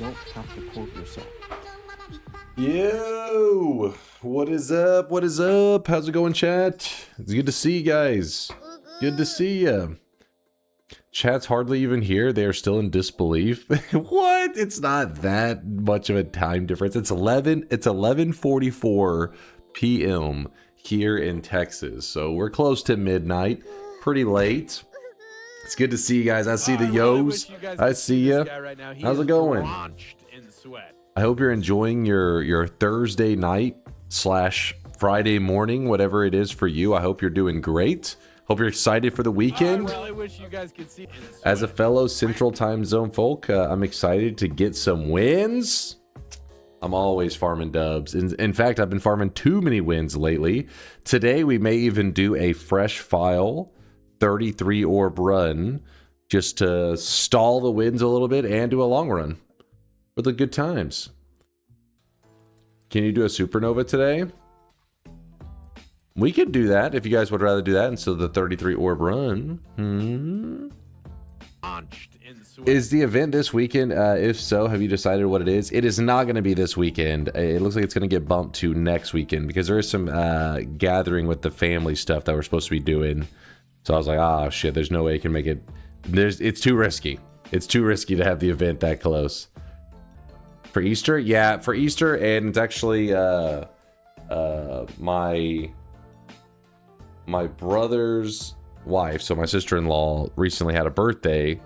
don't have to quote yourself. Yo, what is up? What is up? How's it going, chat? It's good to see you guys. Good to see you. Chat's hardly even here. They are still in disbelief. What? It's not that much of a time difference. It's 11:44 p.m. here in Texas. So we're close to midnight. Pretty late. It's good to see you guys. I see the yos. I see you. How's it going? I hope you're enjoying your Thursday night / Friday morning, whatever it is for you. I hope you're doing great. Hope you're excited for the weekend. I really wish you guys could see. As a fellow Central Time Zone folk, I'm excited to get some wins. I'm always farming dubs. In fact, I've been farming too many wins lately. Today, we may even do a Fresh File 33 orb run just to stall the wins a little bit and do a long run for the good times. Can you do a supernova today? We could do that if you guys would rather do that instead of the 33 orb run. Is the event this weekend? If so, have you decided what it is? It is not going to be this weekend. It looks like it's going to get bumped to next weekend because there is some gathering with the family stuff that we're supposed to be doing. So I was like, oh shit, there's no way I can make it. It's too risky. It's too risky to have the event that close. For Easter? Yeah, for Easter, and it's actually my brother's wife, so my sister-in-law, recently had a birthday,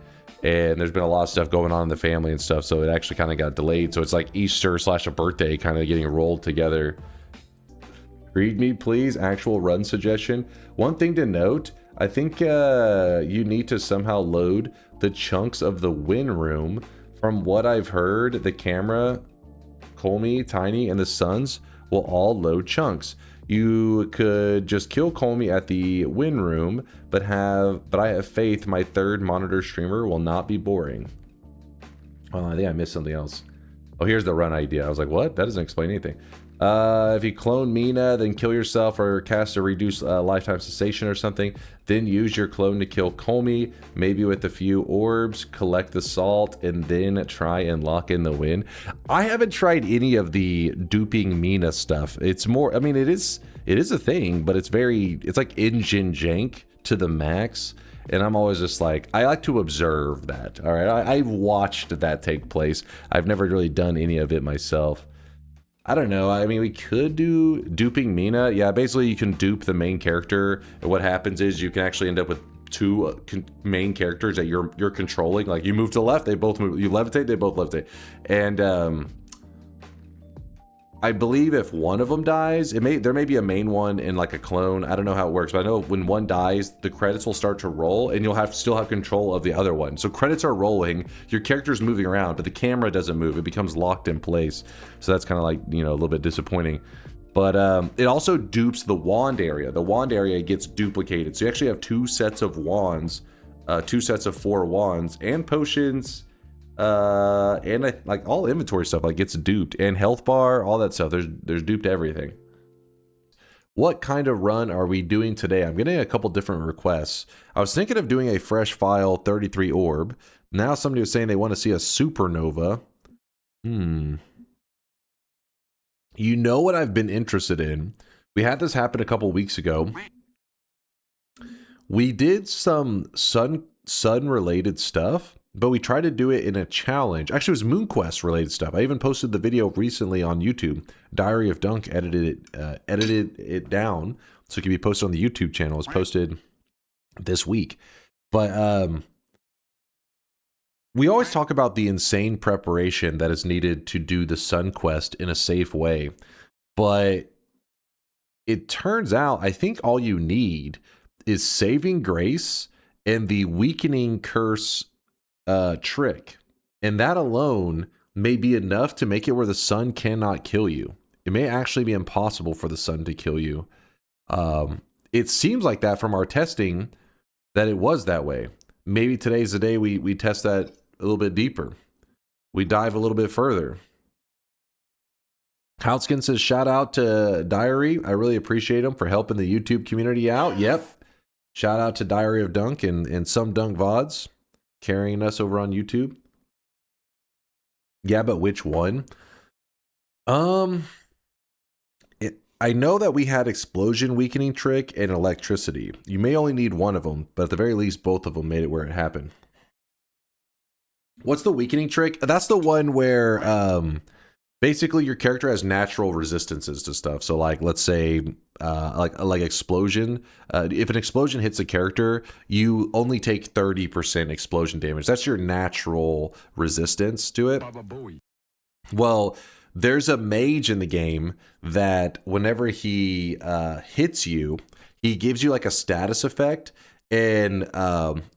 and there's been a lot of stuff going on in the family and stuff, so it actually kind of got delayed. So it's like Easter / a birthday kind of getting rolled together. Read me, please. Actual run suggestion. One thing to note, I think you need to somehow load the chunks of the win room. From what I've heard, the camera, Kolmi, Tiny, and the Suns will all load chunks. You could just kill Kolmi at the win room, but I have faith my third monitor streamer will not be boring. Oh, I think I missed something else. Oh, here's the run idea. I was like, what? That doesn't explain anything. If you clone Mina, then kill yourself or cast a reduced lifetime cessation or something, then use your clone to kill Kolmi, maybe with a few orbs, collect the salt, and then try and lock in the win. I haven't tried any of the duping Mina stuff. It's more, I mean, it is a thing, but it's like engine jank to the max. And I'm always just like, I like to observe that. All right, I've watched that take place. I've never really done any of it myself. I don't know. I mean, we could do duping Mina. Yeah, basically you can dupe the main character. And what happens is you can actually end up with two main characters that you're controlling. Like you move to the left, they both move. You levitate, they both levitate. And I believe if one of them dies, there may be a main one and like a clone. I don't know how it works, but I know when one dies, the credits will start to roll and you'll still have control of the other one. So credits are rolling, your character's moving around, but the camera doesn't move. It becomes locked in place. So that's kind of like, you know, a little bit disappointing. But it also dupes the wand area. The wand area gets duplicated. So you actually have two sets of wands, 2 sets of 4 wands and potions. And like all inventory stuff like gets duped, and health bar, all that stuff. There's duped everything. What kind of run are we doing today? I'm getting a couple different requests. I was thinking of doing a Fresh File 33 orb. Now somebody was saying they want to see a supernova. You know what I've been interested in? We had this happen a couple weeks ago. We did some sun related stuff, but we tried to do it in a challenge. Actually, it was MoonQuest related stuff. I even posted the video recently on YouTube. Diary of Dunk edited it down so it can be posted on the YouTube channel. It's posted this week. But we always talk about the insane preparation that is needed to do the Sun Quest in a safe way. But it turns out, I think all you need is Saving Grace and the Weakening Curse trick, and that alone may be enough to make it where the sun cannot kill you. It may actually be impossible for the sun to kill you. It seems like that from our testing that it was that way. Maybe today's the day we test that a little bit deeper. We dive a little bit further. Houtskin says, shout out to Diary. I really appreciate him for helping the YouTube community out. Yep. Shout out to Diary of Dunk and some Dunk VODs carrying us over on YouTube. Yeah, but which one? Um, I know that we had explosion weakening trick and electricity. You may only need one of them, but at the very least, both of them made it where it happened. What's the weakening trick? That's the one where basically your character has natural resistances to stuff. So like, let's say like explosion. If an explosion hits a character, you only take 30% explosion damage. That's your natural resistance to it. Well, there's a mage in the game that whenever he hits you, he gives you like a status effect. And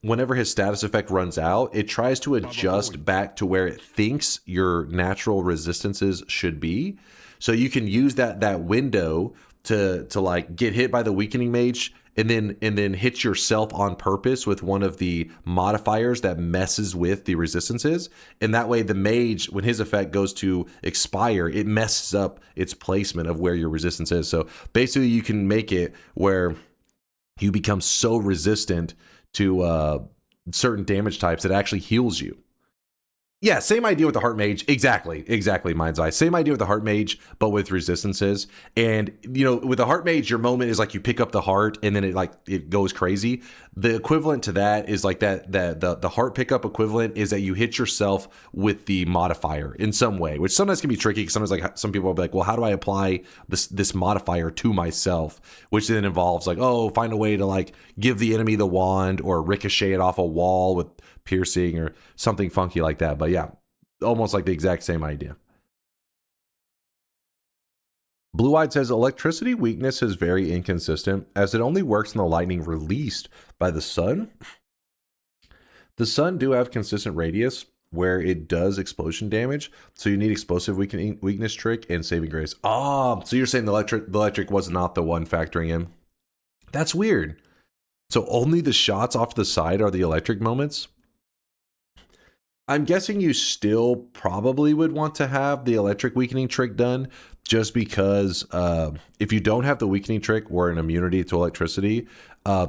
whenever his status effect runs out, it tries to adjust back to where it thinks your natural resistances should be. So you can use that window to like get hit by the weakening mage and then hit yourself on purpose with one of the modifiers that messes with the resistances. And that way the mage, when his effect goes to expire, it messes up its placement of where your resistance is. So basically you can make it where you become so resistant to certain damage types that it actually heals you. Yeah, same idea with the Heart Mage. Exactly, Mind's Eye. Same idea with the Heart Mage, but with resistances. And, you know, with the Heart Mage, your moment is like you pick up the heart and then it goes crazy. The equivalent to that is like the heart pickup equivalent is that you hit yourself with the modifier in some way, which sometimes can be tricky because sometimes like some people will be like, well, how do I apply this modifier to myself? Which then involves like, oh, find a way to like give the enemy the wand or ricochet it off a wall with piercing or something funky like that. But yeah, almost like the exact same idea. Blue Eyed says electricity weakness is very inconsistent as it only works in the lightning released by the sun. The sun do have consistent radius where it does explosion damage, so you need explosive weakness trick and saving grace. Oh, so you're saying the electric was not the one factoring in? That's weird. So only the shots off to the side are the electric moments? I'm guessing you still probably would want to have the electric weakening trick done just because if you don't have the weakening trick or an immunity to electricity,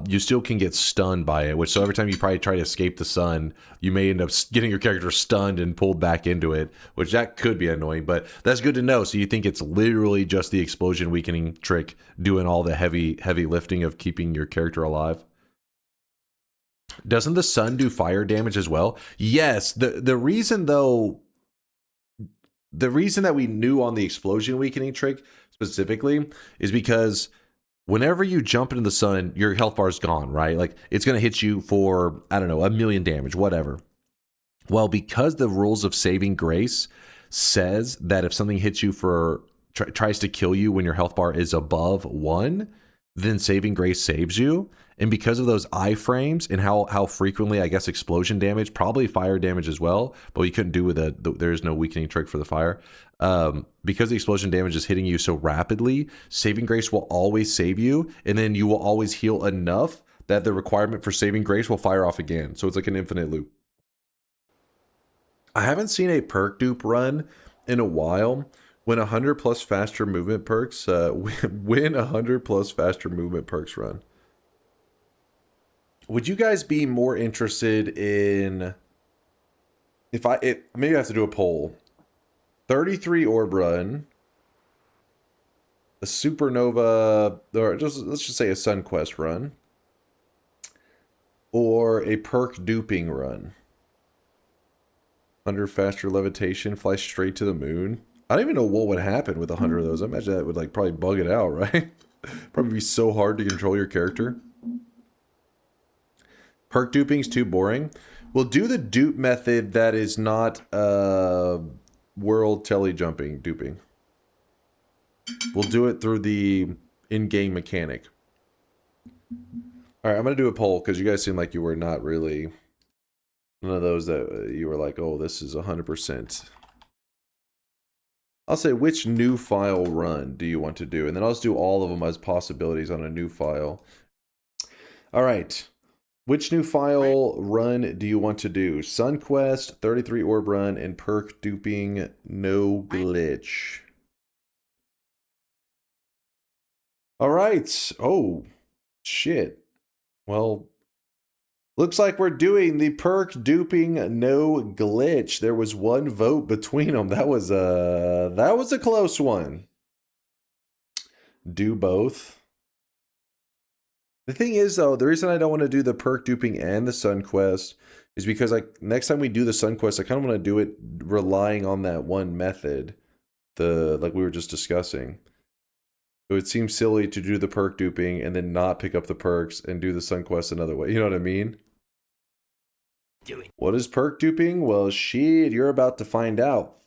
you still can get stunned by it, which so every time you probably try to escape the sun, you may end up getting your character stunned and pulled back into it, which that could be annoying, but that's good to know. So you think it's literally just the explosion weakening trick doing all the heavy lifting of keeping your character alive? Doesn't the sun do fire damage as well? Yes. The reason though, the reason that we knew on the explosion weakening trick specifically is because whenever you jump into the sun, your health bar is gone, right? Like it's going to hit you for, I don't know, 1,000,000 damage, whatever. Well, because the rules of saving grace says that if something hits you for tries to kill you when your health bar is above 1, then saving grace saves you. And because of those iframes and how frequently, I guess, explosion damage, probably fire damage as well, but you couldn't do with there's no weakening trick for the fire. Because the explosion damage is hitting you so rapidly, saving grace will always save you, and then you will always heal enough that the requirement for saving grace will fire off again. So it's like an infinite loop. I haven't seen a perk dupe run in a while. When 100 plus faster movement perks, win 100 plus faster movement perks run. Would you guys be more interested in maybe I have to do a poll. 33 orb run, a supernova, or let's just say a sun quest run, or a perk duping run. 100 faster levitation, fly straight to the moon. I don't even know what would happen with 100 of those. I imagine that would like probably bug it out, right? Probably be so hard to control your character. Perk duping's too boring. We'll do the dupe method that is not world telly jumping duping. We'll do it through the in-game mechanic. All right, I'm going to do a poll because you guys seem like you were not really one of those that you were like, oh, this is 100%. I'll say, which new file run do you want to do? And then I'll just do all of them as possibilities on a new file. All right. Which new file run do you want to do? Sunquest, 33 orb run, and perk duping, no glitch. All right. Oh, shit. Well, Looks like we're doing the perk duping no glitch. There was one vote between them. That was a close one. Do both. The thing is, though, the reason I don't want to do the perk duping and the sun quest is because, like, next time we do the sun quest, I kind of want to do it relying on that one method, like we were just discussing. It would seem silly to do the perk duping and then not pick up the perks and do the sun quest another way. You know what I mean? What is perk duping? Well, shit, you're about to find out.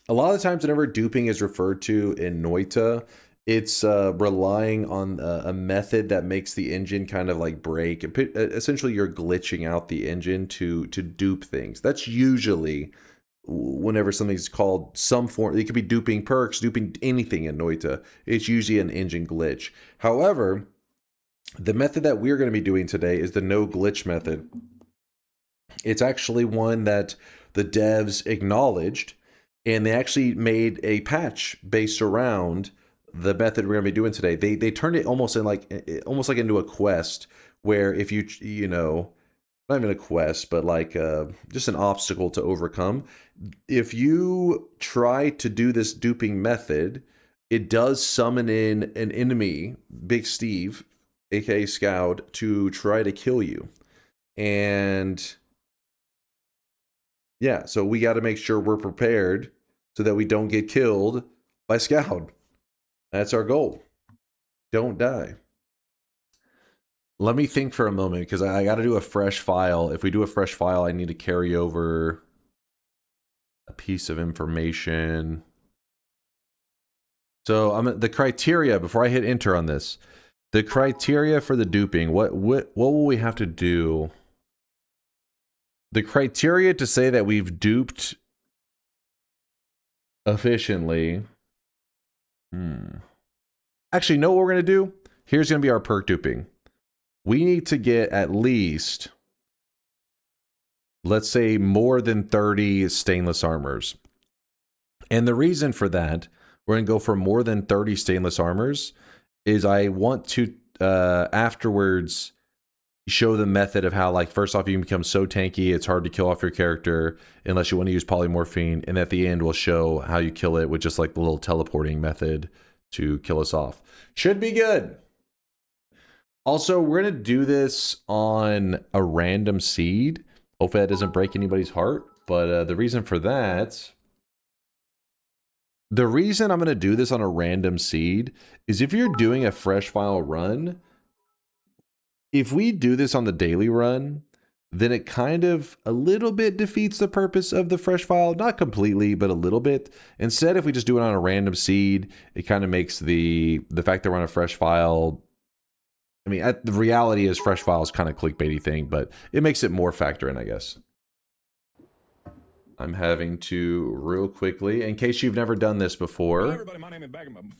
A lot of the times whenever duping is referred to in Noita, it's relying on a method that makes the engine kind of like break. Essentially, you're glitching out the engine to dupe things. That's usually whenever something's called some form. It could be duping perks, duping anything in Noita. It's usually an engine glitch. However, the method that we're going to be doing today is the no glitch method. It's actually one that the devs acknowledged, and they actually made a patch based around the method we're going to be doing today. They turned it almost like into a quest where if you know, not even a quest, but like just an obstacle to overcome. If you try to do this duping method, it does summon in an enemy, Big Steve, aka Scout, to try to kill you. And yeah, so we got to make sure we're prepared so that we don't get killed by Scout. That's our goal. Don't die. Let me think for a moment, because I got to do a fresh file. If we do a fresh file, I need to carry over a piece of information. So the criteria, before I hit enter on this, the criteria for the duping, what will we have to do? The criteria to say that we've duped efficiently. Actually, know what we're going to do? Here's going to be our perk duping. We need to get at least, let's say, more than 30 stainless armors. And the reason for that, we're going to go for more than 30 stainless armors, is I want to, afterwards, show the method of how, like, first off, you can become so tanky, it's hard to kill off your character unless you want to use polymorphine. And at the end, we'll show how you kill it with just, like, the little teleporting method to kill us off. Should be good. Also, we're going to do this on a random seed. Hopefully that doesn't break anybody's heart. But the reason for that, the reason I'm going to do this on a random seed is if you're doing a fresh file run, if we do this on the daily run, then it kind of a little bit defeats the purpose of the fresh file. Not completely, but a little bit. Instead, if we just do it on a random seed, it kind of makes the fact that we're on a fresh file, I mean, the reality is fresh file is kind of clickbaity thing, but it makes it more factor in, I guess. I'm having to real quickly, in case you've never done this before. Hello everybody, my name is Bagman.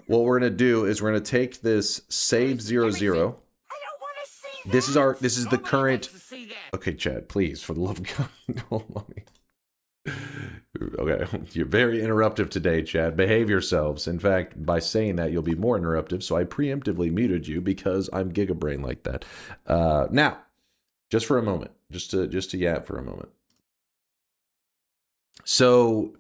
What we're gonna do is we're gonna take this save 00. This is the current. Okay, Chad, please, for the love of God, don't let me. Okay, you're very interruptive today, Chad. Behave yourselves. In fact, by saying that, you'll be more interruptive. So I preemptively muted you because I'm gigabrain like that. Now, just for a moment, just to yap for a moment. So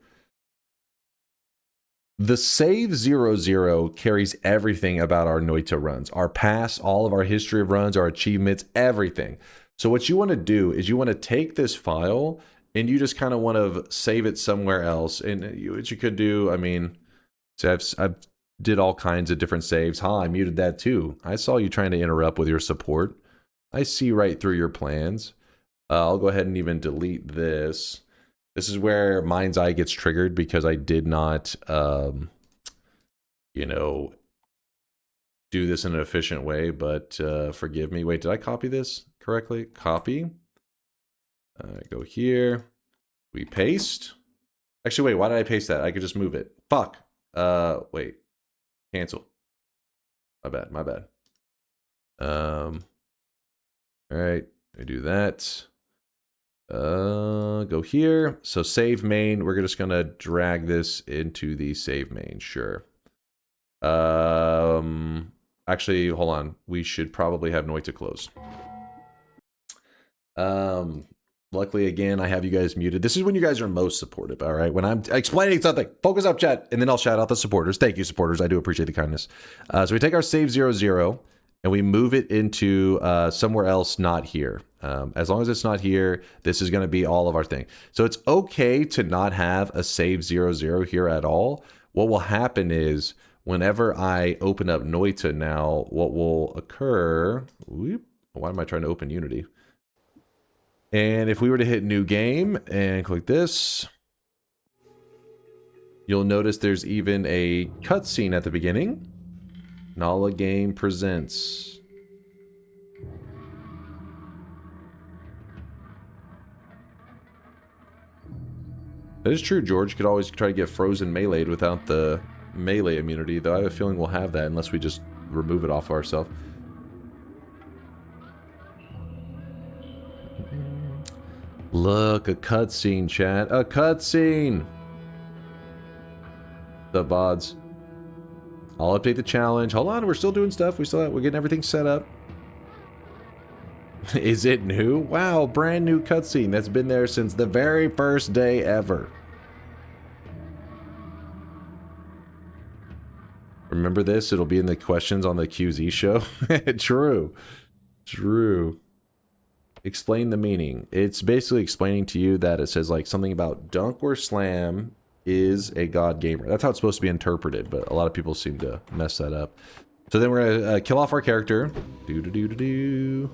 the save 00 carries everything about our Noita runs, our past, all of our history of runs, our achievements, everything. So what you want to do is you want to take this file and you just kind of want to save it somewhere else. And what you could do, I mean, so I've did all kinds of different saves. I muted that too. I saw you trying to interrupt with your support. I see right through your plans. I'll go ahead and even delete this. This is where Mind's Eye gets triggered because I did not, you know, do this in an efficient way, but forgive me. Wait, did I copy this correctly? Copy. Go here. We paste. Actually, wait, why did I paste that? I could just move it. Fuck. Wait. Cancel. My bad, my bad. All right, I do that. Go here. So save main. We're just gonna drag this into the save main. Sure. Actually, hold on. We should probably have Noita close. Luckily, again, I have you guys muted. This is when you guys are most supportive, all right? When I'm explaining something, focus up, chat, and then I'll shout out the supporters. Thank you, supporters. I do appreciate the kindness. So we take our save 0, and we move it into somewhere else, not here. As long as it's not here, this is going to be all of our thing. So it's okay to not have a save 0 here at all. What will happen is whenever I open up Noita now, what will occur... Whoop, why am I trying to open Unity? And if we were to hit new game and click this, you'll notice there's even a cutscene at the beginning. Nala Game presents. That is true, George. You could always try to get frozen melee'd without the melee immunity, though I have a feeling we'll have that unless we just remove it off of ourselves. Look, a cutscene, chat. A cutscene! The VODs. I'll update the challenge. Hold on, we're still doing stuff. We're getting everything set up. Is it new? Wow, brand new cutscene that's been there since the very first day ever. Remember this? It'll be in the questions on the QZ show. True. True. Explain the meaning. It's basically explaining to you that it says like something about DunkOrSlam is a god gamer. That's how it's supposed to be interpreted, but a lot of people seem to mess that up. So then we're gonna kill off our character. Do.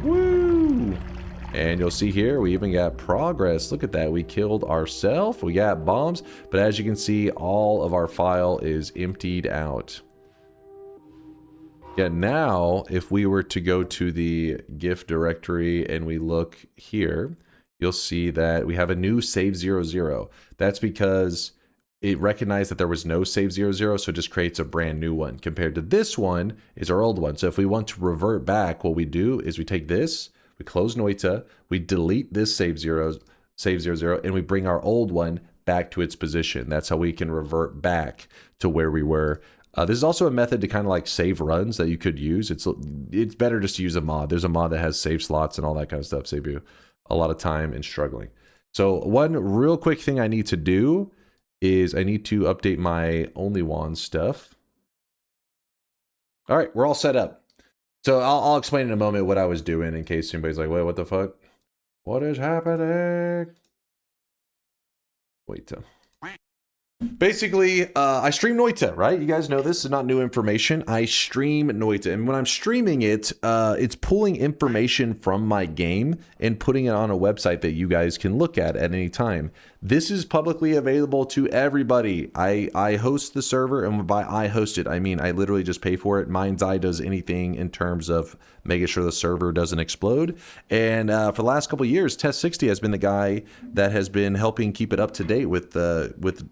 Woo! And you'll see here, we even got progress. Look at that. We killed ourselves. We got bombs. But as you can see, all of our file is emptied out. Yeah, now, if we were to go to the GIF directory and we look here, you'll see that we have a new save 00. That's because it recognized that there was no save 00, so it just creates a brand new one. Compared to this one is our old one. So if we want to revert back, what we do is we take this, we close Noita, we delete this save 00, and we bring our old one back to its position. That's how we can revert back to where we were. This is also a method to kind of like save runs that you could use. It's better just to use a mod. There's a mod that has save slots and all that kind of stuff. Save you a lot of time and struggling. So one real quick thing I need to do is I need to update my only wand stuff. All right, we're all set up. So I'll explain in a moment what I was doing in case anybody's like, wait, what the fuck? What is happening? Wait. Basically, I stream Noita, right? You guys know this is not new information. I stream Noita, and when I'm streaming it, it's pulling information from my game and putting it on a website that you guys can look at any time. This is publicly available to everybody. I host the server, and by I host it, I mean I literally just pay for it. Mind's Eye does anything in terms of making sure the server doesn't explode. And for the last couple of years, Test60 has been the guy that has been helping keep it up to date with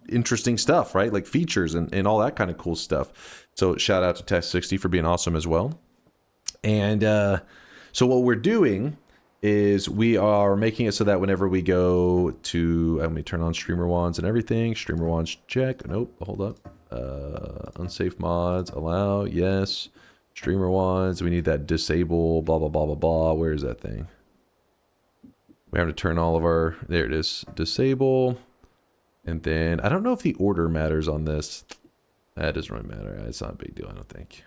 interesting stuff, right? Like features and all that kind of cool stuff. So shout out to Test60 for being awesome as well. And so what we're doing is we are making it so that whenever we go to, let me turn on streamer wands and everything. Streamer wands check. Nope, hold up. Unsafe mods, allow, yes. Streamer wands, we need that disable, blah, blah, blah, blah, blah. Where is that thing? We have to turn all of our, there it is, disable. And then, I don't know if the order matters on this. That doesn't really matter. It's not a big deal, I don't think.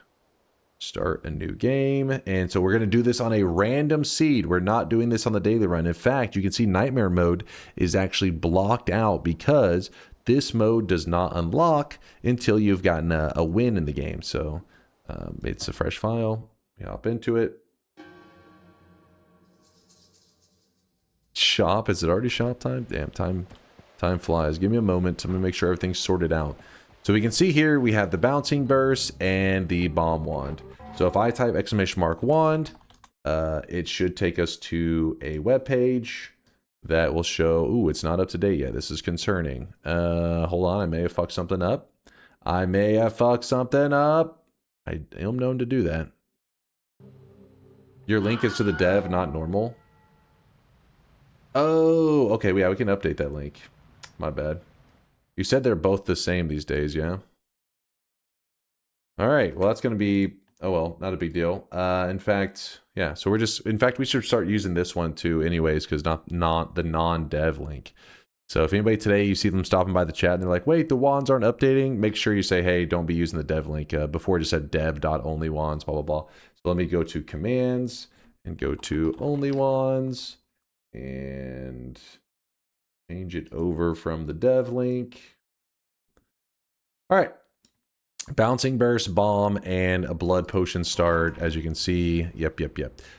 Start a new game. And so we're going to do this on a random seed. We're not doing this on the daily run. In fact, you can see Nightmare mode is actually blocked out because this mode does not unlock until you've gotten a win in the game. So it's a fresh file. We hop into it. Shop. Is it already shop time? Damn, time flies. Give me a moment. I'm going to make sure everything's sorted out. So we can see here we have the bouncing burst and the bomb wand. So if I type !wand, it should take us to a web page that will show, ooh, it's not up to date yet. This is concerning. Hold on, I may have fucked something up. I am known to do that. Your link is to the dev, not normal. Oh, okay, yeah, we can update that link. My bad. You said they're both the same these days, yeah? All right, well, that's going to be, oh, well, not a big deal. In fact, yeah, so we're just, in fact, we should start using this one too anyways, because not the non-dev link. So if anybody today, you see them stopping by the chat and they're like, wait, the wands aren't updating, make sure you say, hey, don't be using the dev link. Before it just said dev.only wands, blah, blah, blah. So let me go to commands and go to only wands and change it over from the dev link. All right. Bouncing Burst, Bomb, and a Blood Potion start, as you can see. Yep.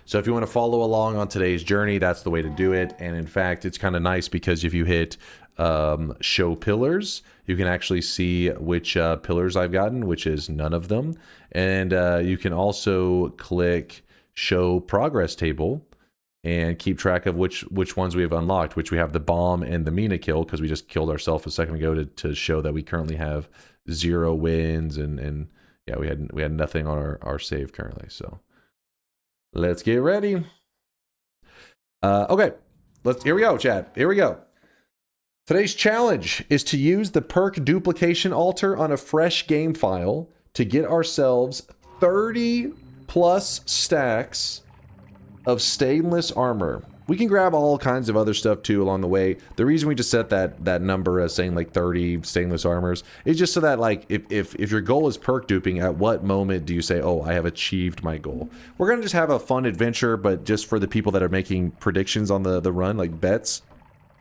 So if you want to follow along on today's journey, that's the way to do it. And in fact, it's kind of nice because if you hit Show Pillars, you can actually see which pillars I've gotten, which is none of them. And you can also click Show Progress Table and keep track of which ones we have unlocked, which we have the Bomb and the Mina kill, because we just killed ourselves a second ago to show that we currently have 0 wins, and yeah, we had nothing on our save currently. So let's get ready. Okay, here we go, chat. Here we go. Today's challenge is to use the perk duplication altar on a fresh game file to get ourselves 30 plus stacks of stainless armor. We can grab all kinds of other stuff too along the way. The reason we just set that number as saying like 30 stainless armors is just so that like if your goal is perk duping, at what moment do you say, oh, I have achieved my goal? We're gonna just have a fun adventure, but just for the people that are making predictions on the run, like bets,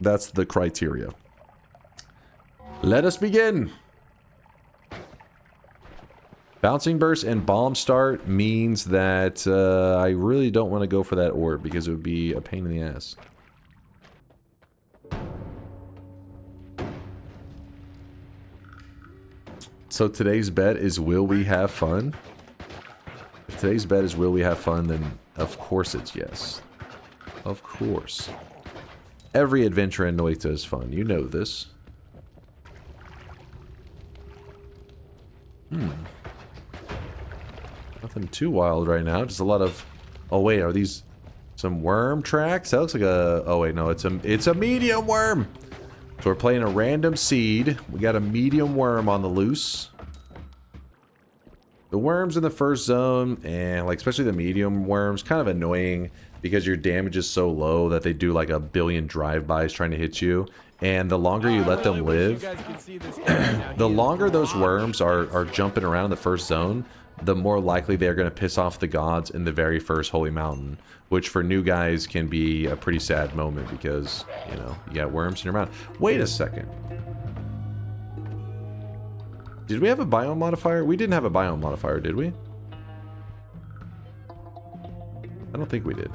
that's the criteria. Let us begin. Bouncing Burst and Bomb Start means that I really don't want to go for that orb because it would be a pain in the ass. So today's bet is, will we have fun? If today's bet is, will we have fun, then of course it's yes. Of course. Every adventure in Noita is fun. You know this. Nothing too wild right now. Just a lot of... Oh, wait. Are these some worm tracks? That looks like a... Oh, wait. No, it's a medium worm. So we're playing a random seed. We got a medium worm on the loose. The worms in the first zone, and like especially the medium worms, kind of annoying because your damage is so low that they do like a billion drive-bys trying to hit you. And the longer you let them live, the longer those worms are jumping around the first zone, the more likely they're going to piss off the gods in the very first Holy Mountain, which for new guys can be a pretty sad moment because, you know, you got worms in your mouth. Wait a second. Did we have a biome modifier? We didn't have a biome modifier, did we? I don't think we did.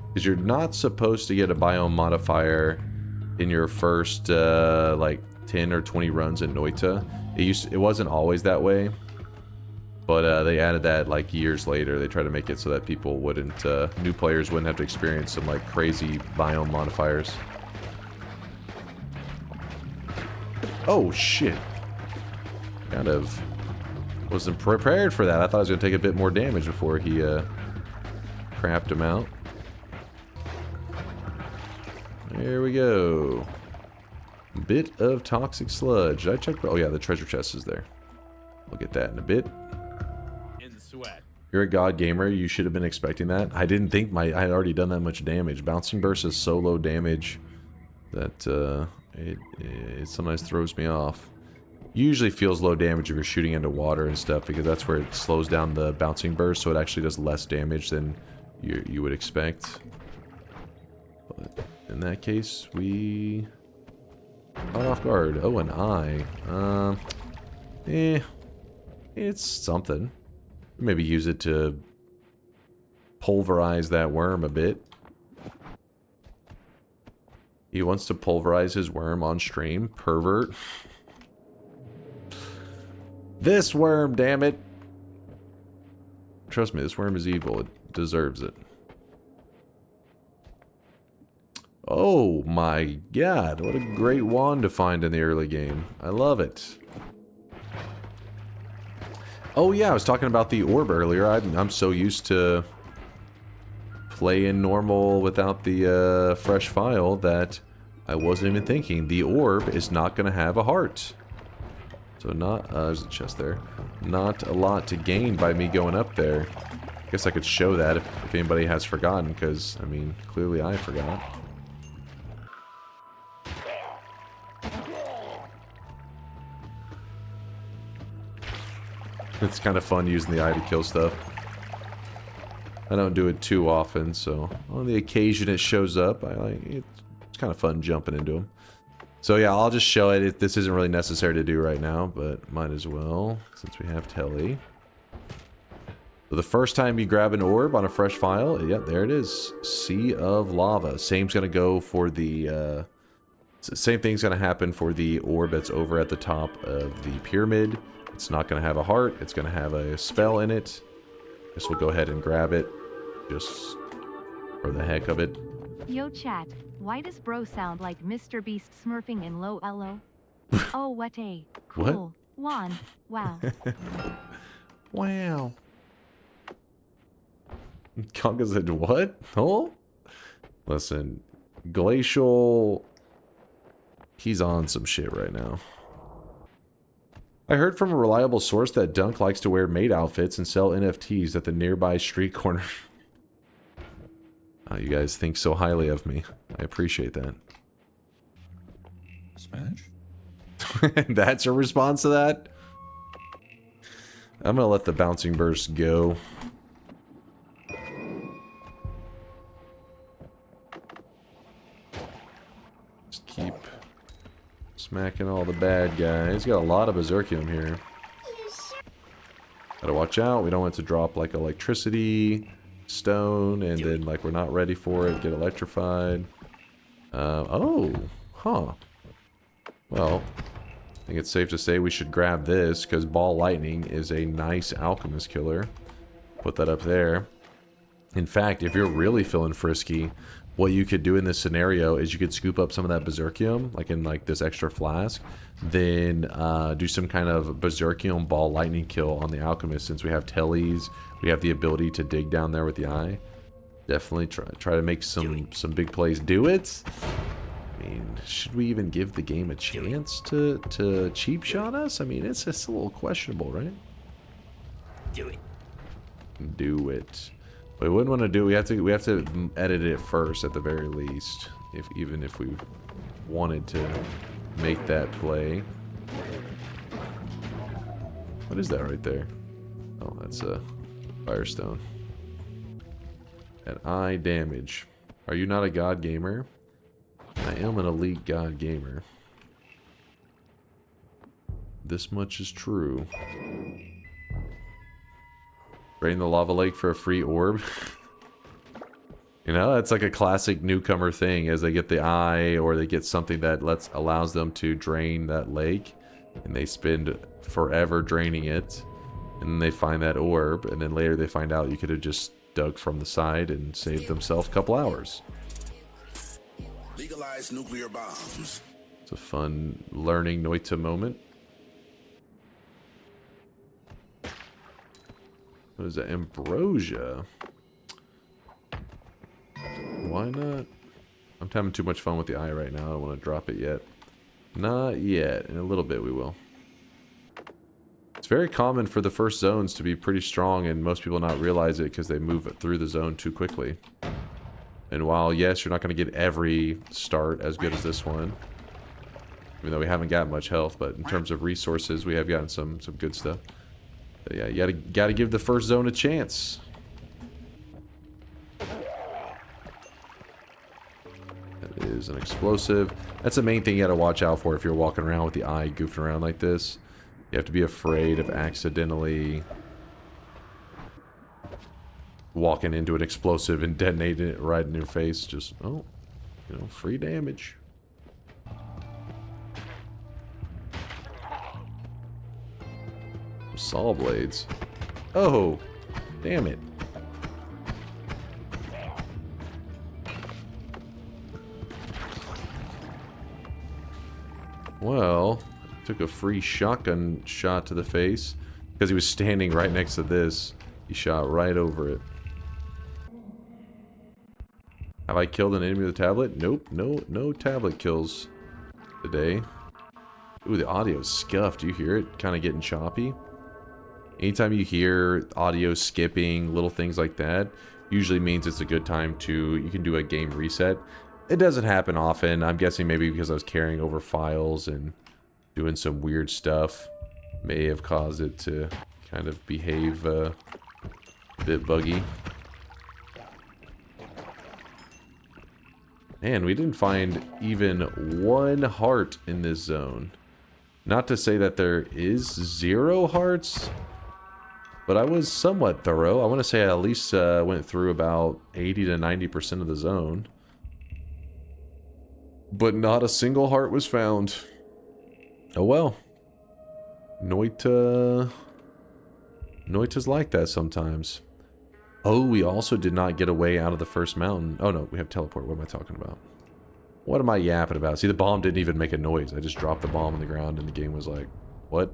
Because you're not supposed to get a biome modifier in your first, like, 10 or 20 runs in Noita. It wasn't always that way. But they added that like years later. They tried to make it so that people wouldn't, new players wouldn't have to experience some like crazy biome modifiers. Oh shit. Kind of wasn't prepared for that. I thought I was going to take a bit more damage before he crapped him out. There we go. Bit of toxic sludge. Did I check? Oh yeah, the treasure chest is there. We'll get that in a bit. You're a god gamer, you should have been expecting that. I didn't think I had already done that much damage. Bouncing Burst is so low damage that it sometimes throws me off. Usually feels low damage if you're shooting into water and stuff, because that's where it slows down the Bouncing Burst, so it actually does less damage than you would expect. But in that case, we caught off guard. Oh, an eye. It's something. Maybe use it to pulverize that worm a bit. He wants to pulverize his worm on stream. Pervert. This worm, damn it. Trust me, this worm is evil. It deserves it. Oh my god, what a great wand to find in the early game. I love it. Oh yeah, I was talking about the orb earlier. I'm so used to playing normal without the fresh file that I wasn't even thinking. The orb is not going to have a heart. So not, there's a chest there. Not a lot to gain by me going up there. Guess I could show that if anybody has forgotten, because, I mean, clearly I forgot. It's kind of fun using the eye to kill stuff. I don't do it too often, so on the occasion it shows up, it's kind of fun jumping into them. So yeah, I'll just show it. This isn't really necessary to do right now, but might as well, since we have telly. So the first time you grab an orb on a fresh file, yep, there it is. Sea of Lava. Same's gonna go for the, same thing's gonna happen for the orb that's over at the top of the pyramid. It's not gonna have a heart, it's gonna have a spell in it. Guess we'll go ahead and grab it, just for the heck of it. Yo chat, why does bro sound like Mr. Beast smurfing in low elo? Oh, what a cool wand. Wow. Wow. Conga said, what? Oh? Listen, Glacial, he's on some shit right now. I heard from a reliable source that Dunk likes to wear maid outfits and sell NFTs at the nearby street corner. You guys think so highly of me. I appreciate that. Smash? That's your response to that? I'm gonna let the bouncing burst go. Just keep smacking all the bad guys. Got a lot of berserkium here. Gotta watch out. We don't want it to drop like electricity, stone, and then like we're not ready for it, get electrified. Oh, huh. Well, I think it's safe to say we should grab this because ball lightning is a nice alchemist killer. Put that up there. In fact, if you're really feeling frisky, what you could do in this scenario is you could scoop up some of that berserkium, like in like this extra flask, then do some kind of berserkium ball lightning kill on the alchemist. Since we have tellies, we have the ability to dig down there with the eye. Definitely try to make some big plays. Do it. I mean, should we even give the game a chance to cheap shot us? I mean, it's just a little questionable, right? Do it. Do it. We wouldn't want to do. We have to edit it first at the very least. Even if we wanted to make that play. What is that right there? Oh, that's a firestone. At eye damage. Are you not a god gamer? I am an elite god gamer. This much is true. Drain the lava lake for a free orb. You know, that's like a classic newcomer thing, as they get the eye or they get something that allows them to drain that lake, and they spend forever draining it, and then they find that orb, and then later they find out you could have just dug from the side and saved themselves a couple hours. Legalize nuclear bombs. It's a fun learning Noita moment. What is that? Ambrosia? Why not? I'm having too much fun with the eye right now. I don't want to drop it yet. Not yet. In a little bit we will. It's very common for the first zones to be pretty strong, and most people not realize it because they move through the zone too quickly. And while, yes, you're not going to get every start as good as this one, even though we haven't got much health, but in terms of resources, we have gotten some good stuff. But yeah, you gotta give the first zone a chance. That is an explosive. That's the main thing you gotta watch out for if you're walking around with the eye goofing around like this. You have to be afraid of accidentally walking into an explosive and detonating it right in your face. Just, oh, you know, free damage. Saw blades. Oh, damn it. Well, took a free shotgun shot to the face because he was standing right next to this. He shot right over it. Have I killed an enemy with a tablet? Nope, no tablet kills today. Ooh, the audio's scuffed. Do you hear it kind of getting choppy? Anytime you hear audio skipping, little things like that, usually means it's a good time to, you can do a game reset. It doesn't happen often. I'm guessing maybe because I was carrying over files and doing some weird stuff may have caused it to kind of behave a bit buggy. Man, we didn't find even one heart in this zone. Not to say that there is 0 hearts, but I was somewhat thorough. I want to say I at least went through about 80 to 90% of the zone. But not a single heart was found. Oh well. Noita's like that sometimes. Oh, we also did not get away out of the first mountain. Oh no, we have teleport. What am I talking about? What am I yapping about? See, the bomb didn't even make a noise. I just dropped the bomb on the ground and the game was like, what?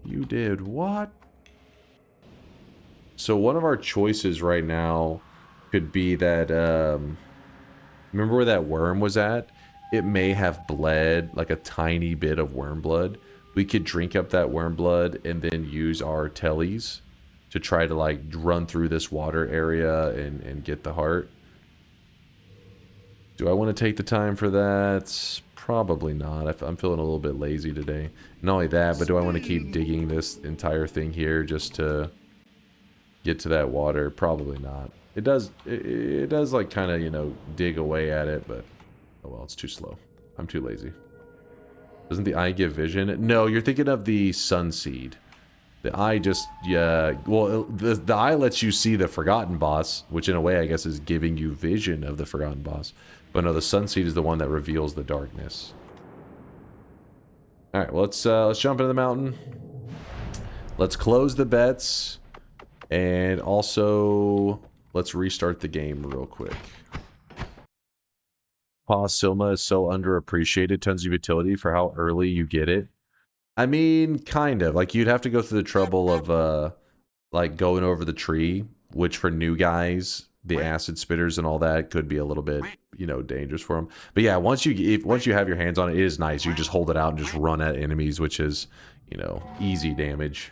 You did what? So one of our choices right now could be that, remember where that worm was at? It may have bled like a tiny bit of worm blood. We could drink up that worm blood and then use our tellies to try to like run through this water area and get the heart. Do I want to take the time for that? Probably not. I'm feeling a little bit lazy today. Not only that, but do I want to keep digging this entire thing here just to get to that water? Probably not. It does like kind of, you know, dig away at it, but oh well, it's too slow. I'm too lazy. Doesn't the eye give vision? No, you're thinking of the sun seed. The eye just, yeah, well, the eye lets you see the forgotten boss, which in a way I guess is giving you vision of the forgotten boss. But no, the sun seed is the one that reveals the darkness. All right, well, let's jump into the mountain. Let's close the bets, and also let's restart the game real quick. Pa Silma is so underappreciated, tons of utility for how early you get it. I mean, kind of. Like, you'd have to go through the trouble of, like, going over the tree, which for new guys, the acid spitters and all that could be a little bit, you know, dangerous for them. But yeah, once you have your hands on it, it is nice. You just hold it out and just run at enemies, which is, you know, easy damage.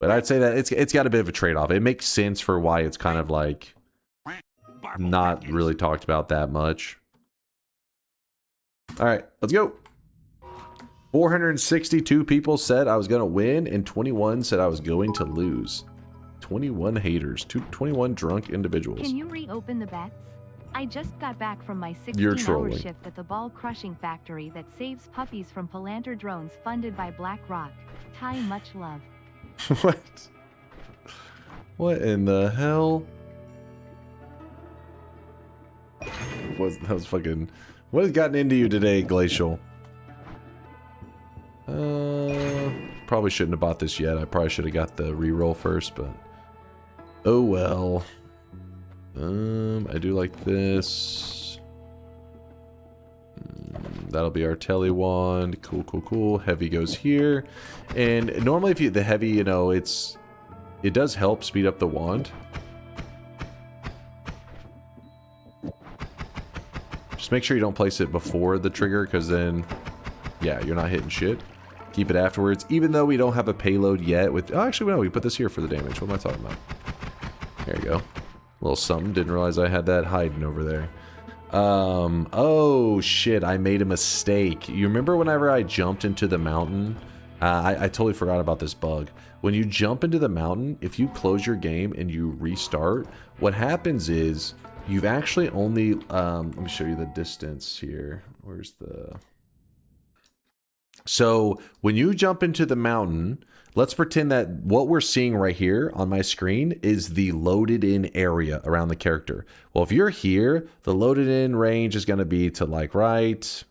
But I'd say that it's got a bit of a trade-off. It makes sense for why it's kind of, like, not really talked about that much. All right, let's go. 462 people said I was going to win, and 21 said I was going to lose. 21 haters. 21 drunk individuals. Can you reopen the bets? I just got back from my 16-hour shift at the ball crushing factory that saves puppies from Palantir drones funded by BlackRock. Ty, much love. What? What in the hell? That was fucking... What has gotten into you today, Glacial? Probably shouldn't have bought this yet. I probably should have got the reroll first, but oh well. I do like this. That'll be our telly wand. Cool, cool, cool. Heavy goes here, and normally if you the heavy, you know, it does help speed up the wand. Just make sure you don't place it before the trigger, because then, yeah, you're not hitting shit. Keep it afterwards, even though we don't have a payload yet with... Oh, actually, no, we put this here for the damage. What am I talking about? There you go. A little something. Didn't realize I had that hiding over there. Oh, shit. I made a mistake. You remember whenever I jumped into the mountain? I totally forgot about this bug. When you jump into the mountain, if you close your game and you restart, what happens is you've actually only... let me show you the distance here. Where's the... So when you jump into the mountain, let's pretend that what we're seeing right here on my screen is the loaded in area around the character. Well, if you're here, the loaded in range is going to be to like right,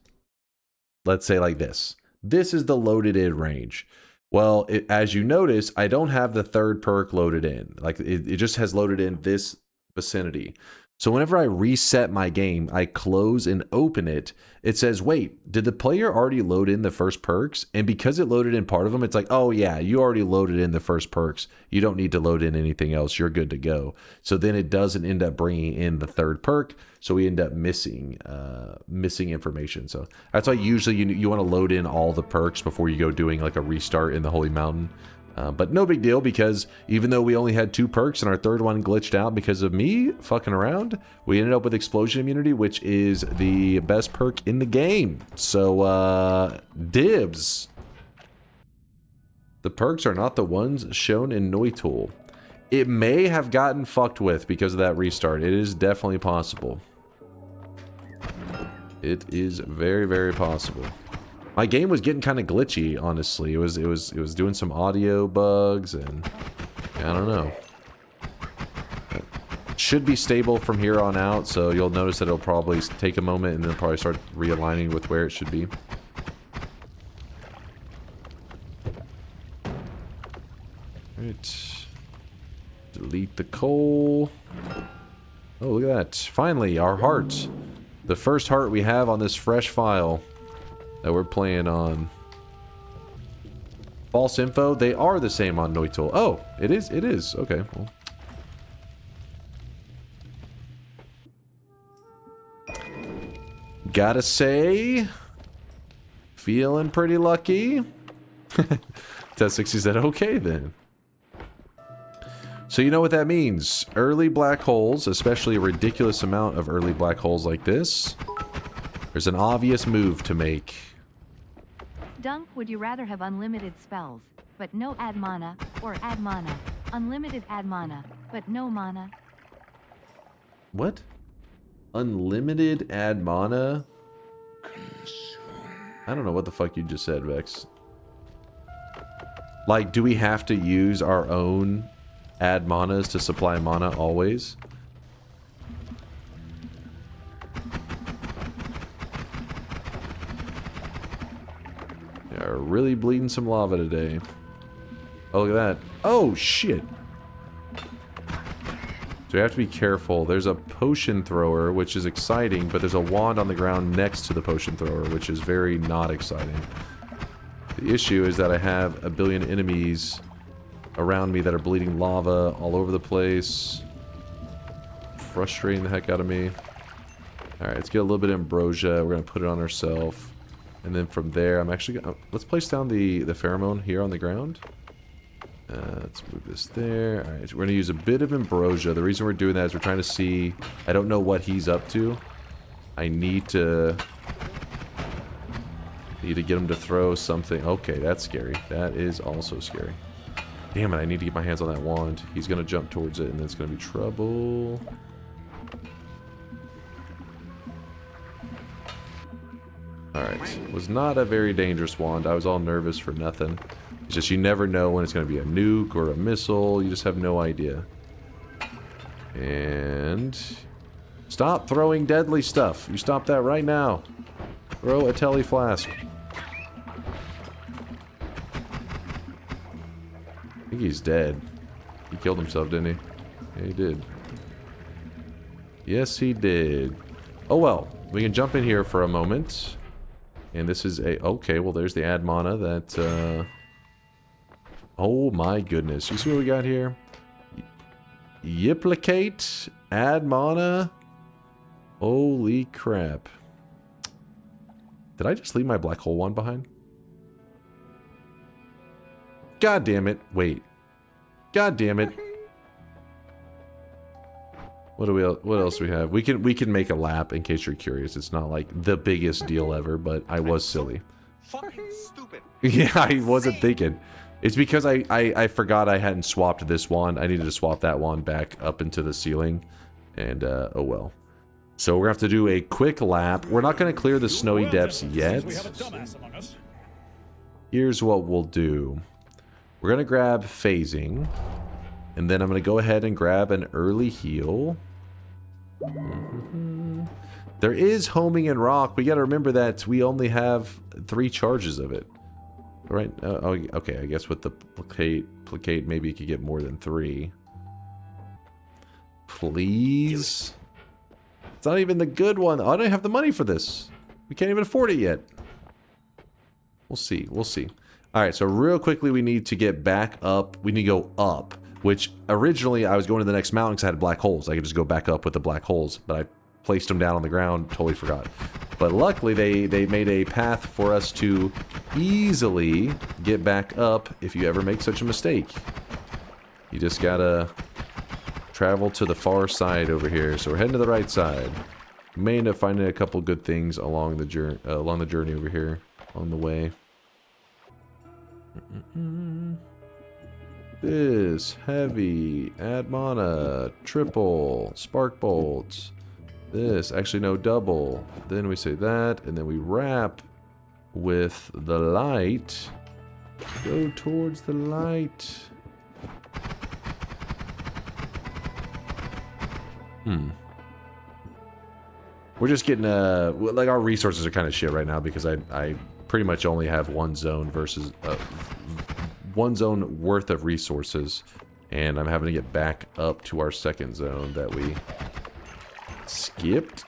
let's say like this. This is the loaded in range. Well, as you notice, I don't have the third perk loaded in. Like it just has loaded in this vicinity. So whenever I reset my game, I close and open it, it says, wait, did the player already load in the first perks? And because it loaded in part of them, it's like, oh yeah, you already loaded in the first perks. You don't need to load in anything else. You're good to go. So then it doesn't end up bringing in the third perk. So we end up missing information. So that's why usually you want to load in all the perks before you go doing like a restart in the Holy Mountain. But no big deal, because even though we only had 2 perks and our third one glitched out because of me fucking around, we ended up with Explosion Immunity, which is the best perk in the game. So, dibs. The perks are not the ones shown in Noita. It may have gotten fucked with because of that restart. It is definitely possible. It is very, very possible. My game was getting kind of glitchy, honestly. It was doing some audio bugs, and I don't know. It should be stable from here on out, so you'll notice that it'll probably take a moment and then probably start realigning with where it should be. Right. Delete the coal. Oh, look at that. Finally, our heart. The first heart we have on this fresh file that we're playing on. False info, they are the same on Noita. Oh, it is. Okay, well. Gotta say, feeling pretty lucky. T60 said, okay then. So you know what that means. Early black holes, especially a ridiculous amount of early black holes like this, there's an obvious move to make. Dunk, would you rather have unlimited spells, but no add mana, or add mana, unlimited add mana, but no mana? What? Unlimited add mana? I don't know what the fuck you just said, Vex. Like, do we have to use our own add manas to supply mana always? Are really bleeding some lava today. Oh, look at that. Oh, shit. So you have to be careful. There's a potion thrower, which is exciting, but there's a wand on the ground next to the potion thrower, which is very not exciting. The issue is that I have a billion enemies around me that are bleeding lava all over the place. Frustrating the heck out of me. Alright, let's get a little bit of ambrosia. We're going to put it on ourselves. And then from there, I'm actually gonna... let's place down the pheromone here on the ground. Let's move this there. Alright, we're going to use a bit of ambrosia. The reason we're doing that is we're trying to see... I don't know what he's up to. I need to get him to throw something. Okay, that's scary. That is also scary. Damn it, I need to get my hands on that wand. He's going to jump towards it, and then it's going to be trouble. Alright, was not a very dangerous wand. I was all nervous for nothing. It's just you never know when it's going to be a nuke or a missile. You just have no idea. And... stop throwing deadly stuff. You stop that right now. Throw a telly flask. I think he's dead. He killed himself, didn't he? Yeah, he did. Yes, he did. Oh well, we can jump in here for a moment. And this is a... okay, well there's the add mana that... oh my goodness. You see what we got here? Yiplicate, add mana. Holy crap. Did I just leave my black hole wand behind? God damn it. Wait. God damn it. What else do we have? We can make a lap in case you're curious. It's not like the biggest deal ever, but I was silly. Fucking stupid. Yeah, I wasn't thinking. It's because I forgot I hadn't swapped this wand. I needed to swap that wand back up into the ceiling. And, oh well. So we're going to have to do a quick lap. We're not going to clear the snowy depths yet. Here's what we'll do. We're going to grab phasing. And then I'm going to go ahead and grab an early heal. There is homing and rock. We got to remember that we only have 3 charges of it. Right? Oh, okay, I guess with the placate, maybe you could get more than 3. Please? It's not even the good one. I don't have the money for this. We can't even afford it yet. We'll see. We'll see. All right, so real quickly, we need to get back up. We need to go up, which originally I was going to the next mountain because I had black holes. I could just go back up with the black holes, but I placed them down on the ground, totally forgot. But luckily, they made a path for us to easily get back up if you ever make such a mistake. You just gotta travel to the far side over here. So we're heading to the right side. We may end up finding a couple good things along the journey over here, on the way. This heavy, add mana, triple, spark bolts. This, actually no, double. Then we say that, and then we wrap with the light. Go towards the light. We're just getting, like, our resources are kind of shit right now because I pretty much only have one zone versus, one zone worth of resources. And I'm having to get back up to our second zone that we skipped.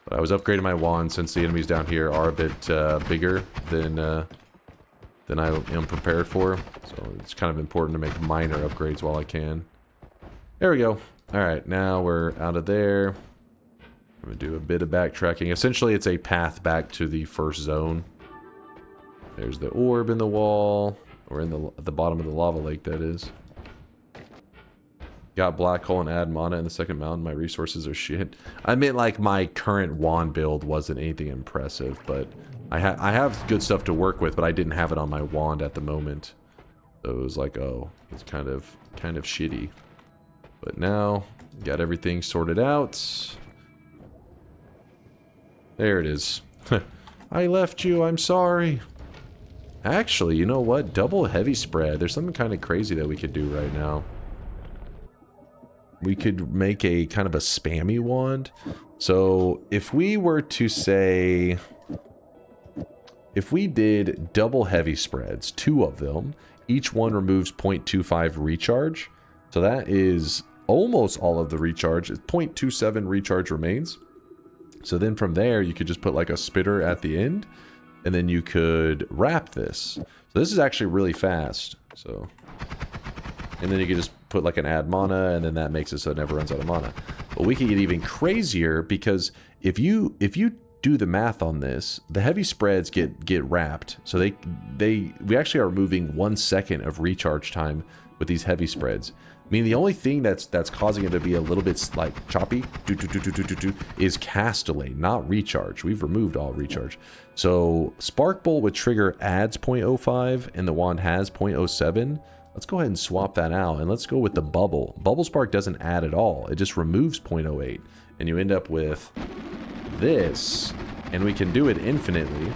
But I was upgrading my wand since the enemies down here are a bit bigger than I am prepared for. So it's kind of important to make minor upgrades while I can. There we go. Alright, now we're out of there. I'm going to do a bit of backtracking. Essentially, it's a path back to the first zone. There's the orb in the wall. Or in the at the bottom of the lava lake, that is. Got black hole and add mana in the second mountain. My resources are shit. I meant like my current wand build wasn't anything impressive, but I have good stuff to work with, but I didn't have it on my wand at the moment. So it was like, oh, it's kind of shitty. But now, got everything sorted out. There it is. I left you, I'm sorry. Actually, you know what? Double heavy spread. There's something kind of crazy that we could do right now. We could make a kind of a spammy wand. So if we were to say, if we did double heavy spreads, 2 of them, each one removes 0.25 recharge. So that is almost all of the recharge. 0.27 recharge remains. So then from there, you could just put like a spitter at the end, and then you could wrap this. So this is actually really fast. So, and then you could just put like an add mana, and then that makes it so it never runs out of mana. But we could get even crazier, because if you do the math on this, the heavy spreads get wrapped. So we actually are removing 1 second of recharge time with these heavy spreads. I mean, the only thing that's causing it to be a little bit like choppy is cast delay, not recharge. We've removed all recharge. So Spark Bolt with trigger adds 0.05 and the wand has 0.07. Let's go ahead and swap that out, and let's go with the bubble. Bubble Spark doesn't add at all. It just removes 0.08, and you end up with this, and we can do it infinitely.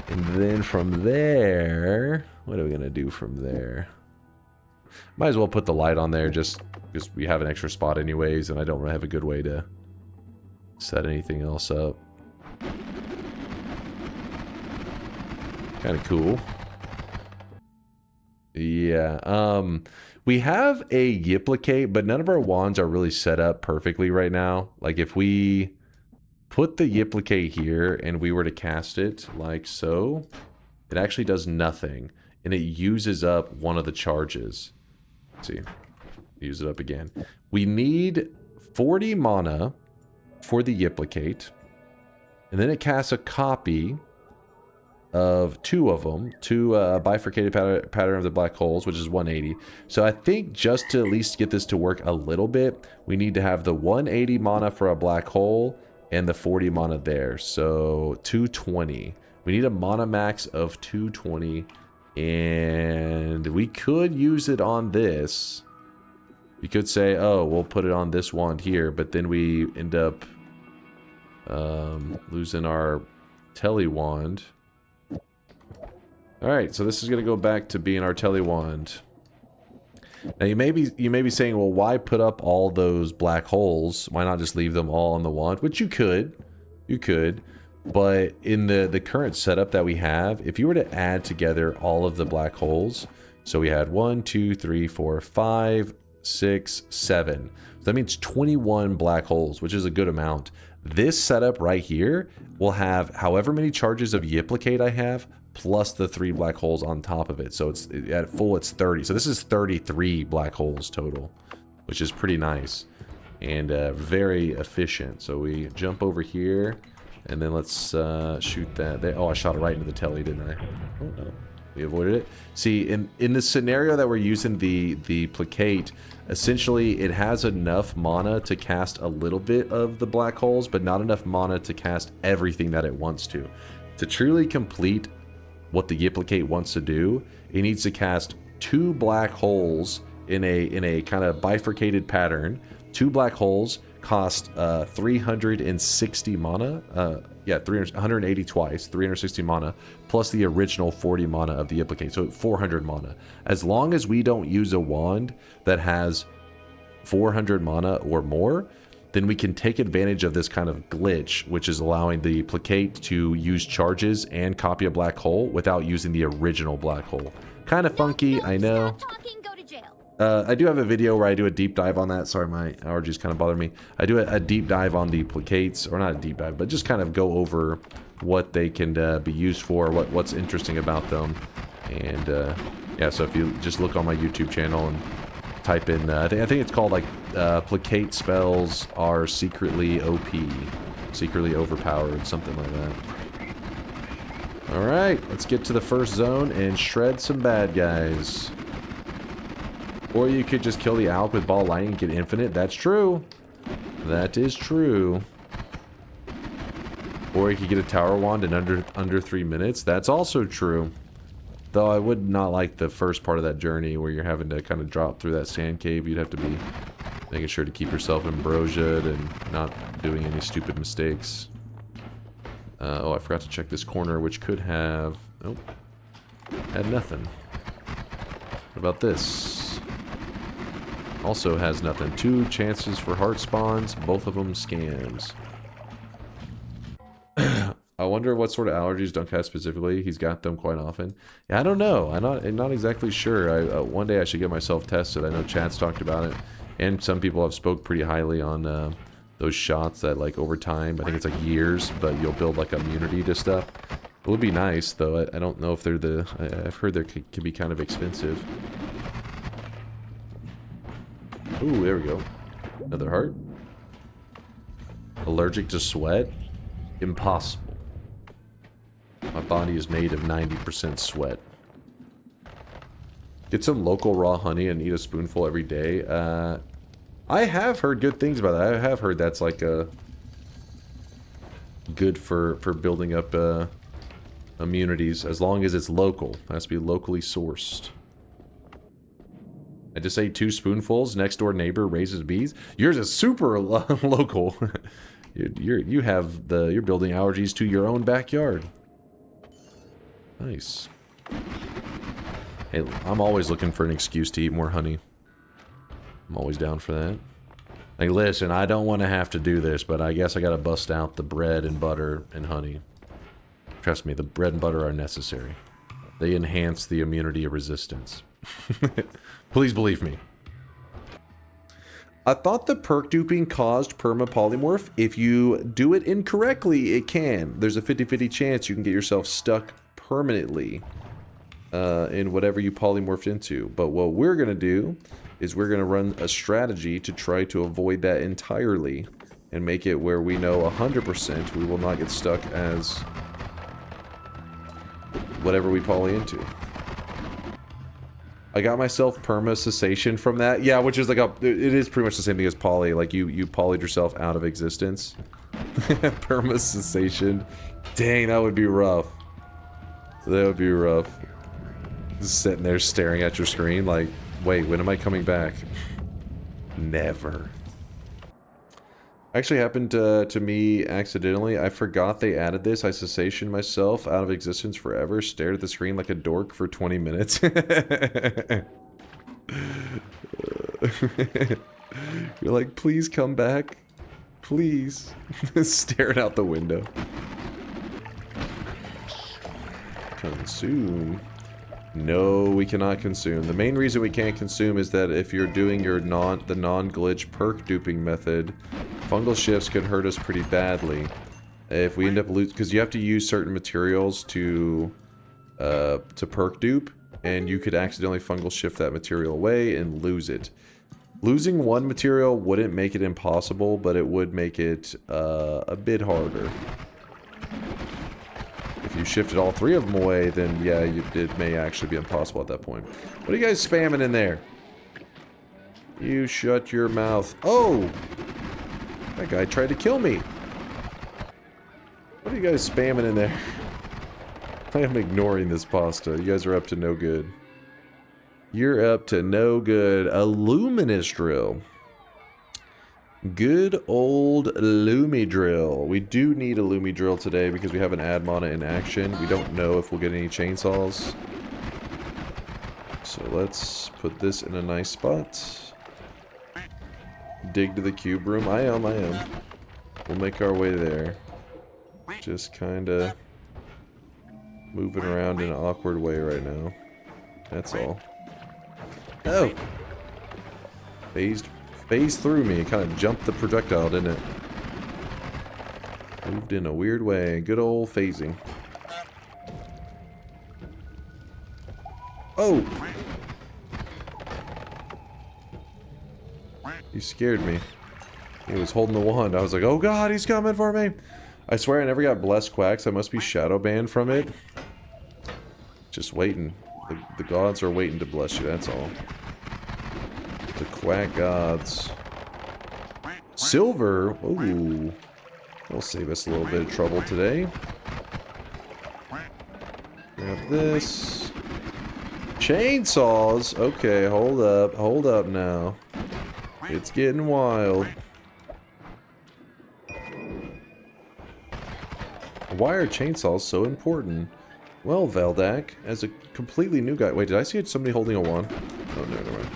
And then from there, what are we gonna do from there? Might as well put the light on there just because we have an extra spot anyways, and I don't really have a good way to set anything else up. Kind of cool. Yeah, we have a Yiplicate, but none of our wands are really set up perfectly right now. Like if we put the Yiplicate here and we were to cast it like so, it actually does nothing, and it uses up one of the charges. Let's see, use it up again. We need 40 mana for the Yiplicate, and then it casts a copy of 2 of them, 2 bifurcated pattern of the black holes, which is 180. So I think just to at least get this to work a little bit, we need to have the 180 mana for a black hole and the 40 mana there. So 220. We need a mana max of 220, and we could use it on this. We could say, oh, we'll put it on this wand here, but then we end up losing our Telly wand. Alright, so this is going to go back to being our Telly wand. Now you may be saying, well, why put up all those black holes? Why not just leave them all on the wand? Which you could. You could. But in the current setup that we have, if you were to add together all of the black holes, so we had 1, 2, 3, 4, 5, 6, 7. That means 21 black holes, which is a good amount. This setup right here will have however many charges of Yiplicate I have, plus the 3 black holes on top of it. So it's at full, it's 30. So this is 33 black holes total, which is pretty nice and very efficient. So we jump over here, and then let's shoot that. Oh, I shot it right into the telly, didn't I? Oh, no. We avoided it. See, in the scenario that we're using the placate, essentially it has enough mana to cast a little bit of the black holes, but not enough mana to cast everything that it wants to. To truly complete what the Yiplicate wants to do, it needs to cast 2 black holes in a kind of bifurcated pattern. 2 black holes cost 360 mana. Yeah, 180 twice, 360 mana, plus the original 40 mana of the Yiplicate, so 400 mana. As long as we don't use a wand that has 400 mana or more, then we can take advantage of this kind of glitch, which is allowing the placate to use charges and copy a black hole without using the original black hole. Kind of funky, I know. I do have a video where I do a deep dive on that. Sorry, my allergies kind of bother me. I do a deep dive on the placates, or not a deep dive, but just kind of go over what they can be used for, what's interesting about them. And yeah, so if you just look on my YouTube channel and type in, I think it's called like placate spells are secretly OP, secretly overpowered, something like that. All right, let's get to the first zone and shred some bad guys. Or you could just kill the Alk with Ball Lightning and get infinite. That's true. That is true. Or you could get a Tower Wand in under 3 minutes. That's also true. Though I would not like the first part of that journey where you're having to kind of drop through that sand cave. You'd have to be making sure to keep yourself ambrosiaed and not doing any stupid mistakes. Oh, I forgot to check this corner, which could have... Nope. Had nothing. What about this? Also has nothing. 2 chances for heart spawns, both of them scams. I wonder what sort of allergies Dunk has specifically. He's got them quite often. Yeah, I don't know. I'm not exactly sure. One day I should get myself tested. I know Chad's talked about it, and some people have spoke pretty highly on those shots that, like, over time, I think it's like years, but you'll build like immunity to stuff. It would be nice, though. I don't know if they're the... I've heard they can be kind of expensive. Ooh, there we go. Another heart. Allergic to sweat? Impossible. My body is made of 90% sweat. Get some local raw honey and eat a spoonful every day. I have heard good things about that. I have heard that's like good for building up immunities, as long as it's local. It has to be locally sourced. I just ate 2 spoonfuls. Next door neighbor raises bees. Yours is super local. You're building allergies to your own backyard. Nice. Hey, I'm always looking for an excuse to eat more honey. I'm always down for that. Like, listen, I don't want to have to do this, but I guess I gotta bust out the bread and butter and honey. Trust me, the bread and butter are necessary. They enhance the immunity of resistance. Please believe me. I thought the perk duping caused perma-polymorph. If you do it incorrectly, it can. There's a 50-50 chance you can get yourself stuck permanently in whatever you polymorphed into. But what we're going to do is we're going to run a strategy to try to avoid that entirely and make it where we know 100% we will not get stuck as whatever we poly into. I got myself perma cessation from that. Yeah, which is like it is pretty much the same thing as poly. Like you polyed yourself out of existence. Perma cessation. Dang, that would be rough. That would be rough. Just sitting there staring at your screen like, wait, when am I coming back? Never. Actually happened to me accidentally. I forgot they added this. I cessation myself out of existence forever. Stared at the screen like a dork for 20 minutes. You're like, please come back. Please. Staring out the window. Consume. No, we cannot consume. The main reason we can't consume is that if you're doing your the non-glitch perk duping method, fungal shifts can hurt us pretty badly. If we end up losing, because you have to use certain materials to perk dupe, and you could accidentally fungal shift that material away and lose it. Losing one material wouldn't make it impossible, but it would make it a bit harder. If you shifted all three of them away, then yeah, it may actually be impossible at that point. What are you guys spamming in there? You shut your mouth. Oh! That guy tried to kill me. What are you guys spamming in there? I am ignoring this pasta. You guys are up to no good. You're up to no good. A luminous drill. Good old Lumi drill. We do need a Lumi drill today because we have an Admona in action. We don't know if we'll get any chainsaws. So let's put this in a nice spot. Dig to the cube room. I am. We'll make our way there. Just kind of moving around in an awkward way right now. That's all. Oh! Phased through me. It kind of jumped the projectile, didn't it? Moved in a weird way. Good old phasing. Oh! He scared me. He was holding the wand. I was like, oh god, he's coming for me! I swear I never got blessed quacks. I must be shadow banned from it. Just waiting. The gods are waiting to bless you, that's all. The quack gods. Silver? Ooh. That'll save us a little bit of trouble today. Grab this. Chainsaws? Okay, hold up. Hold up now. It's getting wild. Why are chainsaws so important? Well, Veldak, as a completely new guy... Wait, did I see somebody holding a wand? Oh, no, never mind.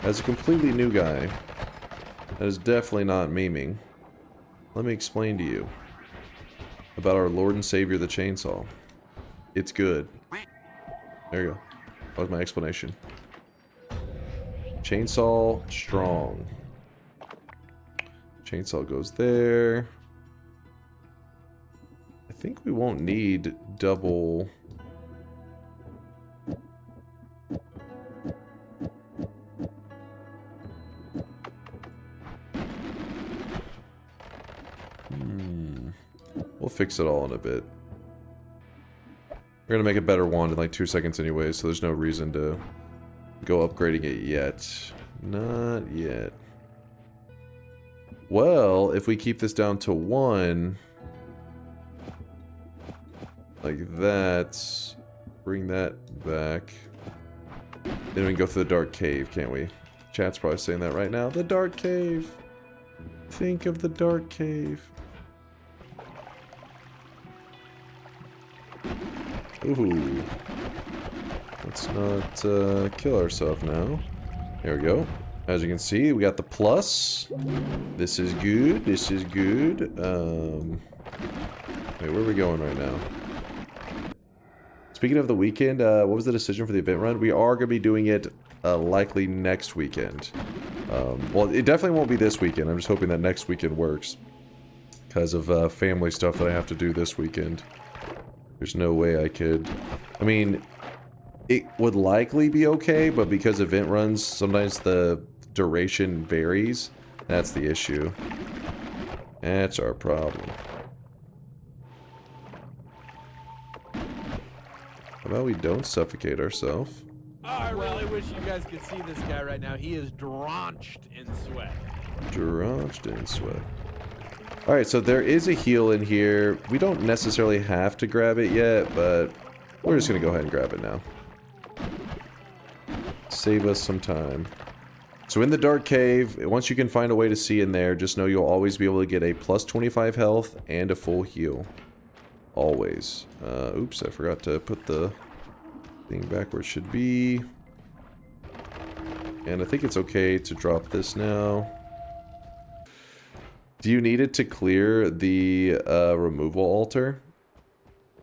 As a completely new guy, that is definitely not memeing. Let me explain to you about our Lord and Savior, the chainsaw. It's good. There you go. That was my explanation. Chainsaw, strong. Chainsaw goes there. I think we won't need double... We'll fix it all in a bit. We're gonna make a better wand in like 2 seconds anyway, so there's no reason to go upgrading it yet. Not yet. Well, if we keep this down to 1... like that, bring that back. Then we can go through the dark cave, can't we? Chat's probably saying that right now. The dark cave. Think of the dark cave. Ooh. Let's not kill ourselves now. There we go. As you can see, we got the plus. This is good. This is good. Wait, where are we going right now? Speaking of the weekend, what was the decision for the event run? We are going to be doing it likely next weekend. Well, it definitely won't be this weekend. I'm just hoping that next weekend works. Because of family stuff that I have to do this weekend. There's no way I could... I mean, it would likely be okay, but because event runs, sometimes the duration varies. That's the issue. That's our problem. How about we don't suffocate ourselves? Oh, I really wish you guys could see this guy right now. He is drenched in sweat. Drenched in sweat. Alright, so there is a heal in here. We don't necessarily have to grab it yet, but we're just going to go ahead and grab it now. Save us some time. So in the dark cave, once you can find a way to see in there, just know you'll always be able to get a plus 25 health and a full heal. Always. Oops, I forgot to put the thing back where it should be. And I think it's okay to drop this now. Do you need it to clear the removal altar?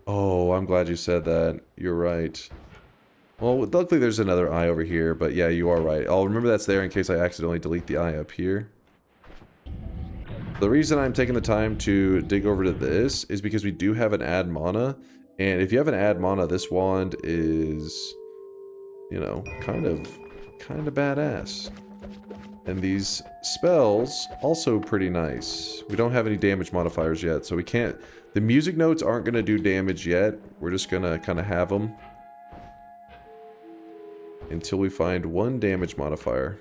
Oh, I'm glad you said that. You're right. Well, luckily there's another eye over here, but yeah, you are right. I'll remember that's there in case I accidentally delete the eye up here. The reason I'm taking the time to dig over to this is because we do have an add mana, and if you have an add mana, this wand is, you know, kind of badass. And these spells, also pretty nice. We don't have any damage modifiers yet, so we can't... The music notes aren't going to do damage yet. We're just going to kind of have them until we find one damage modifier.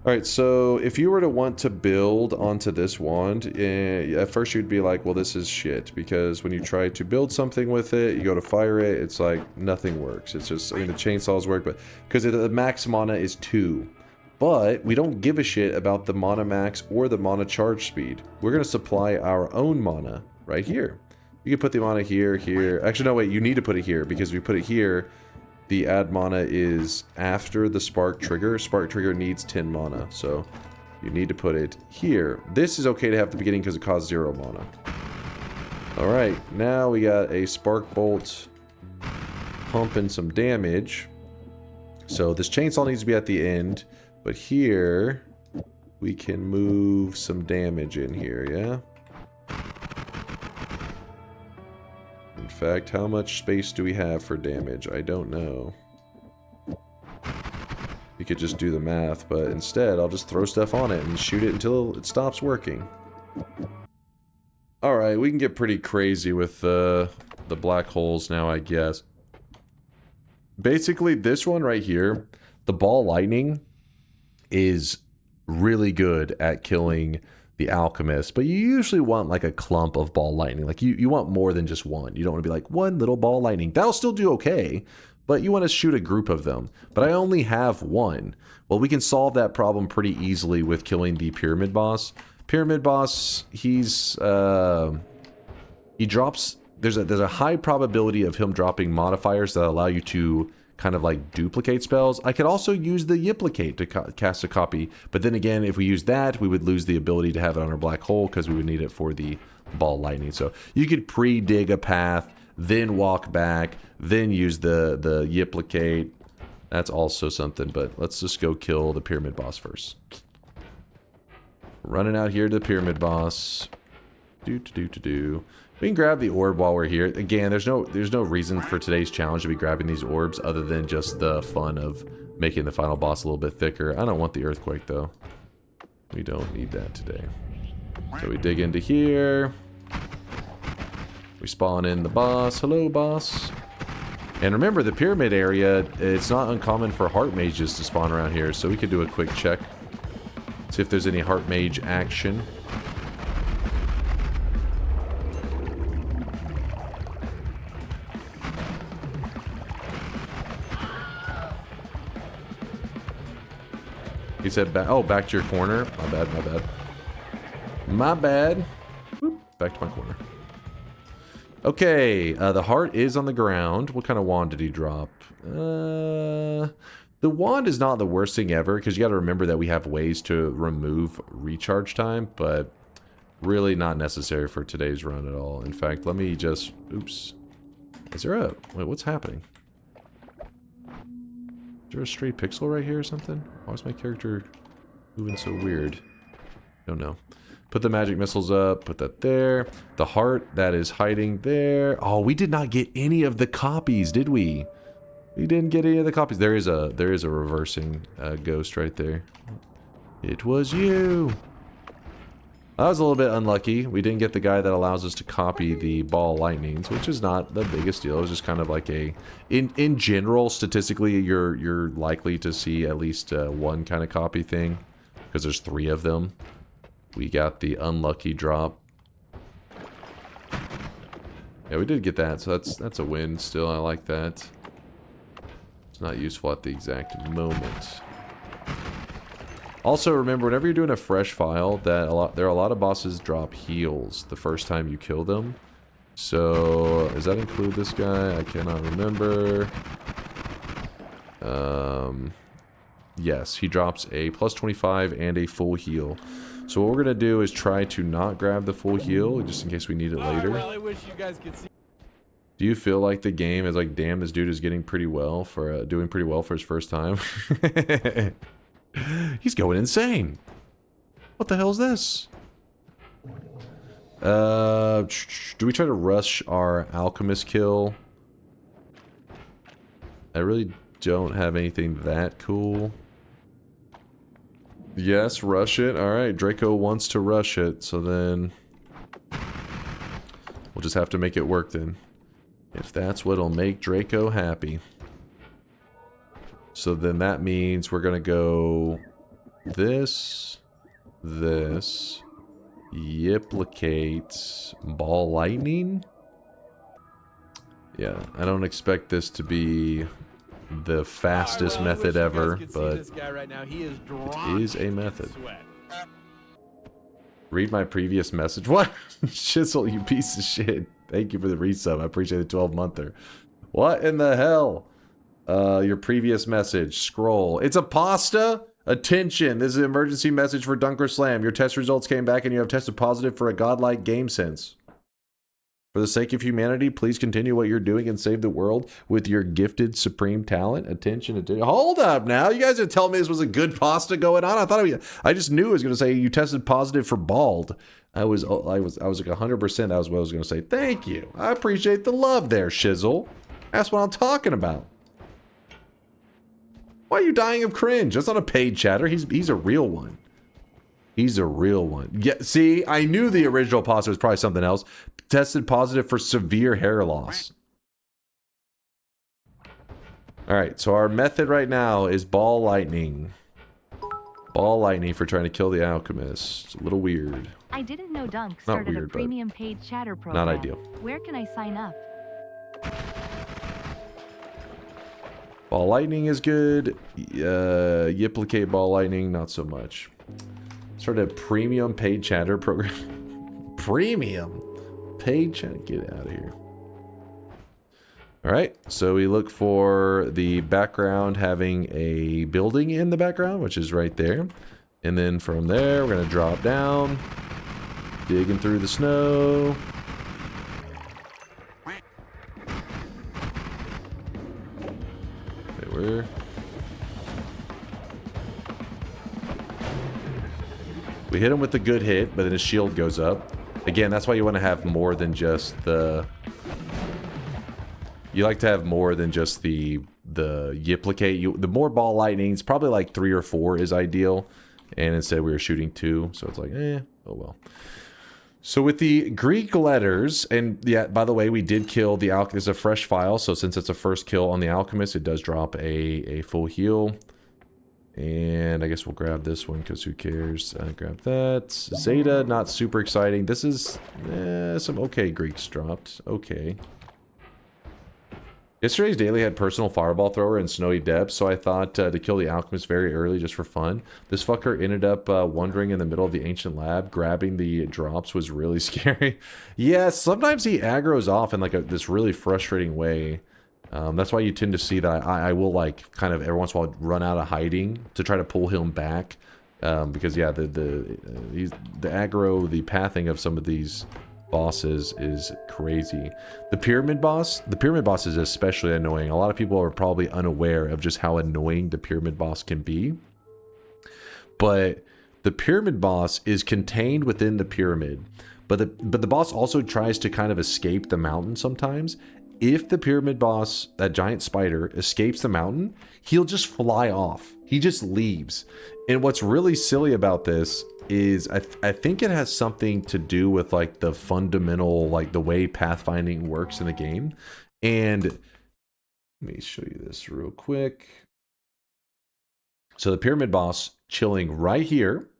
Alright, so if you were to want to build onto this wand, at first you'd be like, well, this is shit. Because when you try to build something with it, you go to fire it, it's like, nothing works. It's just, I mean, the chainsaws work, but... Because the max mana is 2. But we don't give a shit about the mana max or the mana charge speed. We're going to supply our own mana right here. You can put the mana here, here. Actually, no, wait, you need to put it here, because if you put it here... The add mana is after the spark trigger. Spark trigger needs 10 mana, so you need to put it here. This is okay to have at the beginning because it costs 0 mana. Alright, now we got a spark bolt pumping some damage. So this chainsaw needs to be at the end, but here we can move some damage in here, yeah? In fact, how much space do we have for damage? I don't know. You could just do the math, but instead I'll just throw stuff on it and shoot it until it stops working. Alright, we can get pretty crazy with the black holes now, I guess. Basically, this one right here, the ball lightning, is really good at killing the Alchemist, but you usually want like a clump of ball lightning. Like you want more than just one. You don't want to be like one little ball lightning. That'll still do okay, but you want to shoot a group of them. But I only have one. Well, we can solve that problem pretty easily with killing the pyramid boss. Pyramid boss, he drops, there's a high probability of him dropping modifiers that allow you to kind of like duplicate spells. I could also use the Yiplicate to cast a copy, but then again, if we use that, we would lose the ability to have it on our black hole because we would need it for the ball lightning. So you could pre-dig a path, then walk back, then use the Yiplicate. That's also something, but let's just go kill the pyramid boss first. Running out here to the pyramid boss. We can grab the orb while we're here. Again, there's no reason for today's challenge to be grabbing these orbs other than just the fun of making the final boss a little bit thicker. I don't want the earthquake though. We don't need that today. So we dig into here. We spawn in the boss. Hello, boss. And remember, the pyramid area, it's not uncommon for heart mages to spawn around here, so we could do a quick check. See if there's any heart mage action. He said, back to your corner. My bad, my bad. My bad. Whoop, back to my corner. Okay, the heart is on the ground. What kind of wand did he drop? The wand is not the worst thing ever, because you got to remember that we have ways to remove recharge time, but really not necessary for today's run at all. In fact, let me just... Oops. Is there a... Wait, what's happening? Is there a stray pixel right here or something? Why is my character moving so weird? Don't know. Put the magic missiles up. Put that there. The heart that is hiding there. Oh, we did not get any of the copies, did we? We didn't get any of the copies. There is a reversing ghost right there. It was you. I was a little bit unlucky. We didn't get the guy that allows us to copy the ball lightnings, which is not the biggest deal. It was just kind of like a... In general, statistically, you're likely to see at least one kind of copy thing, because there's 3 of them. We got the unlucky drop. Yeah, we did get that, so that's a win still. I like that. It's not useful at the exact moment. Also, remember, whenever you're doing a fresh file, there are a lot of bosses drop heals the first time you kill them. So, does that include this guy? I cannot remember. Yes, he drops a plus 25 and a full heal. So what we're going to do is try to not grab the full heal, just in case we need it later. I really wish you guys could see. Do you feel like the game is like, damn, this dude is getting pretty well for, doing pretty well for his first time? He's going insane. What the hell is this? Do we try to rush our Alchemist kill? I really don't have anything that cool. Yes, rush it. Alright, Draco wants to rush it, so then we'll just have to make it work then. If that's what'll make Draco happy. So then that means we're gonna go this, Yiplicate, Ball Lightning. Yeah, I don't expect this to be the fastest method ever, but it is a method. Read my previous message. What? Shizzle, you piece of shit. Thank you for the resub. I appreciate the 12-monther. What in the hell? Your previous message. Scroll. It's a pasta? Attention. This is an emergency message for DunkOrSlam. Your test results came back and you have tested positive for a godlike game sense. For the sake of humanity, please continue what you're doing and save the world with your gifted supreme talent. Attention, attention. Hold up now. You guys didn't tell me this was a good pasta going on. I just knew it was going to say you tested positive for bald. I was like 100%. That was what I was going to say. Thank you. I appreciate the love there, Shizzle. That's what I'm talking about. Why are you dying of cringe? That's not a paid chatter. He's a real one. He's a real one. Yeah, see, I knew the original pasta was probably something else. Tested positive for severe hair loss. Alright, so our method right now is Ball Lightning. Ball Lightning for trying to kill the Alchemist. It's a little weird. I didn't know Dunk started a premium paid chatter program. Not ideal. Where can I sign up? Ball Lightning is good. Yiplicate Ball Lightning, not so much. Started a premium paid chatter program. Premium paid chatter. Get out of here. All right, so we look for the background having a building in the background, which is right there. And then from there, we're going to drop down, digging through the snow. Okay, where? We hit him with the good hit, but then his shield goes up. Again, that's why you want to have more than just the... You like to have more than just the Yiplicate. The more Ball Lightnings, probably like 3 or 4 is ideal. And instead we were shooting 2, so it's like, oh well. So with the Greek letters, and yeah, by the way, we did kill the Alchemist. It's a fresh file, so since it's a first kill on the Alchemist, it does drop a full heal. And I guess we'll grab this one because who cares? Grab that. Zeta, not super exciting. This is some okay Greeks dropped. Okay. Yesterday's daily had personal fireball thrower and snowy depths, so I thought to kill the Alchemist very early just for fun. This fucker ended up wandering in the middle of the ancient lab. Grabbing the drops was really scary. Yeah, sometimes he aggroes off in like this really frustrating way. That's why you tend to see that I will like kind of every once in a while run out of hiding to try to pull him back. Because yeah, the aggro, the pathing of some of these bosses is crazy. The pyramid boss is especially annoying. A lot of people are probably unaware of just how annoying the pyramid boss can be. But the pyramid boss is contained within the pyramid. But the boss also tries to kind of escape the mountain sometimes. If the pyramid boss, that giant spider, escapes the mountain, he'll just fly off. He just leaves. And what's really silly about this is I think it has something to do with like the fundamental, like the way pathfinding works in the game. And let me show you this real quick. So the pyramid boss chilling right here.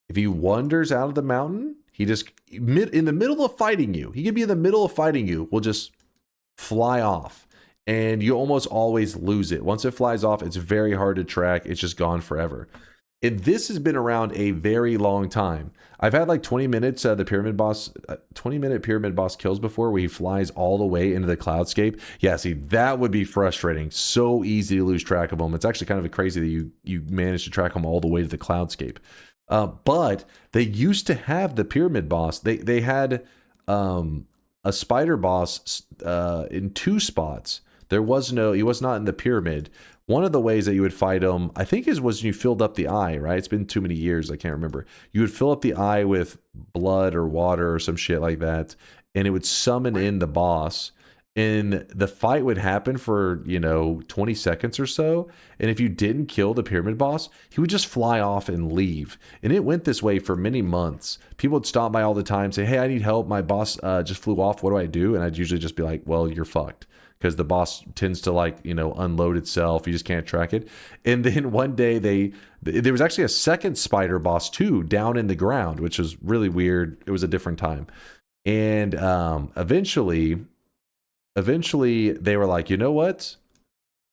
If he wanders out of the mountain, he just, in the middle of fighting you, he could be in the middle of fighting you, will just fly off. And you almost always lose it. Once it flies off, it's very hard to track. It's just gone forever. And this has been around a very long time. I've had like 20 minutes, the pyramid boss, 20-minute pyramid boss kills before where he flies all the way into the cloudscape. Yeah, see, that would be frustrating. So easy to lose track of him. It's actually kind of crazy that you managed to track him all the way to the cloudscape. But they used to have the pyramid boss. They had a spider boss in 2 spots. He was not in the pyramid. One of the ways that you would fight him, I think, was when you filled up the eye, right? It's been too many years, I can't remember. You would fill up the eye with blood or water or some shit like that, and it would summon in the boss. And the fight would happen for, 20 seconds or so. And if you didn't kill the pyramid boss, he would just fly off and leave. And it went this way for many months. People would stop by all the time, say, hey, I need help. My boss just flew off. What do I do? And I'd usually just be like, well, you're fucked. Because the boss tends to unload itself. You just can't track it. And then one day there was actually a second spider boss too down in the ground, which was really weird. It was a different time. And eventually they were like, you know what?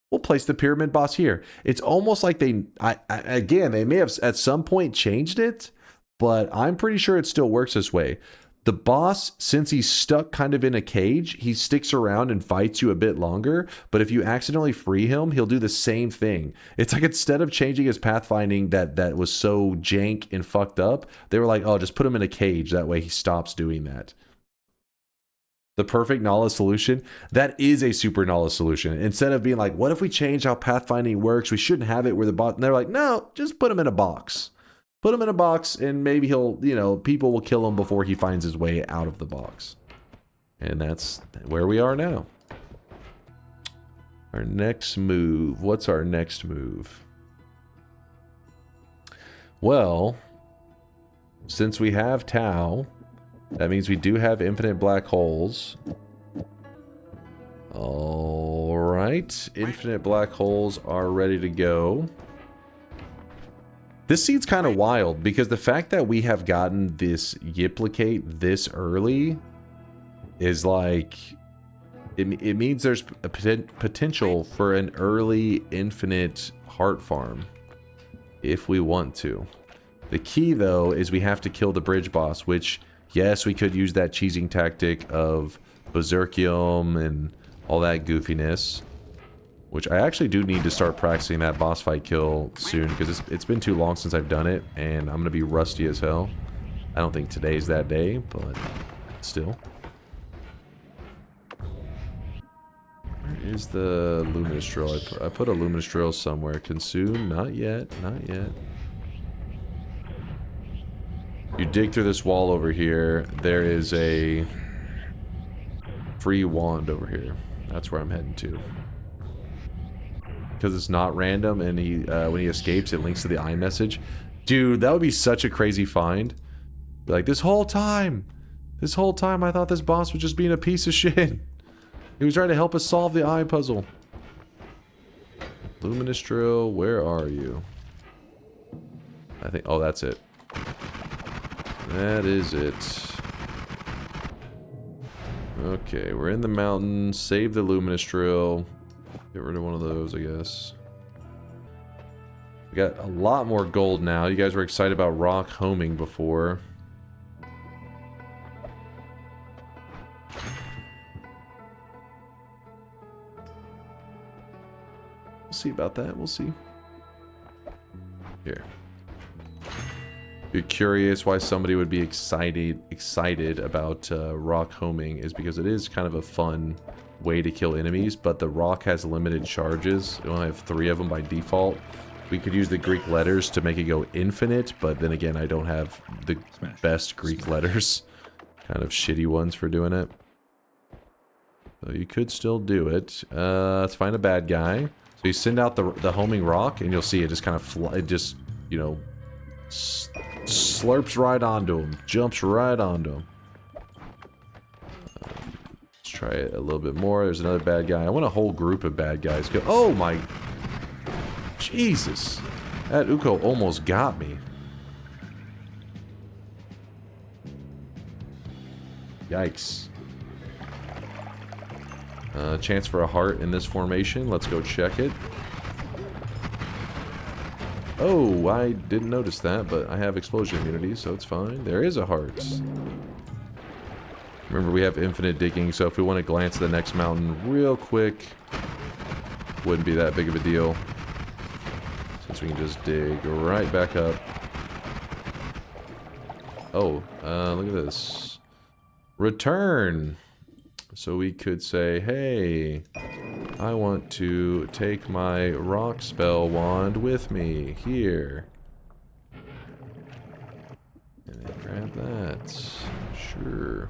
We'll place the pyramid boss here. It's almost like they may have at some point changed it, but I'm pretty sure it still works this way. The boss, since he's stuck kind of in a cage, he sticks around and fights you a bit longer. But if you accidentally free him, he'll do the same thing. It's like instead of changing his pathfinding that was so jank and fucked up, they were like, oh, just put him in a cage. That way he stops doing that. The perfect Nala solution, that is a super Nala solution. Instead of being like, what if we change how pathfinding works? We shouldn't have it where the bot. And they're like, no, just put him in a box. Put him in a box and maybe he'll, people will kill him before he finds his way out of the box. And that's where we are now. Our next move. What's our next move? Well, since we have Tau, that means we do have infinite black holes. All right. Infinite black holes are ready to go. This scene's kind of wild because the fact that we have gotten this Yiplicate this early is like, it means there's a potential for an early infinite heart farm if we want to. The key though is we have to kill the bridge boss, which yes, we could use that cheesing tactic of Berserkium and all that goofiness. Which I actually do need to start practicing that boss fight kill soon because it's been too long since I've done it and I'm going to be rusty as hell. I don't think today's that day, but still. Where is the Luminous Drill? I put a Luminous Drill somewhere. Consume? Not yet. Not yet. You dig through this wall over here. There is a free wand over here. That's where I'm heading to. Because it's not random, and when he escapes, it links to the iMessage. Dude, that would be such a crazy find. Be like, this whole time I thought this boss was just being a piece of shit. He was trying to help us solve the eye puzzle. Luminous Drill, where are you? I think, oh, that's it. That is it. Okay, we're in the mountain. Save the Luminous Drill. Get rid of one of those, I guess. We got a lot more gold now. You guys were excited about rock homing before. We'll see about that. We'll see. Here. If you're curious why somebody would be excited about rock homing is because it is kind of a fun way to kill enemies, but the rock has limited charges. We only have 3 of them by default. We could use the Greek letters to make it go infinite, but then again, I don't have the best Greek letters. Kind of shitty ones for doing it. So you could still do it. Let's find a bad guy. So you send out the homing rock, and you'll see it just kind of slurps right onto him. Jumps right onto him. Try it a little bit more. There's another bad guy. I want a whole group of bad guys. Oh my... Jesus. That Uko almost got me. Yikes. Chance for a heart in this formation. Let's go check it. Oh, I didn't notice that, but I have explosion immunity, so it's fine. There is a heart. Remember, we have infinite digging, so if we want to glance at the next mountain real quick, wouldn't be that big of a deal. Since we can just dig right back up. Oh, look at this. Return. So we could say, hey, I want to take my rock spell wand with me. Here. And then grab that. Sure.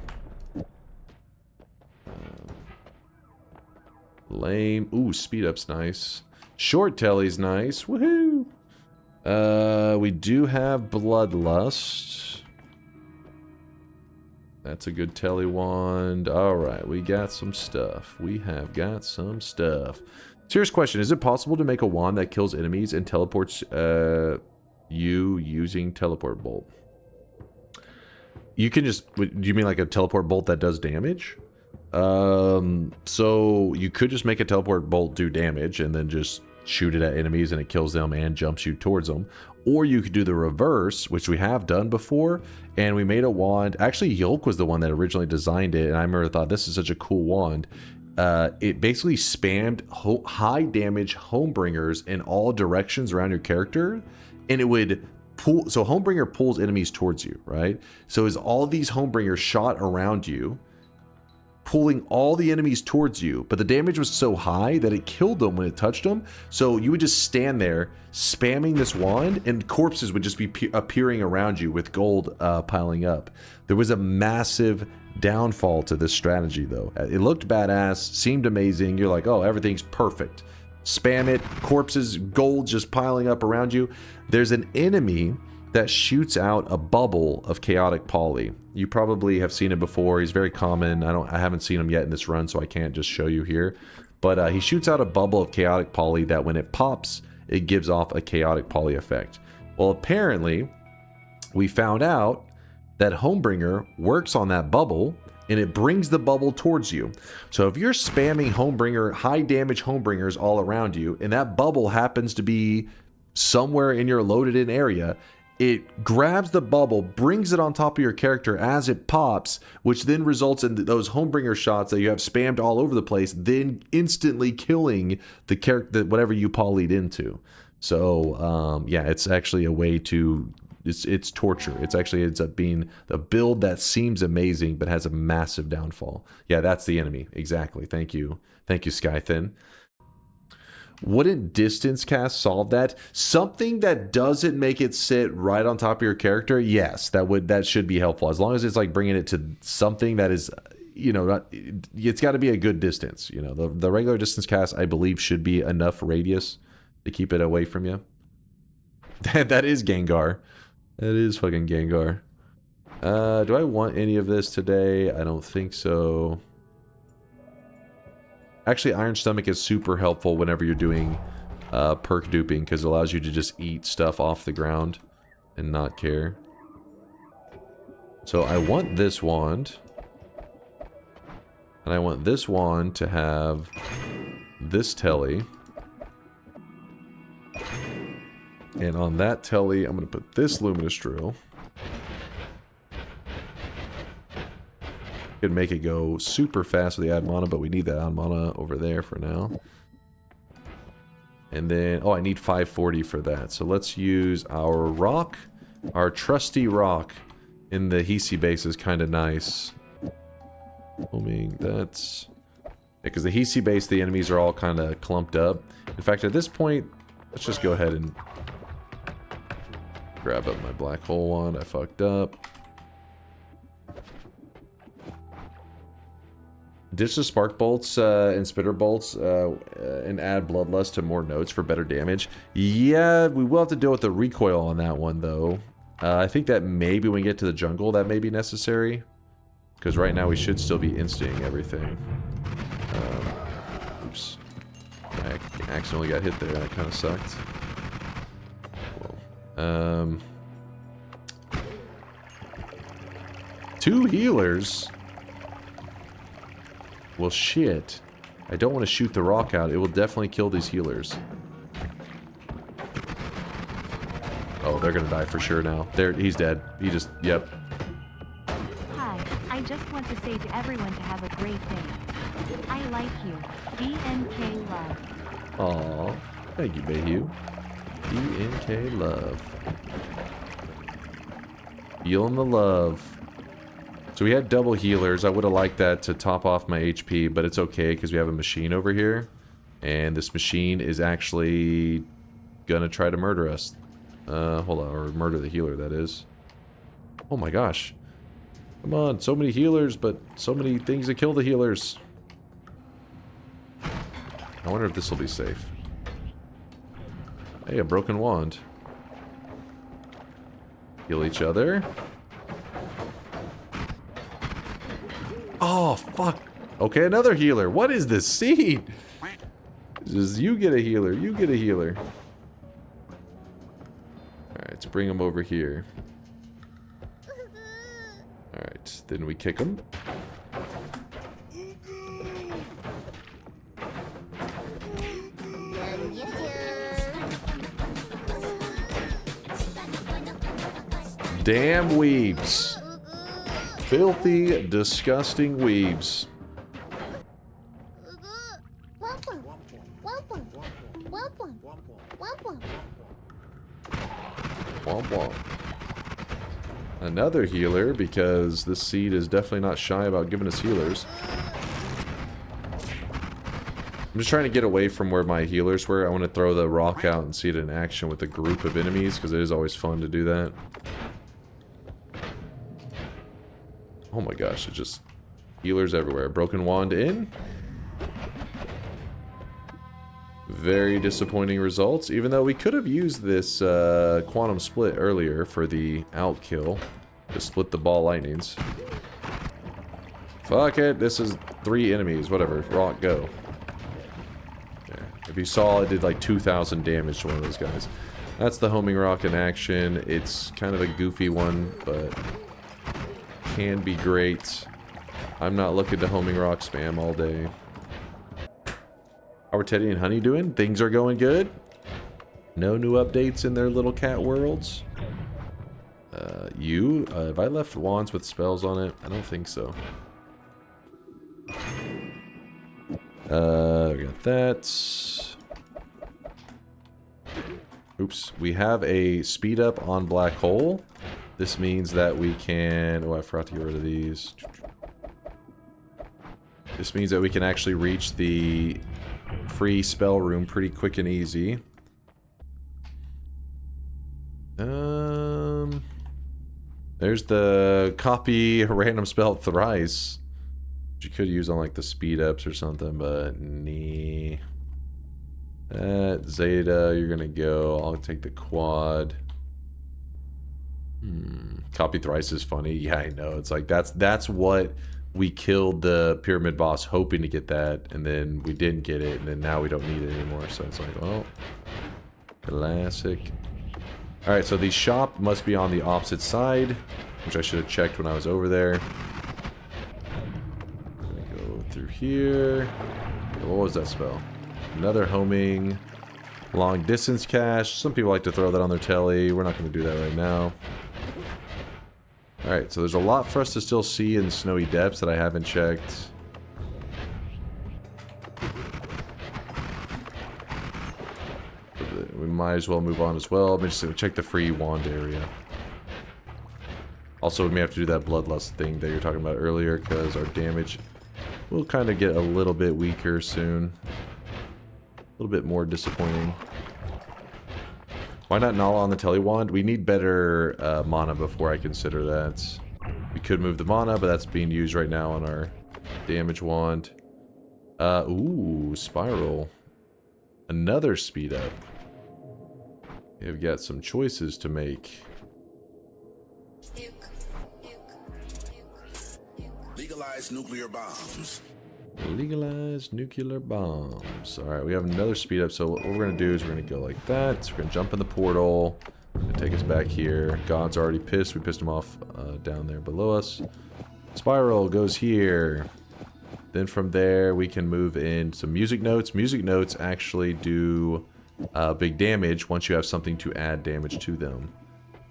Lame. Ooh, speed up's nice. Short telly's nice. Woohoo! We do have Bloodlust. That's a good telly wand. Alright, we got some stuff. We have got some stuff. Serious question. Is it possible to make a wand that kills enemies and teleports you using teleport bolt? You can just... Do you mean like a teleport bolt that does damage? So you could just make a teleport bolt do damage and then just shoot it at enemies and it kills them and jumps you towards them. Or you could do the reverse, which we have done before, and we made a wand. Actually, Yolk was the one that originally designed it, and I remember thought this is such a cool wand. It basically spammed high damage Homebringers in all directions around your character, and it would pull. So Homebringer pulls enemies towards you, right? So as all these Homebringers shot around you, pulling all the enemies towards you, but the damage was so high that it killed them when it touched them. So you would just stand there spamming this wand and corpses would just be appearing around you with gold piling up. There was a massive downfall to this strategy though. It looked badass, seemed amazing. You're like, oh, everything's perfect. Spam it, corpses, gold just piling up around you. There's an enemy that shoots out a bubble of chaotic poly. You probably have seen it before. He's very common. I haven't seen him yet in this run, so I can't just show you here. But he shoots out a bubble of chaotic poly that when it pops, it gives off a chaotic poly effect. Well, apparently, we found out that Homebringer works on that bubble, and it brings the bubble towards you. So if you're spamming Homebringer, high damage Homebringers all around you, and that bubble happens to be somewhere in your loaded in area, it grabs the bubble, brings it on top of your character as it pops, which then results in those Homebringer shots that you have spammed all over the place, then instantly killing the character, whatever you polyed into. So, yeah, it's actually a way to... It's torture. It's actually ends up being a build that seems amazing, but has a massive downfall. Yeah, that's the enemy. Exactly. Thank you. Thank you, Skythin. Wouldn't distance cast solve that? Something that doesn't make it sit right on top of your character, yes, that should be helpful. As long as it's like bringing it to something that is, you know, it's got to be a good distance. You know, the regular distance cast, I believe, should be enough radius to keep it away from you. That is Gengar. That is fucking Gengar. Do I want any of this today? I don't think so. Actually, Iron Stomach is super helpful whenever you're doing perk duping because it allows you to just eat stuff off the ground and not care. So I want this wand. And I want this wand to have this telly. And on that telly, I'm going to put this luminous drill. Could make it go super fast with the add mana, but we need that add mana over there for now. And then, oh, I need 540 for that. So let's use our rock. Our trusty rock in the hiisi base is kind of nice. Homing, that's... Yeah, because the hiisi base, the enemies are all kind of clumped up. In fact, at this point, let's just go ahead and grab up my black hole wand. I fucked up. Ditch the spark bolts and spitter bolts and add bloodlust to more notes for better damage. Yeah, we will have to deal with the recoil on that one though. I think that maybe when we get to the jungle that may be necessary. Because right now we should still be instating everything. Oops. I accidentally got hit there. That kind of sucked. Whoa. 2 healers? Well, shit. I don't want to shoot the rock out. It will definitely kill these healers. Oh, they're gonna die for sure now. He's dead. He just, yep. Hi, I just want to say to everyone to have a great day. I like you. DNK love. Aw, thank you, Bayhu. DNK love. Feeling the love. So we had double healers. I would have liked that to top off my HP, but it's okay because we have a machine over here. And this machine is actually gonna try to murder us. Hold on, or murder the healer, that is. Oh my gosh. Come on, so many healers, but so many things to kill the healers. I wonder if this will be safe. Hey, a broken wand. Heal each other. Oh, fuck. Okay, another healer. What is this scene? Just you get a healer. You get a healer. Alright, let's bring him over here. Alright, then we kick him. Damn weebs. Filthy, disgusting weebs. Womp womp. Another healer, because this seed is definitely not shy about giving us healers. I'm just trying to get away from where my healers were. I want to throw the rock out and see it in action with a group of enemies, because it is always fun to do that. Oh my gosh, it just... healers everywhere. Broken wand in. Very disappointing results, even though we could have used this quantum split earlier for the out kill to split the ball lightnings. Fuck it, this is 3 enemies, whatever. Rock, go. There. If you saw, it did like 2,000 damage to one of those guys. That's the homing rock in action. It's kind of a goofy one, but can be great. I'm not looking to homing rock spam all day. How are Teddy and Honey doing? Things are going good. No new updates in their little cat worlds. Have I left wands with spells on it? I don't think so. We got that. Oops. We have a speed up on Black Hole. This means that we can... oh, I forgot to get rid of these. This means that we can actually reach the free spell room pretty quick and easy. There's the copy random spell thrice. Which you could use on like the speed ups or something, but nee. Zeta, you're gonna go. I'll take the quad. Copy thrice is funny. Yeah, I know. It's like that's what we killed the pyramid boss hoping to get that, and then we didn't get it, and then now we don't need it anymore. So it's like, well, classic. All right, so the shop must be on the opposite side, which I should have checked when I was over there. Gonna go through here. What was that spell? Another homing. Long distance cache. Some people like to throw that on their telly. We're not going to do that right now. Alright, so there's a lot for us to still see in snowy depths that I haven't checked. We might as well move on as well. I'm just going to check the free wand area. Also, we may have to do that bloodlust thing that you were talking about earlier, because our damage will kind of get a little bit weaker soon. A little bit more disappointing. Why not Nala on the Telewand? We need better mana before I consider that. We could move the mana, but that's being used right now on our damage wand. Ooh, Spiral. Another speed up. We've got some choices to make. Legalize nuclear bombs. Legalize nuclear bombs. Alright, we have another speed up, so what we're going to do is we're going to go like that. So we're going to jump in the portal. And take us back here. God's already pissed. We pissed him off down there below us. Spiral goes here. Then from there, we can move in some music notes. Music notes actually do big damage once you have something to add damage to them.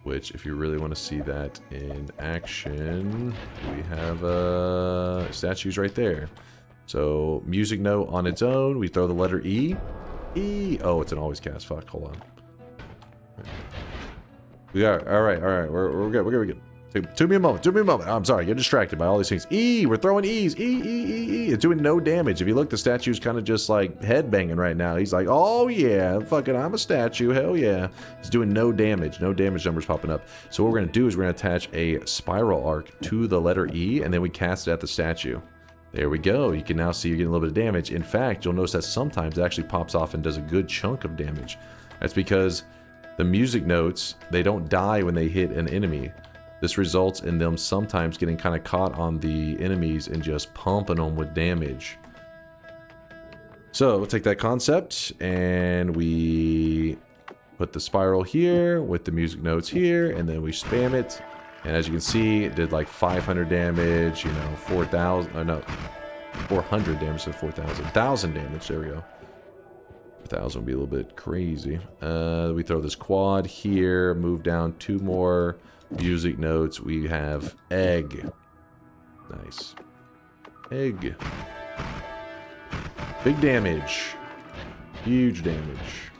Which, if you really want to see that in action, we have statues right there. So, music note on its own, we throw the letter E. E! Oh, it's an always cast. Fuck, hold on. We are. Alright, we're good, we're good. Took me a moment. Oh, I'm sorry. Get distracted by all these things. E! We're throwing E's. E. It's doing no damage. If you look, the statue's kind of just like headbanging right now. He's like, oh yeah, fucking I'm a statue. Hell yeah. He's doing no damage. No damage numbers popping up. So what we're going to do is we're going to attach a spiral arc to the letter E, and then we cast it at the statue. There we go. You can now see you're getting a little bit of damage. In fact, you'll notice that sometimes it actually pops off and does a good chunk of damage. That's because the music notes, they don't die when they hit an enemy. This results in them sometimes getting kind of caught on the enemies and just pumping them with damage. So we'll take that concept and we put the spiral here with the music notes here, and then we spam it. And as you can see, it did like 500 damage, you know, 4,000, oh no, 400 damage to 4,000, 1,000 damage, there we go. 1,000 would be a little bit crazy. We throw this quad here, move down 2 more music notes. We have egg. Nice. Egg. Big damage. Huge damage.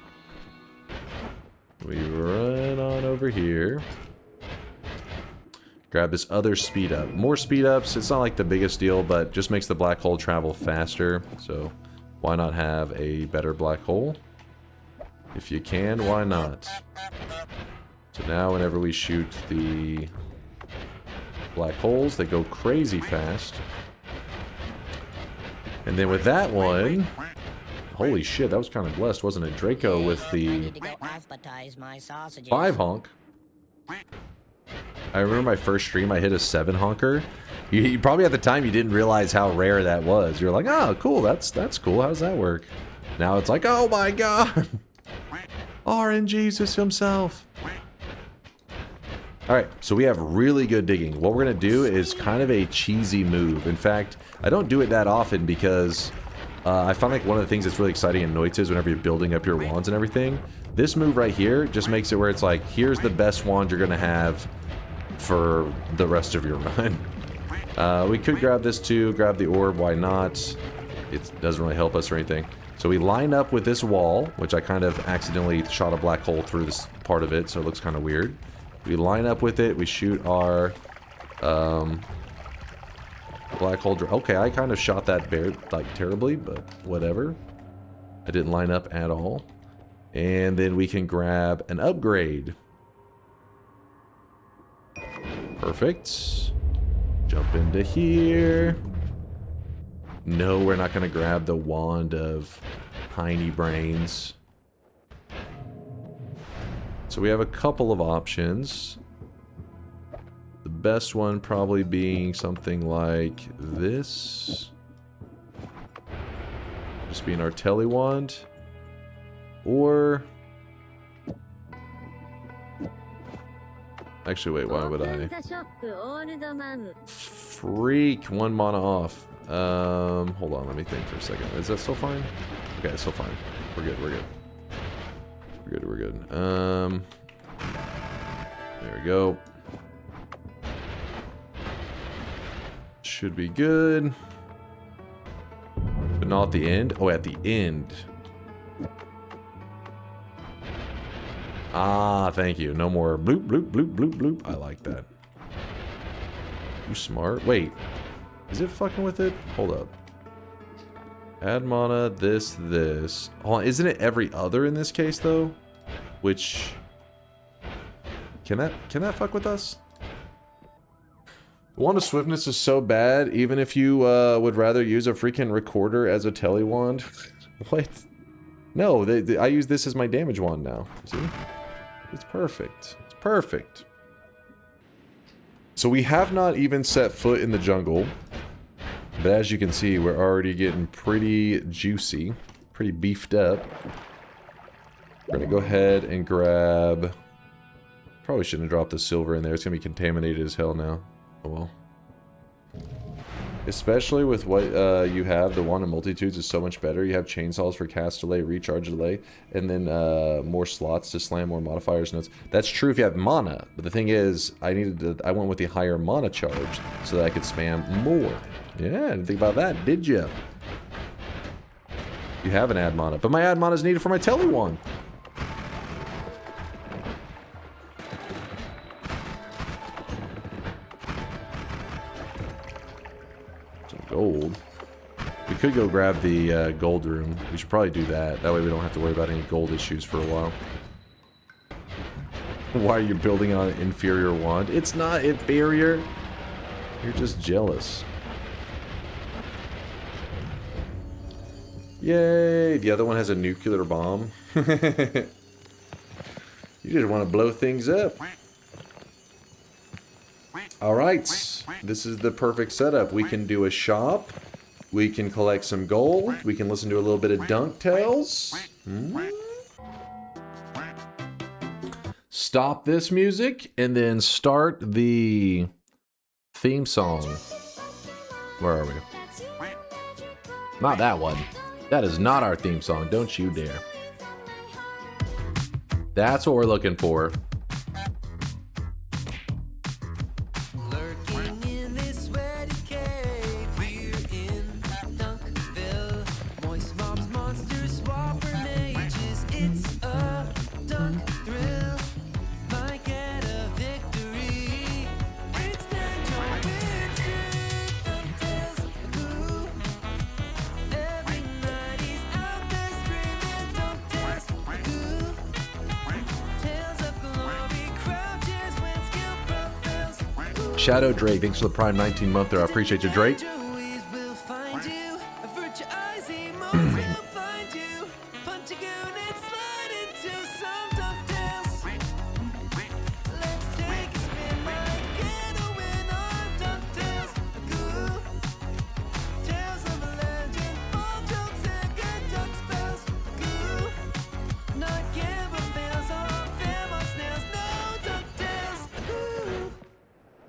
We run on over here. Grab this other speed up. More speed ups. It's not like the biggest deal, but just makes the black hole travel faster. So why not have a better black hole? If you can, why not? So now whenever we shoot the black holes, they go crazy fast. And then with that one, holy shit, that was kind of blessed, wasn't it? Draco with the 5 honk. I remember my first stream, I hit a 7 honker. You probably at the time you didn't realize how rare that was. You're like, oh, cool, that's cool. How does that work? Now it's like, oh my god, RNGesus himself. Alright, so we have really good digging. What we're going to do is kind of a cheesy move. In fact, I don't do it that often because I find like one of the things that's really exciting in Noita is whenever you're building up your wands and everything. This move right here just makes it where it's like, here's the best wand you're going to have for the rest of your run. We could grab this too, grab the orb, why not? It doesn't really help us or anything. So we line up with this wall, which I kind of accidentally shot a black hole through this part of it, so it looks kind of weird. We line up with it, we shoot our black hole. Okay, I kind of shot that bear like terribly, but whatever. I didn't line up at all. And then we can grab an upgrade. Perfect. Jump into here. No, we're not going to grab the wand of tiny brains. So we have a couple of options. The best one probably being something like this. Just being our telly wand. Or... actually, wait, why would I? Freak, 1 mana off. Hold on, let me think for a second. Is that still fine? Okay, it's still fine. We're good, we're good. We're good. There we go. Should be good. But not at the end. Oh, at the end. Ah, thank you. No more bloop, bloop, bloop, bloop, bloop. I like that. You smart. Wait. Is it fucking with it? Hold up. Add mana, this. Oh, isn't it every other in this case, though? Which... Can that fuck with us? Wand of Swiftness is so bad, even if you would rather use a freaking recorder as a telly wand. What? No, I use this as my damage wand now. See? It's perfect. It's perfect. So we have not even set foot in the jungle. But as you can see, we're already getting pretty juicy. Pretty beefed up. We're going to go ahead and grab... Probably shouldn't have dropped the silver in there. It's going to be contaminated as hell now. Oh well. Especially with what you have, the Wand of Multitudes is so much better. You have chainsaws for cast delay, recharge delay, and then more slots to slam more modifiers notes. That's true if you have mana, but the thing is, I went with the higher mana charge so that I could spam more. Yeah, didn't think about that, did you? You have an add mana, but my add mana is needed for my telly wand. could go grab the gold room. We should probably do that. That way we don't have to worry about any gold issues for a while. Why are you building on an inferior wand? It's not inferior. You're just jealous. Yay! The other one has a nuclear bomb. You just want to blow things up. Alright. This is the perfect setup. We can do a shop. We can collect some gold. We can listen to a little bit of DunkTales. Stop this music and then start the theme song. Where are we? Not that one. That is not our theme song. Don't you dare. That's what we're looking for. Shadow Drake, thanks for the Prime 19 month there. I appreciate you, Drake.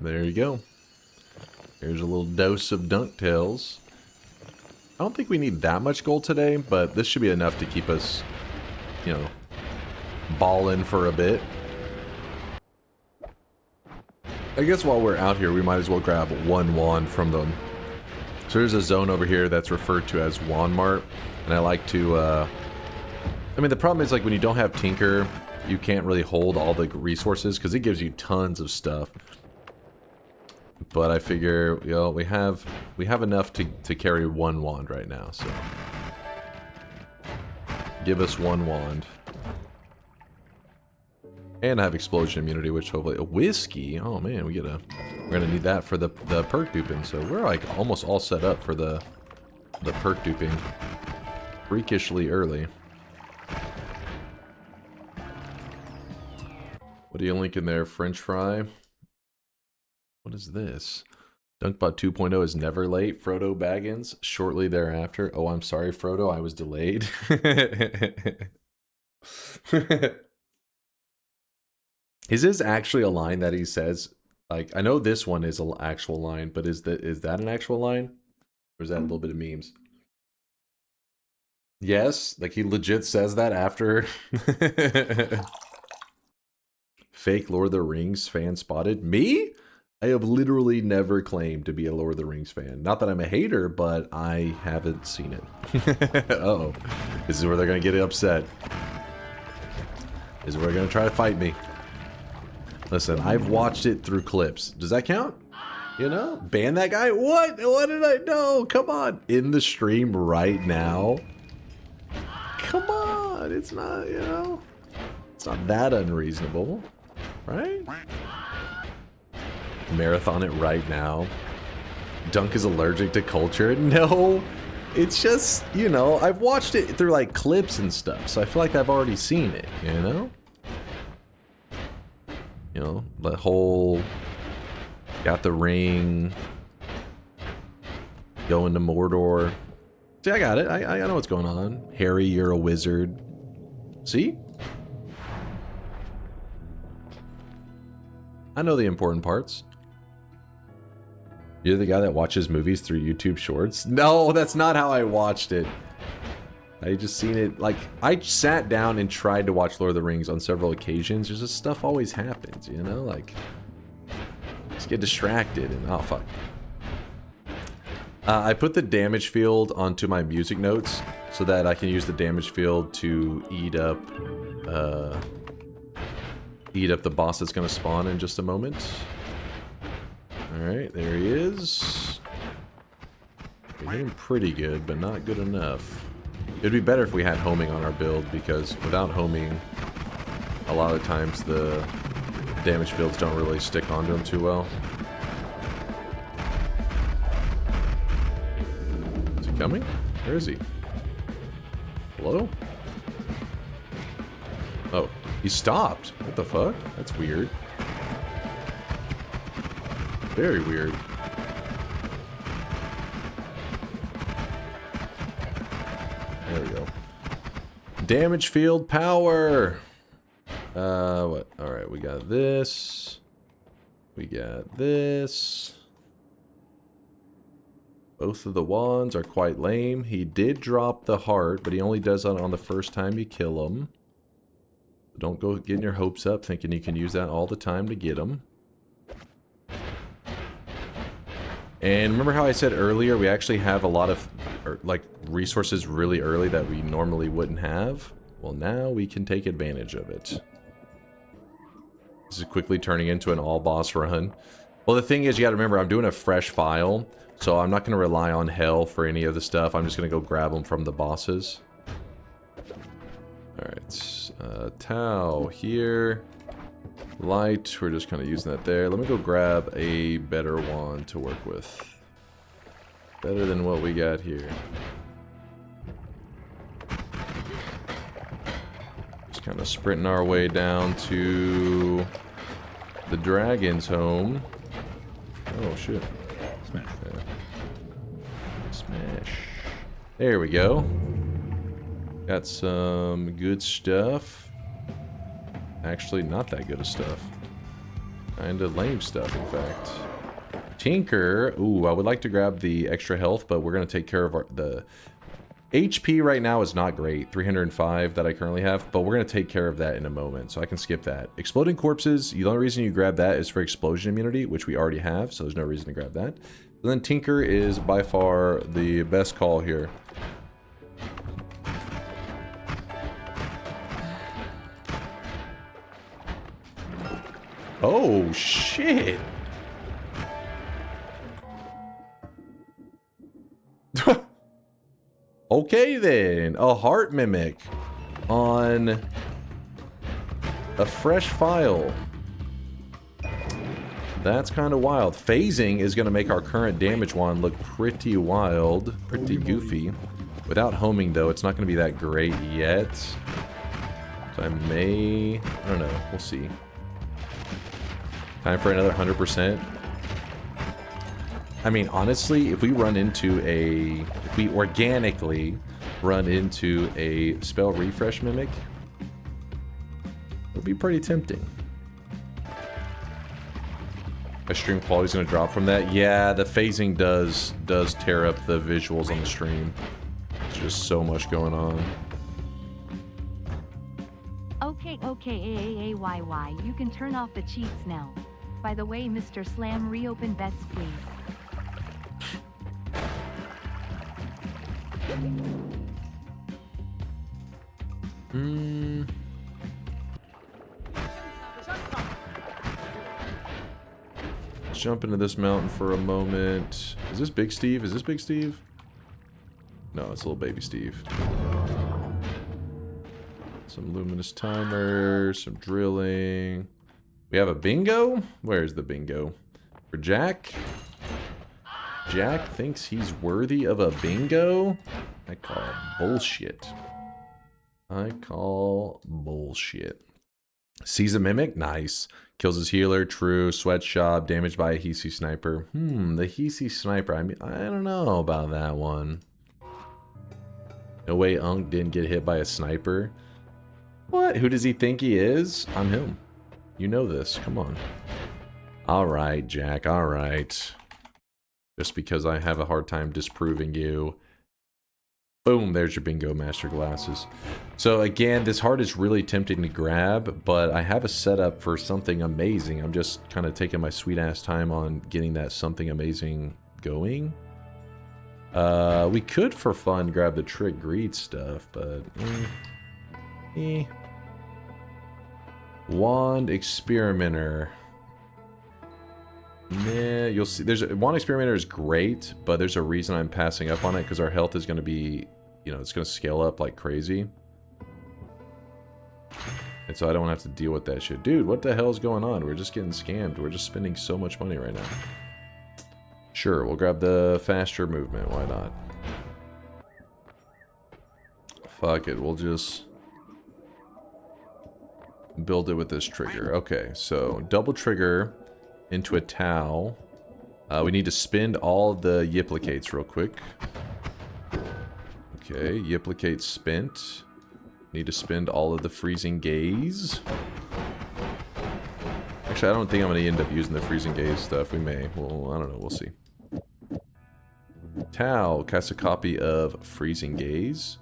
There you go. Here's a little dose of DunkTales. I don't think we need that much gold today, but this should be enough to keep us, you know, balling for a bit. I guess while we're out here, we might as well grab one wand from them. So there's a zone over here that's referred to as Wand-Mart, and I like to, I mean, the problem is, like, when you don't have Tinker, you can't really hold all the resources, because it gives you tons of stuff. But I figure, you know, we have enough to carry one wand right now, so give us one wand. And I have explosion immunity, which hopefully a whiskey. Oh man, we're gonna need that for the perk duping. So we're like almost all set up for the perk duping. Freakishly early. What are you linking there, French fry? What is this? Dunkbot 2.0 is never late. Frodo Baggins shortly thereafter. Oh, I'm sorry, Frodo. I was delayed. Is this actually a line that he says? Like, I know this one is an actual line, but is that an actual line? Or is that a little bit of memes? Yes, like he legit says that after. Fake Lord of the Rings fan spotted. Me? I have literally never claimed to be a Lord of the Rings fan. Not that I'm a hater, but I haven't seen it. Uh-oh. This is where they're going to get upset. This is where they're going to try to fight me. Listen, I've watched it through clips. Does that count? You know? Ban that guy? What? What did I know? Come on. In the stream right now? Come on. It's not, you know? It's not that unreasonable. Right? Marathon it right now. Dunk is allergic to culture. No, it's just, you know, I've watched it through like clips and stuff, so I feel like I've already seen it, you know? You know, the whole got the ring, going to Mordor. See, I got it. I know what's going on. Harry, you're a wizard. See? I know the important parts. You're the guy that watches movies through YouTube Shorts? No, that's not how I watched it. I just seen it, like, I sat down and tried to watch Lord of the Rings on several occasions. There's just stuff always happens, you know? Like, just get distracted and, oh, fuck. I put the damage field onto my music notes so that I can use the damage field to eat up the boss that's going to spawn in just a moment. Alright, there he is. We're hitting pretty good, but not good enough. It'd be better if we had homing on our build, because without homing, a lot of times the damage fields don't really stick onto them too well. Is he coming? Where is he? Hello? Oh, he stopped. What the fuck? That's weird. Very weird. There we go. Damage field power! What? Alright, we got this. We got this. Both of the wands are quite lame. He did drop the heart, but he only does that on the first time you kill him. Don't go getting your hopes up thinking you can use that all the time to get him. And remember how I said earlier we actually have a lot of like resources really early that we normally wouldn't have? Well, now we can take advantage of it. This is quickly turning into an all-boss run. Well, the thing is, you gotta remember, I'm doing a fresh file, so I'm not gonna rely on hell for any of the stuff. I'm just gonna go grab them from the bosses. Alright, Tau here. Light, we're just kind of using that there. Let me go grab a better wand to work with. Better than what we got here. Just kind of sprinting our way down to the dragon's home. Oh shit. Smash. Yeah. Smash. There we go. Got some good stuff. Actually, not that good of stuff. Kinda lame stuff, in fact. Tinker. Ooh, I would like to grab the extra health, but we're gonna take care of the HP right now is not great. 305 that I currently have, but we're gonna take care of that in a moment, so I can skip that. Exploding corpses, the only reason you grab that is for explosion immunity, which we already have, so there's no reason to grab that. And then Tinker is by far the best call here. Oh, shit. Okay, then. A heart mimic on a fresh file. That's kind of wild. Phasing is going to make our current damage wand look pretty wild, pretty goofy. Without homing, though, it's not going to be that great yet. So I don't know. We'll see. Time for another 100%. I mean, honestly, if we organically run into a spell refresh mimic, it'll be pretty tempting. My stream quality's gonna drop from that. Yeah, the phasing does tear up the visuals on the stream. There's just so much going on. Okay, AAAYY, you can turn off the cheats now. By the way, Mr. Slam, reopen bets, please. Let's jump into this mountain for a moment. Is this Big Steve? Is this Big Steve? No, it's little baby Steve. Some luminous timers, some drilling. We have a bingo? Where's the bingo? For Jack? Jack thinks he's worthy of a bingo? I call bullshit. I call bullshit. Sees a mimic? Nice. Kills his healer? True. Sweatshop. Damaged by a hiisi sniper. The hiisi sniper. I mean, I don't know about that one. No way Unk didn't get hit by a sniper. What? Who does he think he is? I'm him. You know this. Come on. Alright, Jack. Alright. Just because I have a hard time disproving you. Boom. There's your bingo master glasses. So again, this heart is really tempting to grab, but I have a setup for something amazing. I'm just kind of taking my sweet ass time on getting that something amazing going. We could, for fun, grab the trick greed stuff, but... Wand Experimenter. Nah, you'll see. There's Wand Experimenter is great, but there's a reason I'm passing up on it because our health is going to be, you know, it's going to scale up like crazy. And so I don't have to deal with that shit. Dude, what the hell is going on? We're just getting scammed. We're just spending so much money right now. Sure, we'll grab the faster movement. Why not? Fuck it, we'll just build it with this trigger. Okay, so double trigger into a Tau. We need to spend all the Yiplicates real quick. Okay, Yiplicate spent. Need to spend all of the Freezing Gaze. Actually, I don't think I'm going to end up using the Freezing Gaze stuff. We may. Well, I don't know. We'll see. Tau casts a copy of Freezing Gaze.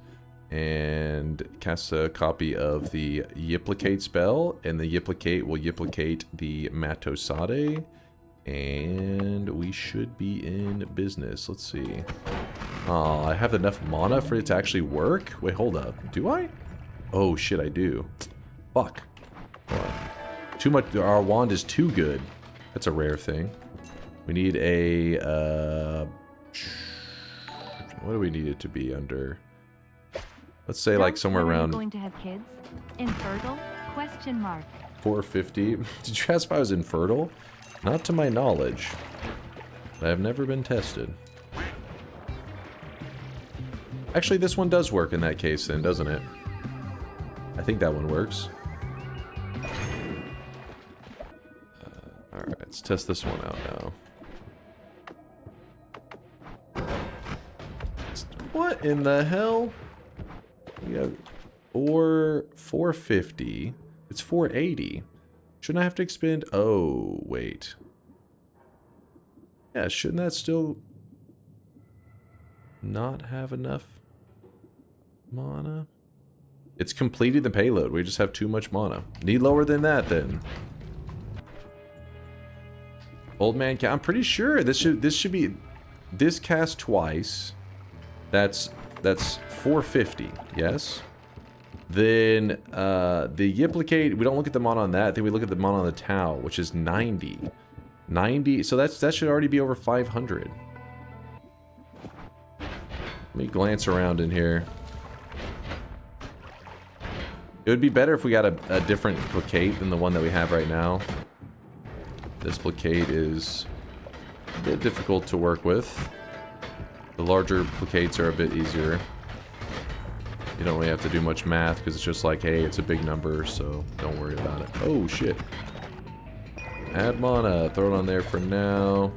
And casts a copy of the Yiplicate spell. And the Yiplicate will Yiplicate the Matosade. And we should be in business. Let's see. Oh, I have enough mana for it to actually work? Wait, hold up. Do I? Oh, shit, I do. Fuck. Hold on. Too much. Our wand is too good. That's a rare thing. We need a... what do we need it to be under? Let's say like somewhere around... Going to have kids? Infertile? Question mark. 450. Did you ask if I was infertile? Not to my knowledge. I have never been tested. Actually, this one does work in that case then, doesn't it? I think that one works. Alright, let's test this one out now. What in the hell? We have 450. It's 480. Shouldn't I have to expend... Oh, wait. Yeah, shouldn't that still not have enough mana? It's completed the payload. We just have too much mana. Need lower than that, then. Old man, I'm pretty sure this should be this cast twice. That's 450. Yes. Then the Yiplicate, we don't look at the mana on that. Then we look at the mana on the Tau, which is 90. 90. So that should already be over 500. Let me glance around in here. It would be better if we got a different placate than the one that we have right now. This placate is a bit difficult to work with. The larger placates are a bit easier. You don't really have to do much math because it's just like, hey, it's a big number, so don't worry about it. Oh, shit. Add mana. Throw it on there for now.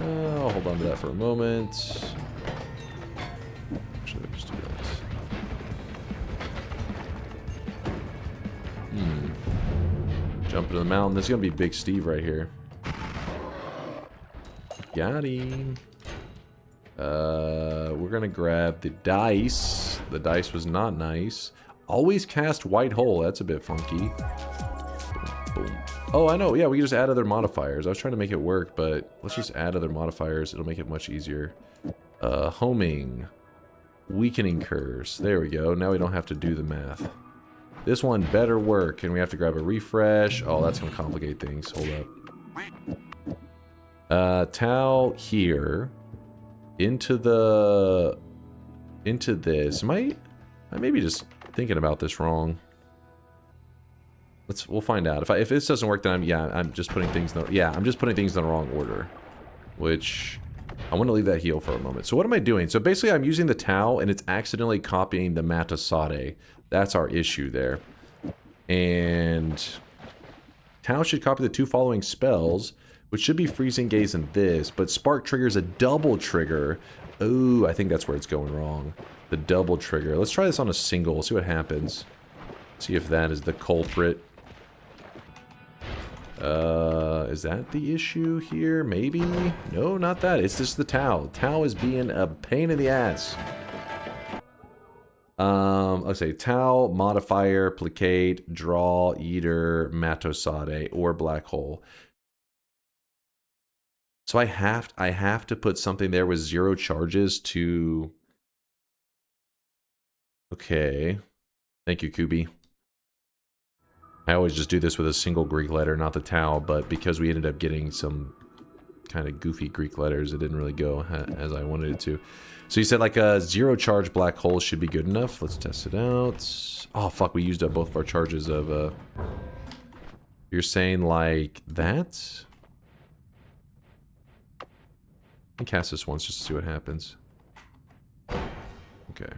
I'll hold on to that for a moment. Should I just do that? Jump into the mountain. This is going to be Big Steve right here. Got him. We're going to grab the dice. The dice was not nice. Always cast White Hole. That's a bit funky. Boom. Oh, I know. Yeah, we can just add other modifiers. I was trying to make it work, but let's just add other modifiers. It'll make it much easier. Homing. Weakening curse. There we go. Now we don't have to do the math. This one better work, and we have to grab a refresh. Oh, that's going to complicate things. Hold up. Tau here. Into this. Am I maybe just thinking about this wrong? We'll find out. If this doesn't work, then I'm just putting things in the wrong order. Which I want to leave that heal for a moment. So what am I doing? So basically I'm using the Tau and it's accidentally copying the Matosade. That's our issue there. And Tau should copy the two following spells, which should be Freezing Gaze and this, but Spark triggers a double trigger. Ooh, I think that's where it's going wrong. The double trigger. Let's try this on a single, see what happens. See if that is the culprit. Is that the issue here? Maybe? No, not that. It's just the Tau. Tau is being a pain in the ass. Let's say Tau, modifier, placate, draw, eater, Matosade, or black hole. So I have to put something there with 0 charges to... Okay. Thank you, Kubi. I always just do this with a single Greek letter, not the Tau, but because we ended up getting some kind of goofy Greek letters, it didn't really go as I wanted it to. So you said like a 0 charge black hole should be good enough. Let's test it out. Oh fuck, we used up both of our charges of you're saying like that? I can cast this once just to see what happens. Okay.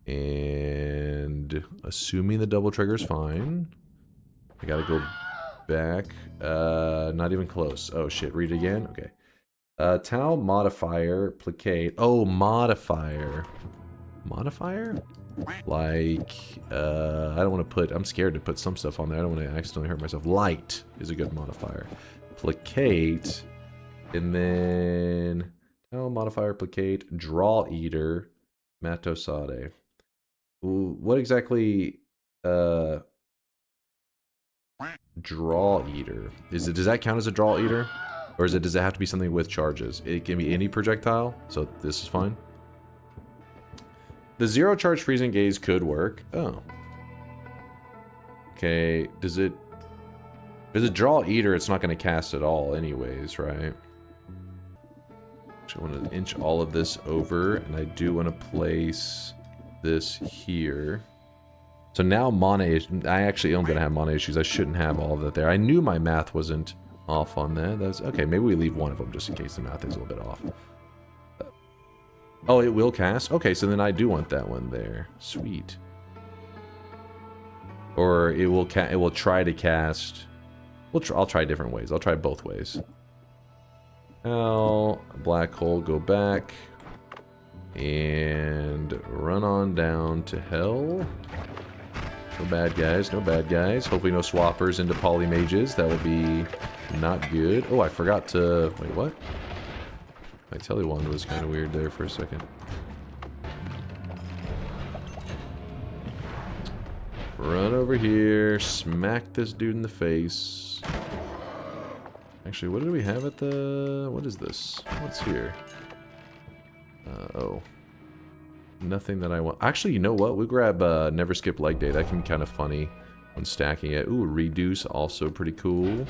And assuming the double trigger is fine, I gotta go back. Not even close. Oh shit, read it again? Okay. Tau modifier, placate. Oh, modifier. Modifier? Like, I don't want to put, I'm scared to put some stuff on there. I don't want to accidentally hurt myself. Light is a good modifier. Placate. And then, Tau modifier, placate, draw eater, Matosade. Ooh, what exactly, draw eater? Does that count as a draw eater? Or does it have to be something with charges? It can be any projectile, so this is fine. The 0 charge freezing gaze could work. Oh. Okay, does it draw eater, it's not going to cast at all anyways, right? Actually, I want to inch all of this over, and I do want to place this here. So now mana issues. I actually am going to have mana issues. I shouldn't have all of that there. I knew my math wasn't off on that. That's okay. Maybe we leave one of them just in case the math is a little bit off. Oh, it will cast? Okay, so then I do want that one there. Sweet. Or it will try to cast. I'll try different ways. I'll try both ways. Now, black hole, go back. And run on down to hell. No bad guys, no bad guys. Hopefully no swappers into polymages. That would be not good. Oh, I forgot to... Wait, what? My telewand was kind of weird there for a second. Run over here. Smack this dude in the face. Actually, what do we have at the... What is this? What's here? Oh. Nothing that I want. Actually, you know what? We grab Never Skip Leg Day. That can be kind of funny when stacking it. Ooh, Reduce, also pretty cool.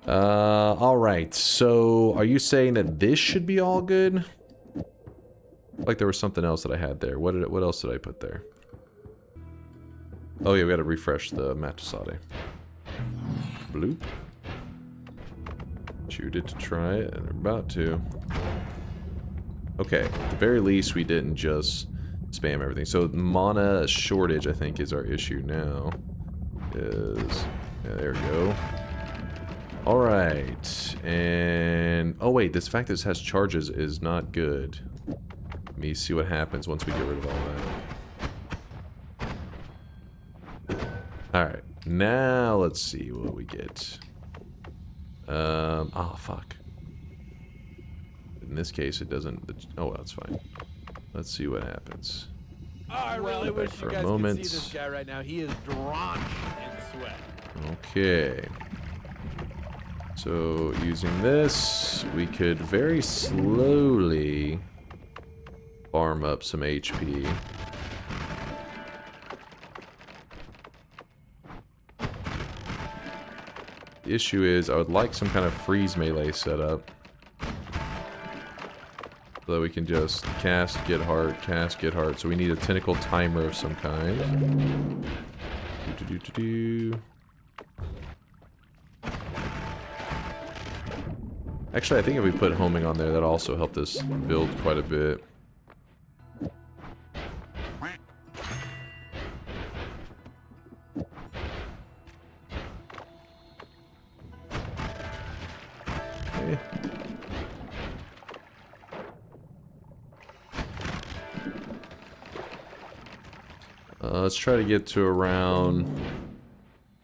Alright. So, are you saying that this should be all good? Like there was something else that I had there. What else did I put there? Oh yeah, we gotta refresh the Matosade. Bloop. Chewed it to try it, and we're about to. Okay, at the very least, we didn't just spam everything. So mana shortage, I think, is our issue now. Yeah, there we go. Alright, and... Oh wait, this fact that this has charges is not good. Let me see what happens once we get rid of all that. Alright, now let's see what we get. Oh, fuck. In this case, it doesn't... Oh, well, that's fine. Let's see what happens. Oh, I really wish for you a guys moment. could see this guy right now. He is drenched in sweat. Okay. So, using this, we could very slowly farm up some HP. The issue is, I would like some kind of freeze melee setup. So that we can just cast, get heart, cast, get heart. So we need a tentacle timer of some kind. Actually, I think if we put homing on there, that also helped us build quite a bit. Okay. Let's try to get to around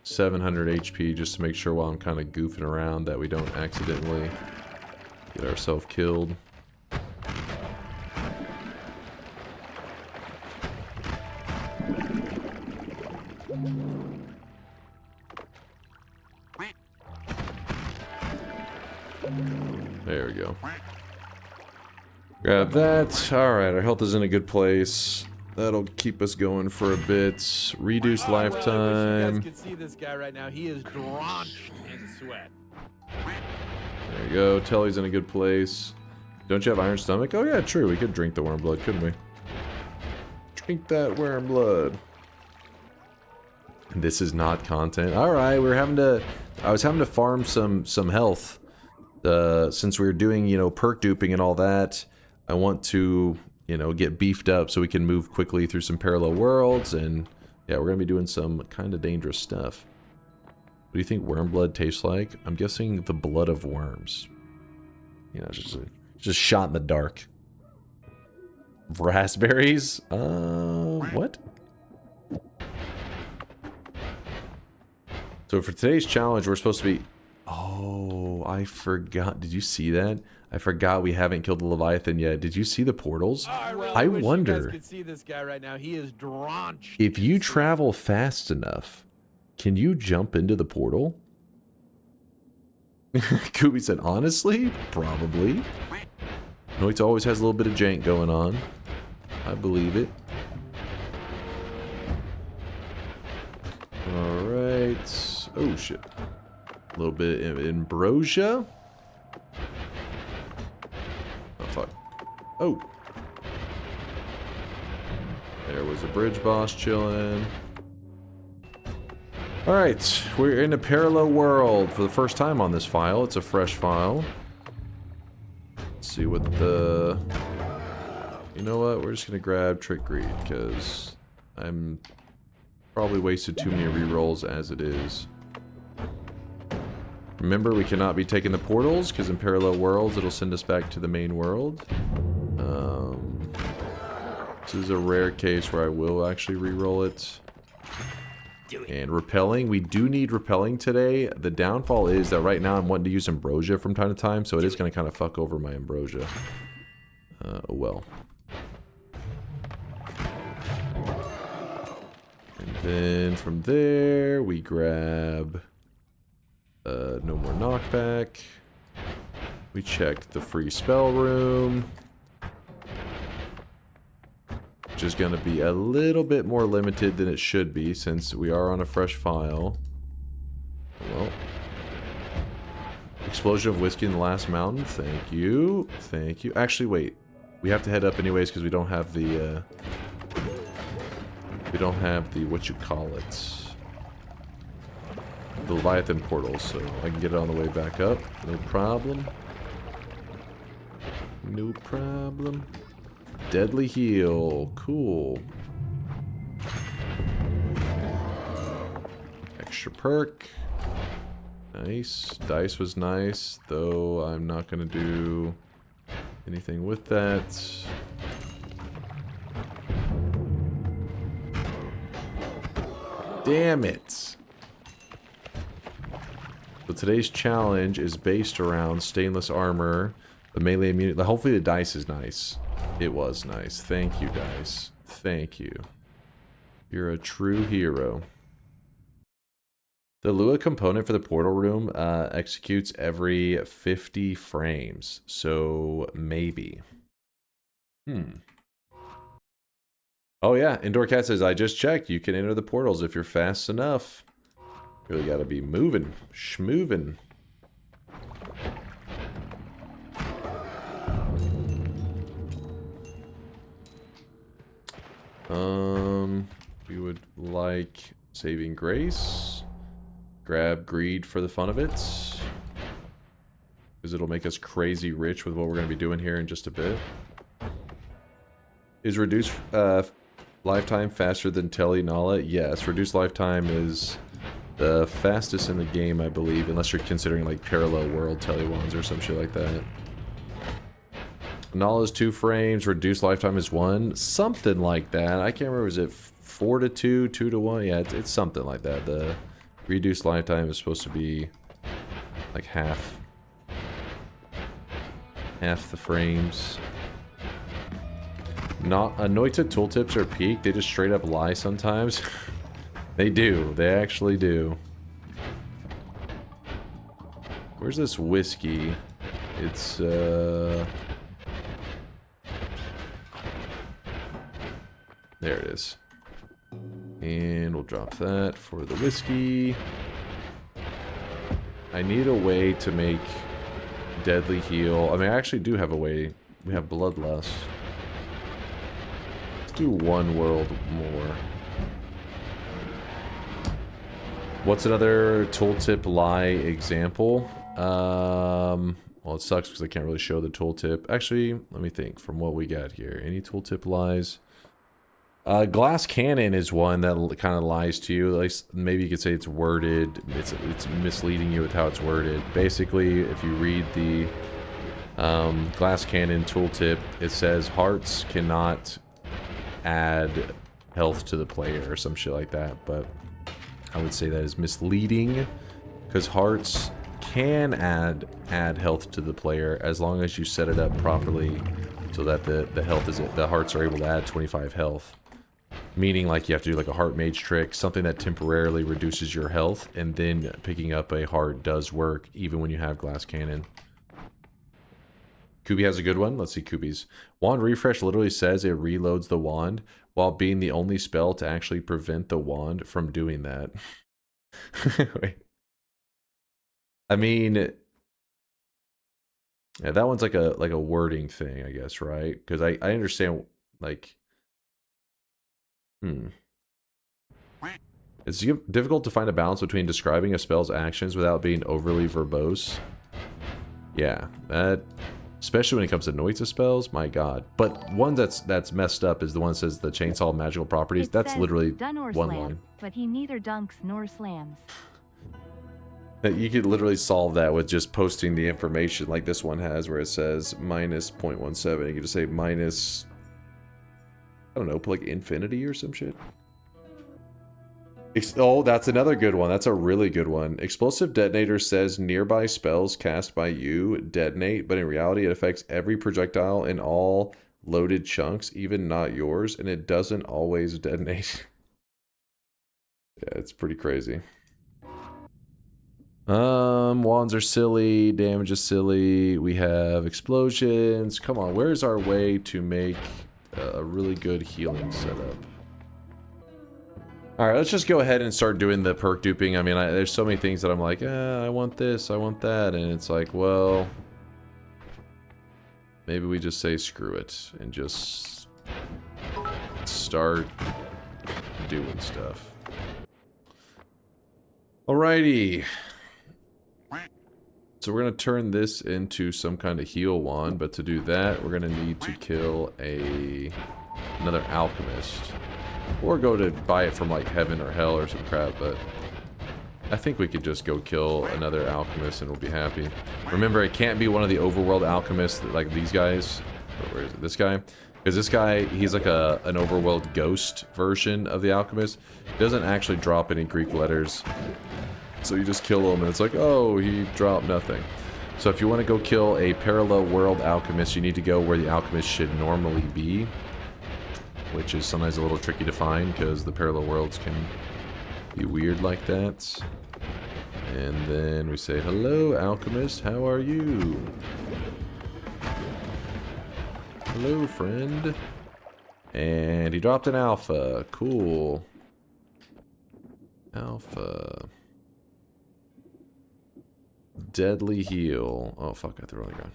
700 HP just to make sure while I'm kind of goofing around that we don't accidentally get ourselves killed. There we go. Grab that. Alright, our health is in a good place. That'll keep us going for a bit. Reduce Well, I wish you lifetime. guys could see this guy right now. He is drenched in sweat. There you go. Telly's in a good place. Don't you have iron stomach? Oh yeah, true. We could drink the worm blood, couldn't we? Drink that worm blood. This is not content. All right, I was having to farm some health. Since we were doing, you know, perk duping and all that, I want to, you know, get beefed up so we can move quickly through some parallel worlds, and yeah, we're gonna be doing some kind of dangerous stuff. What do you think worm blood tastes like? I'm guessing the blood of worms. You know, just shot in the dark. Raspberries? What? So for today's challenge, we're supposed to be... Oh, I forgot. Did you see that? I forgot we haven't killed the Leviathan yet. Did you see the portals? I wish wonder... you guys could see this guy right now. He is drenched. If you travel fast enough, can you jump into the portal? Kubi said, honestly, probably. Noita always has a little bit of jank going on. I believe it. Alright. Oh, shit. A little bit of ambrosia. Oh, fuck. Oh. There was a bridge boss chilling. Alright, we're in a parallel world for the first time on this file. It's a fresh file. Let's see what the... You know what? We're just going to grab Trick Greed, because I'm probably wasted too many rerolls as it is. Remember, we cannot be taking the portals, because in parallel worlds, it'll send us back to the main world. This is a rare case where I will actually reroll it. And repelling, we do need repelling today. The downfall is that right now I'm wanting to use ambrosia from time to time, so it is going to kind of fuck over my ambrosia. Oh well. And then from there, we grab no more knockback. We check the free spell room, which is going to be a little bit more limited than it should be since we are on a fresh file. Well, explosion of whiskey in the last mountain. Thank you. Thank you. Actually, wait. We have to head up anyways because we don't have the what you call it, the Leviathan portal, so I can get it on the way back up. No problem. No problem. Deadly heal. Cool. Extra perk. Nice. Dice was nice, though I'm not going to do anything with that. Damn it. So today's challenge is based around stainless armor, the melee immunity. Hopefully the dice is nice. It was nice. Thank you, dice. Thank you. You're a true hero. The Lua component for the portal room executes every 50 frames. So maybe. Oh yeah, Indoor Cat says, I just checked. You can enter the portals if you're fast enough. Really gotta be moving. Schmoving. We would like Saving Grace. Grab Greed for the fun of it, because it'll make us crazy rich with what we're going to be doing here in just a bit. Is reduced lifetime faster than Telly Nala? Yes, reduced lifetime is the fastest in the game, I believe, unless you're considering like parallel world Telly ones or some shit like that. Nala is 2 frames, reduced lifetime is 1, something like that. I can't remember, is it 4 to 2, 2 to 1? Yeah, it's something like that. The reduced lifetime is supposed to be like half the frames. Noita tooltips are peak. They just straight up lie sometimes. They do. They actually do. Where's this whiskey? It's There it is. And we'll drop that for the whiskey. I need a way to make deadly heal. I mean, I actually do have a way. We have bloodlust. Let's do one world more. What's another tooltip lie example? Well, it sucks because I can't really show the tooltip. Actually, let me think from what we got here. Any tooltip lies? Glass cannon is one that kind of lies to you. At least maybe you could say it's worded. It's misleading you with how it's worded. Basically, if you read the glass cannon tooltip, it says hearts cannot add health to the player or some shit like that. But I would say that is misleading because hearts can add health to the player as long as you set it up properly so that the hearts are able to add 25 health. Meaning, like, you have to do like a heart mage trick, something that temporarily reduces your health, and then picking up a heart does work, even when you have glass cannon. Kubi has a good one. Let's see Kubi's. Wand refresh literally says it reloads the wand, while being the only spell to actually prevent the wand from doing that. Wait. I mean, yeah, that one's like a wording thing, I guess, right? Because I understand, like... It's difficult to find a balance between describing a spell's actions without being overly verbose. Yeah, that... Especially when it comes to Noita spells, my god. But one that's messed up is the one that says the chainsaw magical properties. That's literally one line. But he neither dunks nor slams. You could literally solve that with just posting the information like this one has, where it says minus 0.17. You could just say minus... I don't know, put like infinity or some shit. Oh, that's another good one. That's a really good one. Explosive Detonator says nearby spells cast by you detonate, but in reality it affects every projectile in all loaded chunks, even not yours, and it doesn't always detonate. Yeah, it's pretty crazy. Wands are silly, damage is silly, we have explosions. Come on, where's our way to make a really good healing setup? Alright, let's just go ahead and start doing the perk duping. I mean, there's so many things that I'm like, I want this, I want that, and it's like, well... Maybe we just say screw it, and just... start doing stuff. Alrighty. So we're going to turn this into some kind of heal wand, but to do that, we're going to need to kill another alchemist. Or go to buy it from like heaven or hell or some crap, but I think we could just go kill another alchemist and we'll be happy. Remember, it can't be one of the overworld alchemists like these guys. Where is it? This guy? Because this guy, he's like an overworld ghost version of the alchemist. He doesn't actually drop any Greek letters. So you just kill him and it's like, oh, he dropped nothing. So if you want to go kill a parallel world alchemist, you need to go where the alchemist should normally be. Which is sometimes a little tricky to find because the parallel worlds can be weird like that. And then we say, hello, alchemist, how are you? Hello, friend. And he dropped an alpha. Cool. Alpha. Deadly heal. Oh, fuck, I threw it on the ground.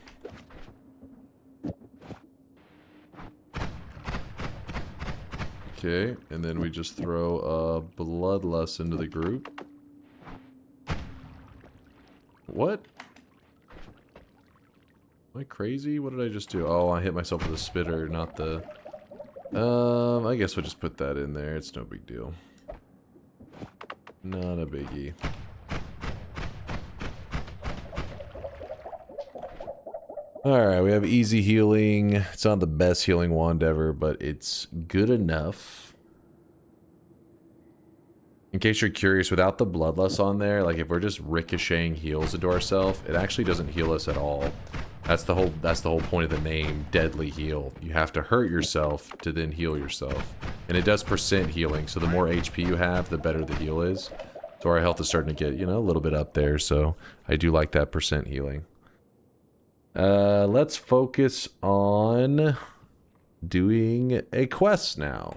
Okay, and then we just throw a bloodlust into the group. What? Am I crazy? What did I just do? Oh, I hit myself with a spitter, not the... I guess we'll just put that in there. It's no big deal. Not a biggie. Alright, we have easy healing. It's not the best healing wand ever, but it's good enough. In case you're curious, without the bloodlust on there, like if we're just ricocheting heals into ourselves, it actually doesn't heal us at all. That's the whole point of the name, deadly heal. You have to hurt yourself to then heal yourself. And it does percent healing, so the more HP you have, the better the heal is. So our health is starting to get, you know, a little bit up there, so I do like that percent healing. Let's focus on doing a quest now.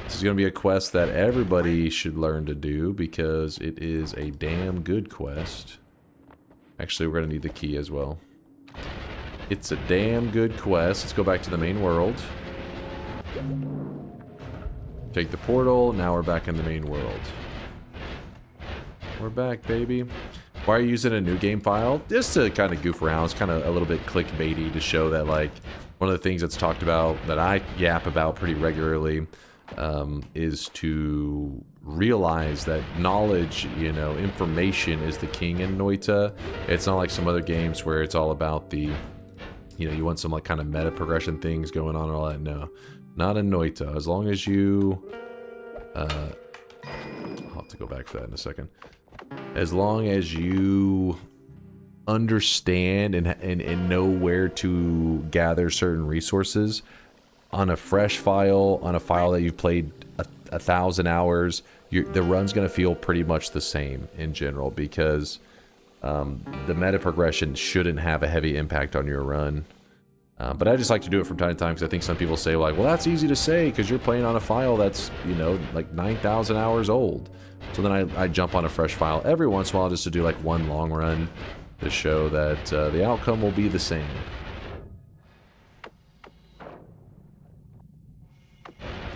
This is going to be a quest that everybody should learn to do because it is a damn good quest. Actually, we're going to need the key as well. It's a damn good quest. Let's go back to the main world. Take the portal. Now we're back in the main world. We're back, baby. Why are you using a new game file? Just to kind of goof around. It's kind of a little bit clickbaity to show that, like, one of the things that's talked about, that I yap about pretty regularly, is to realize that knowledge, you know, information is the king in Noita. It's not like some other games where it's all about the, you know, you want some like kind of meta progression things going on and all that. No, not in Noita. As long as you, I'll have to go back for that in a second. As long as you understand and know where to gather certain resources on a fresh file, on a file that you've played 1,000 hours, the run's going to feel pretty much the same in general, because the meta progression shouldn't have a heavy impact on your run. But I just like to do it from time to time because I think some people say, like, well, that's easy to say because you're playing on a file that's, you know, like 9,000 hours old. So then I jump on a fresh file every once in a while just to do like one long run to show that the outcome will be the same.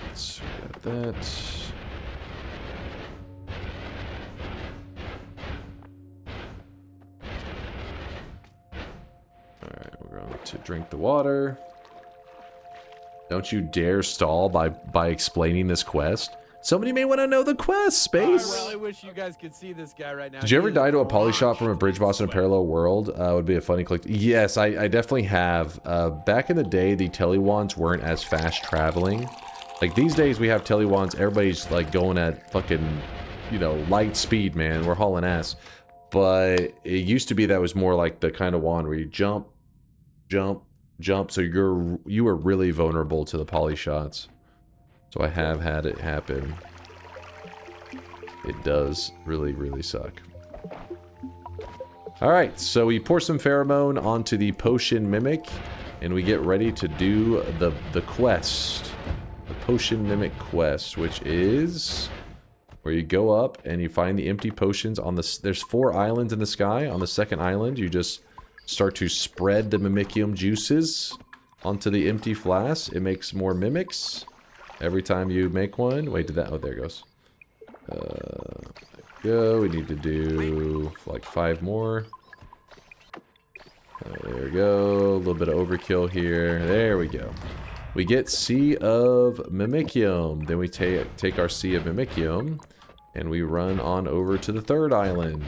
Let's get that. Alright, we're going to drink the water. Don't you dare stall by explaining this quest. Somebody may want to know the quest, Space. I really wish you guys could see this guy right now. Did you ever die to a poly shot from a bridge boss in a parallel world? Would be a funny click. Yes, I definitely have. Back in the day, the telewands weren't as fast traveling. Like these days, we have telewands. Everybody's like going at fucking, you know, light speed, man. We're hauling ass. But it used to be that was more like the kind of wand where you jump, jump, jump. So you were really vulnerable to the poly shots. So I have had it happen. It does really, really suck. Alright, so we pour some pheromone onto the potion mimic, and we get ready to do the quest. The potion mimic quest, which is where you go up and you find the empty potions on the... There's 4 islands in the sky. On the second island, you just start to spread the mimicium juices onto the empty flask. It makes more mimics. Every time you make one... Wait, did that... Oh, there it goes. There we go. We need to do like 5 more. There we go. A little bit of overkill here. There we go. We get Sea of Mimicium. Then we take our Sea of Mimicium and we run on over to the 3rd island.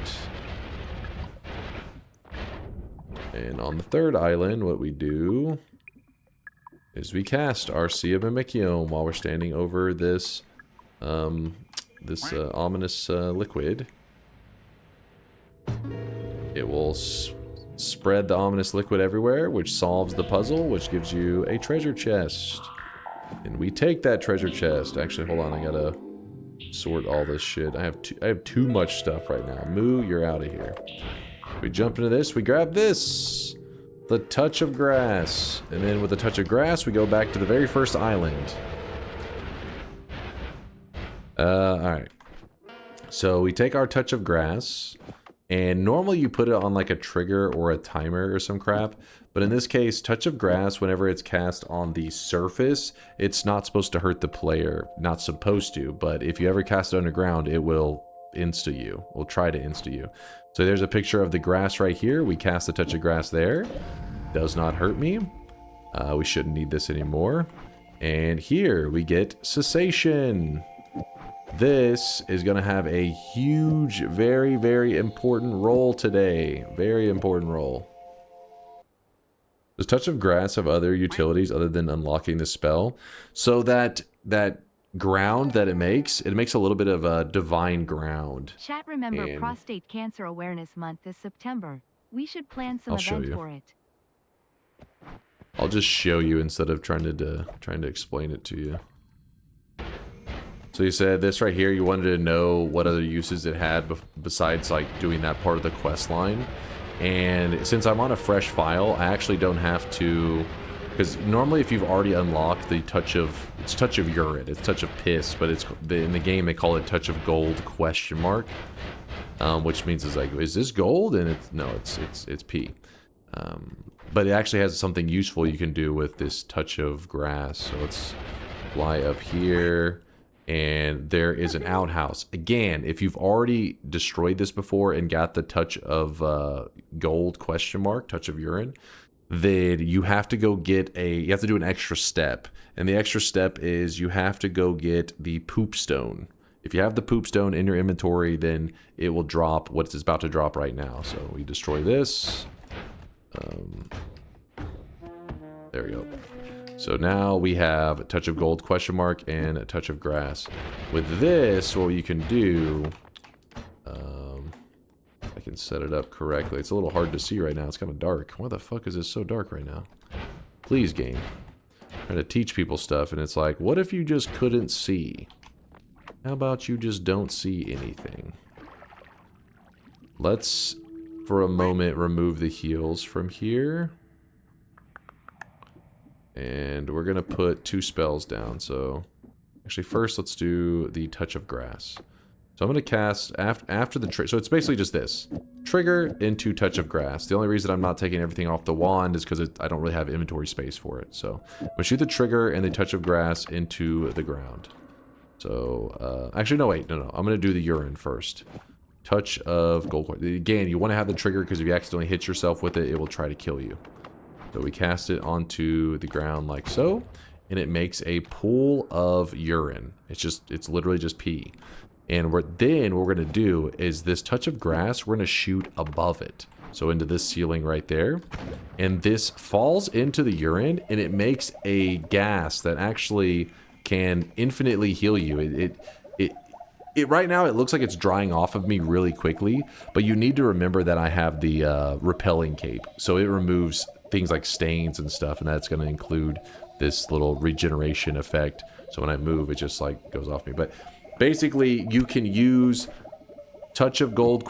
And on the 3rd island, what we do is we cast our Sea of Mimicium while we're standing over this ominous liquid. It will spread the ominous liquid everywhere, which solves the puzzle, which gives you a treasure chest. And we take that treasure chest. Actually, hold on, I gotta sort all this shit. I have too much stuff right now. Moo, you're out of here. We jump into this, we grab this. The touch of grass. And then with the touch of grass, we go back to the very first island. Alright. So we take our touch of grass, and normally you put it on like a trigger or a timer or some crap. But in this case, touch of grass, whenever it's cast on the surface, it's not supposed to hurt the player. Not supposed to, but if you ever cast it underground, it will insta you. We'll try to insta you. So there's a picture of the grass right here. We cast a touch of grass there. Does not hurt me. We shouldn't need this anymore. And here we get Cessation. This is going to have a huge, very, very important role today. Very important role. Does Touch of Grass have other utilities other than unlocking the spell? So that ground that it makes a little bit of a divine ground. Chat, remember Prostate Cancer Awareness Month this September. We should plan some event for it. I'll just show you instead of trying to explain it to you. So you said this right here, you wanted to know what other uses it had besides like doing that part of the quest line. And since I'm on a fresh file, I actually don't have to Because normally if you've already unlocked the touch of, it's touch of urine, it's touch of piss, but it's in the game they call it touch of gold ? Which means it's like, is this gold? And it's no, it's pee. But it actually has something useful you can do with this touch of grass. So let's fly up here, and there is an outhouse. Again, if you've already destroyed this before and got the touch of gold ? Touch of urine, then you have to go get you have to do an extra step. And the extra step is you have to go get the poop stone. If you have the poop stone in your inventory, then it will drop what it's about to drop right now. So we destroy this. There we go. So now we have a touch of gold ? And a touch of grass. With this, what you can do, I can set it up correctly. It's a little hard to see right now. It's kind of dark. Why the fuck is it so dark right now? Please, game. I'm trying to teach people stuff, and it's like, what if you just couldn't see? How about you just don't see anything? Let's, for a moment, remove the heals from here. And we're going to put 2 spells down. So, actually, first, let's do the touch of grass. So I'm going to cast after the trigger. So it's basically just this. Trigger into touch of grass. The only reason I'm not taking everything off the wand is because I don't really have inventory space for it. So I'm going to shoot the trigger and the touch of grass into the ground. So, actually, no, wait. No. I'm going to do the urine first. Touch of gold. Again, you want to have the trigger because if you accidentally hit yourself with it, it will try to kill you. So we cast it onto the ground like so. And it makes a pool of urine. It's literally just pee. And what we're going to do is this touch of grass, we're going to shoot above it. So into this ceiling right there. And this falls into the urine, and it makes a gas that actually can infinitely heal you. It right now, it looks like it's drying off of me really quickly. But you need to remember that I have the repelling cape. So it removes things like stains and stuff, and that's going to include this little regeneration effect. So when I move, it just like goes off me. But basically, you can use touch of gold ?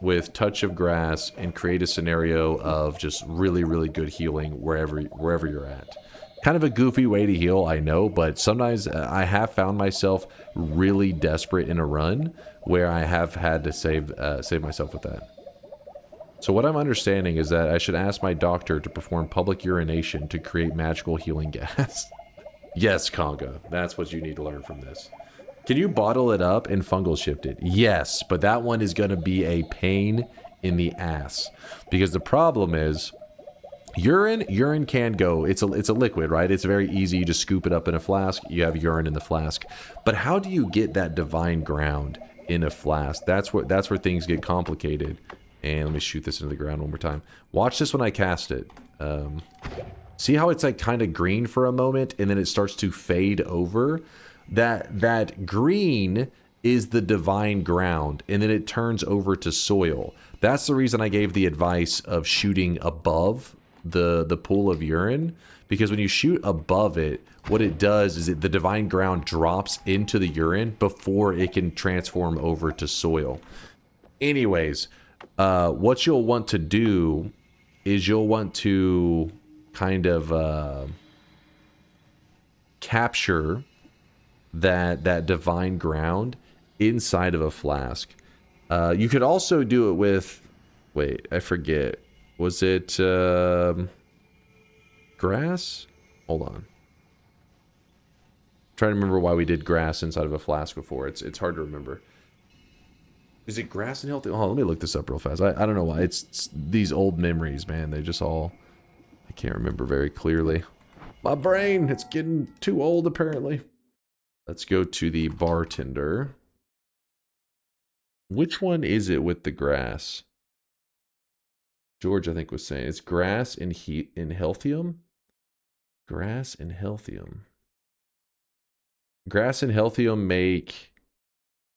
With touch of grass and create a scenario of just really, really good healing wherever you're at. Kind of a goofy way to heal, I know, but sometimes I have found myself really desperate in a run where I have had to save myself with that. So what I'm understanding is that I should ask my doctor to perform public urination to create magical healing gas. Yes, Conga, that's what you need to learn from this. Can you bottle it up and fungal shift it? Yes, but that one is going to be a pain in the ass. Because the problem is, urine can go, it's a liquid, right? It's very easy, you just scoop it up in a flask, you have urine in the flask. But how do you get that divine ground in a flask? That's where things get complicated. And let me shoot this into the ground one more time. Watch this when I cast it. See how it's like kind of green for a moment, and then it starts to fade over? That green is the divine ground, and then it turns over to soil. That's the reason I gave the advice of shooting above the pool of urine, because when you shoot above it, what it does is the divine ground drops into the urine before it can transform over to soil. Anyways, what you'll want to do is you'll want to kind of capture that divine ground inside of a flask. You could also do it with, wait, I forget. Was it grass? Hold on. I'm trying to remember why we did grass inside of a flask before. It's hard to remember. Is it grass and healthy? Oh, let me look this up real fast. I don't know why. It's these old memories, man. They just all, I can't remember very clearly. My brain, it's getting too old apparently. Let's go to the bartender. Which one is it with the grass? George, I think, was saying it's grass and heat in healthium. Grass and healthium. Grass and healthium make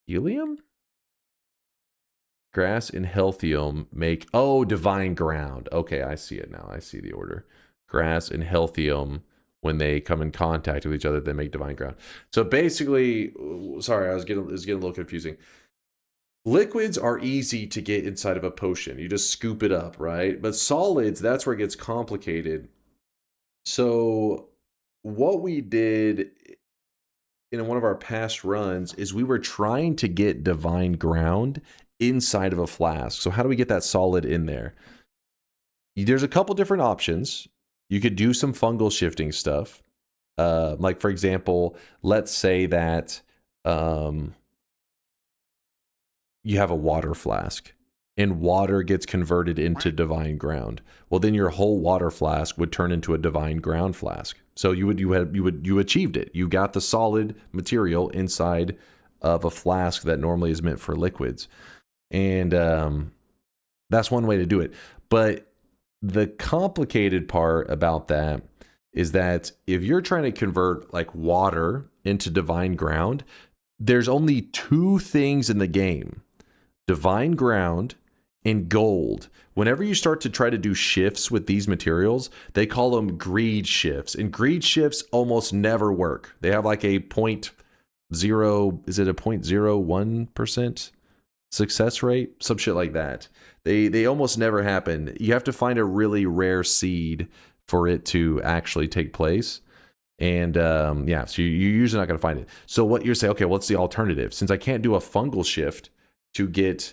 helium? Grass and healthium make, oh, divine ground. Okay, I see it now. I see the order. Grass and healthium, when they come in contact with each other, they make divine ground. So basically, sorry, it was getting a little confusing. Liquids are easy to get inside of a potion. You just scoop it up, right? But solids, that's where it gets complicated. So what we did in one of our past runs is we were trying to get divine ground inside of a flask. So how do we get that solid in there? There's a couple different options. You could do some fungal shifting stuff. Like for example, let's say that you have a water flask and water gets converted into divine ground. Well, then your whole water flask would turn into a divine ground flask. So you achieved it. You got the solid material inside of a flask that normally is meant for liquids. And that's one way to do it. But the complicated part about that is that if you're trying to convert like water into divine ground, there's only two things in the game: divine ground and gold. Whenever you start to try to do shifts with these materials, they call them greed shifts. And greed shifts almost never work. They have like a 0.01% success rate? Some shit like that. They almost never happen. You have to find a really rare seed for it to actually take place. And yeah, so you're usually not going to find it. So what you're saying, okay, what's the alternative? Since I can't do a fungal shift to get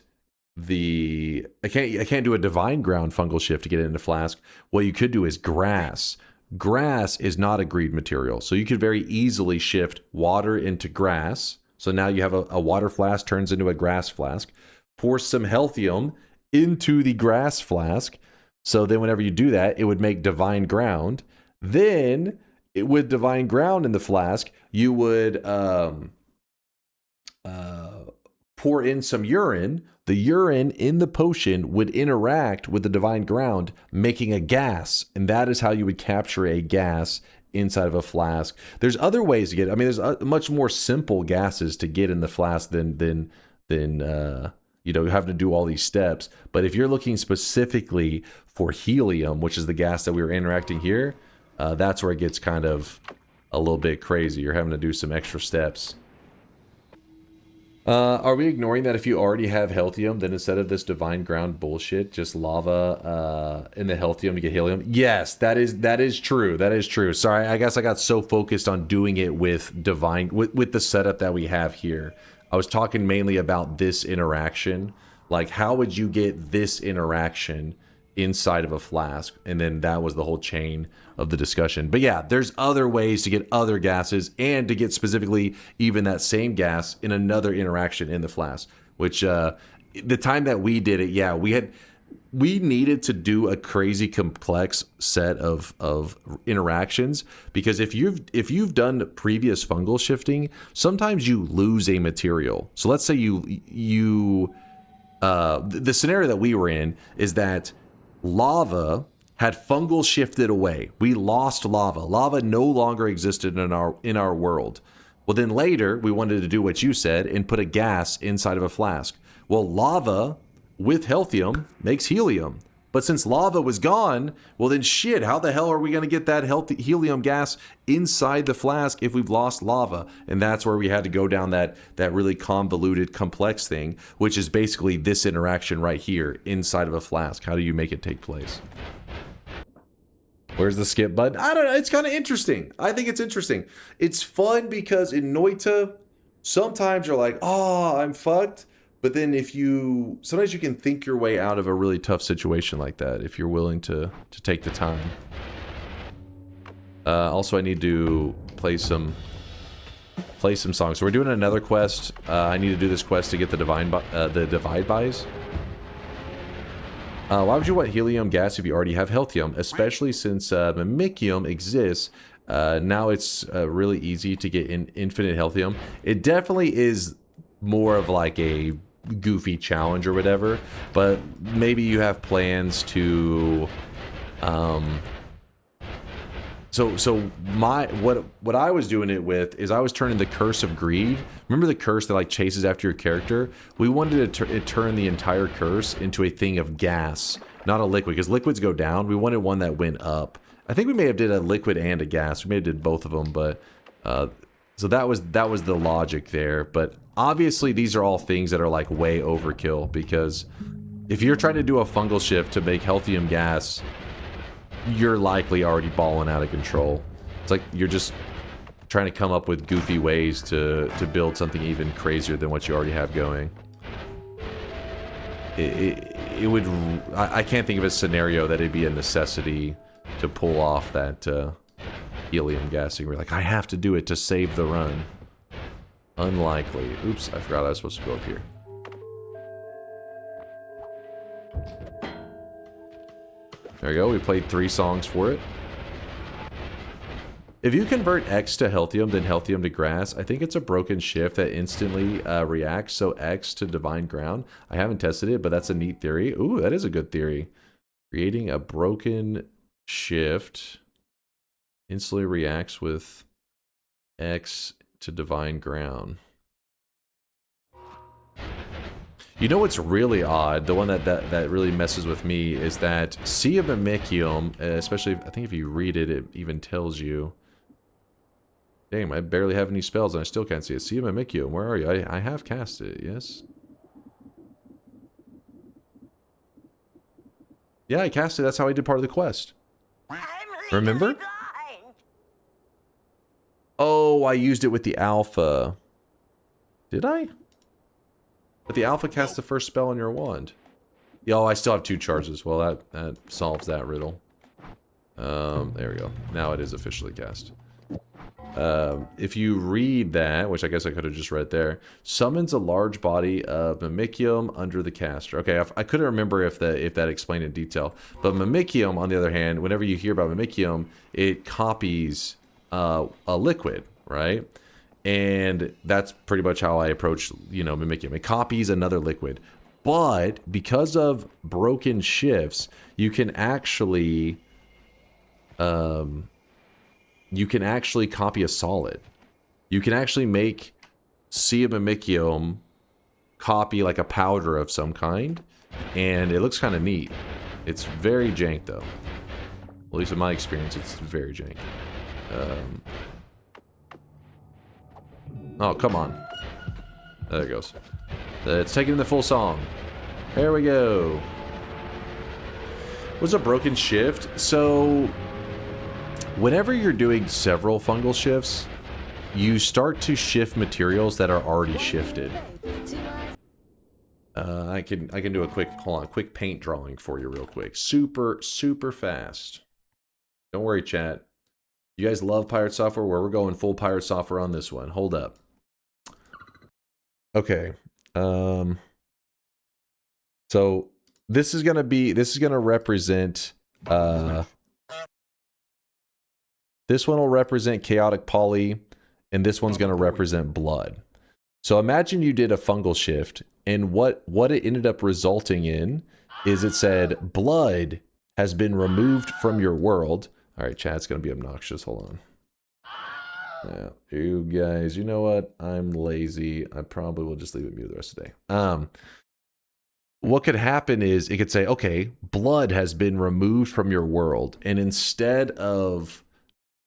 I can't do a divine ground fungal shift to get it into flask. What you could do is grass. Grass is not a greed material. So you could very easily shift water into grass. So now you have a water flask turns into a grass flask. Pour some healthium into the grass flask. So then whenever you do that, it would make divine ground. Then with divine ground in the flask, you would pour in some urine. The urine in the potion would interact with the divine ground, making a gas. And that is how you would capture a gas inside of a flask. There's other ways to get it. I mean, there's much more simple gases to get in the flask than you know, you have to do all these steps. But if you're looking specifically for helium, which is the gas that we were interacting here, that's where it gets kind of a little bit crazy. You're having to do some extra steps. Are we ignoring that if you already have healthium, then instead of this divine ground bullshit, just lava in the healthium to get helium? Yes, that is true. That is true. Sorry, I guess I got so focused on doing it with divine with the setup that we have here. I was talking mainly about this interaction. Like, how would you get this interaction inside of a flask? And then that was the whole chain of the discussion. But yeah, there's other ways to get other gases and to get specifically even that same gas in another interaction in the flask, which the time that we did it, yeah, we needed to do a crazy complex set of interactions, because if you've done previous fungal shifting, sometimes you lose a material. So let's say the scenario that we were in is that lava had fungal shifted away. We lost lava. Lava no longer existed in our world. Well, then later we wanted to do what you said and put a gas inside of a flask. Well, lava with healthium makes helium. But since lava was gone, well then shit, how the hell are we going to get that helium gas inside the flask if we've lost lava? And that's where we had to go down that really convoluted, complex thing, which is basically this interaction right here inside of a flask. How do you make it take place? Where's the skip button? I don't know. It's kind of interesting. I think it's interesting. It's fun because in Noita, sometimes you're like, oh, I'm fucked. But then sometimes you can think your way out of a really tough situation like that if you're willing to take the time. Also, I need to play some songs. So we're doing another quest. I need to do this quest to get the divide buys. Why would you want helium gas if you already have healthium? Especially since mimicium exists. Now it's really easy to get infinite healthium. It definitely is more of like a goofy challenge or whatever, but maybe you have plans to what I was doing it with is I was turning the curse of greed. Remember the curse that like chases after your character? We wanted to turn the entire curse into a thing of gas, not a liquid, because liquids go down. We wanted one that went up. I think we may have did a liquid and a gas. We may have did both of them, but so that was the logic there. But obviously these are all things that are like way overkill, because if you're trying to do a fungal shift to make healthium gas, you're likely already balling out of control. It's like you're just trying to come up with goofy ways to build something even crazier than what you already have going. It would... I can't think of a scenario that it'd be a necessity to pull off that helium gassing. We're like, I have to do it to save the run. Unlikely. Oops, I forgot I was supposed to go up here. There we go, we played 3 songs for it. If you convert X to Healthium, then Healthium to Grass, I think it's a broken shift that instantly reacts, so X to Divine Ground. I haven't tested it, but that's a neat theory. Ooh, that is a good theory. Creating a broken shift instantly reacts with X to Divine Ground. You know what's really odd, the one that really messes with me, is that Sea of Mimicium, especially, I think if you read it, it even tells you. Damn, I barely have any spells and I still can't see it. Sea of Mimicium, where are you? I have cast it, yes? Yeah, I cast it, that's how I did part of the quest. Remember? Oh, I used it with the alpha. Did I? But the alpha casts the first spell on your wand. Oh, I still have 2 charges. Well, that solves that riddle. There we go. Now it is officially cast. If you read that, which I guess I could have just read there, summons a large body of Mimicium under the caster. Okay, I couldn't remember if that explained in detail. But Mimicium, on the other hand, whenever you hear about Mimicium, it copies a liquid, right? And that's pretty much how I approach, you know, Mimicium. It copies another liquid. But because of broken shifts, you can actually copy a solid. You can actually make Sea of Mimicium copy like a powder of some kind, and it looks kind of neat. It's very jank though. At least in my experience, it's very jank. Oh, come on. There it goes. It's taking the full song. There we go. What's a broken shift? So, whenever you're doing several fungal shifts, you start to shift materials that are already shifted. I can do a quick paint drawing for you real quick. Super fast. Don't worry, chat. You guys love pirate software? Where we're going full pirate software on this one. Hold up. Okay. So this is gonna represent this one will represent chaotic poly, and this one's gonna represent blood. So imagine you did a fungal shift, and what it ended up resulting in is it said blood has been removed from your world. All right, chat's gonna be obnoxious. Hold on. Yeah, you guys, you know what? I'm lazy. I probably will just leave it mute the rest of the day. What could happen is it could say, okay, blood has been removed from your world, and instead of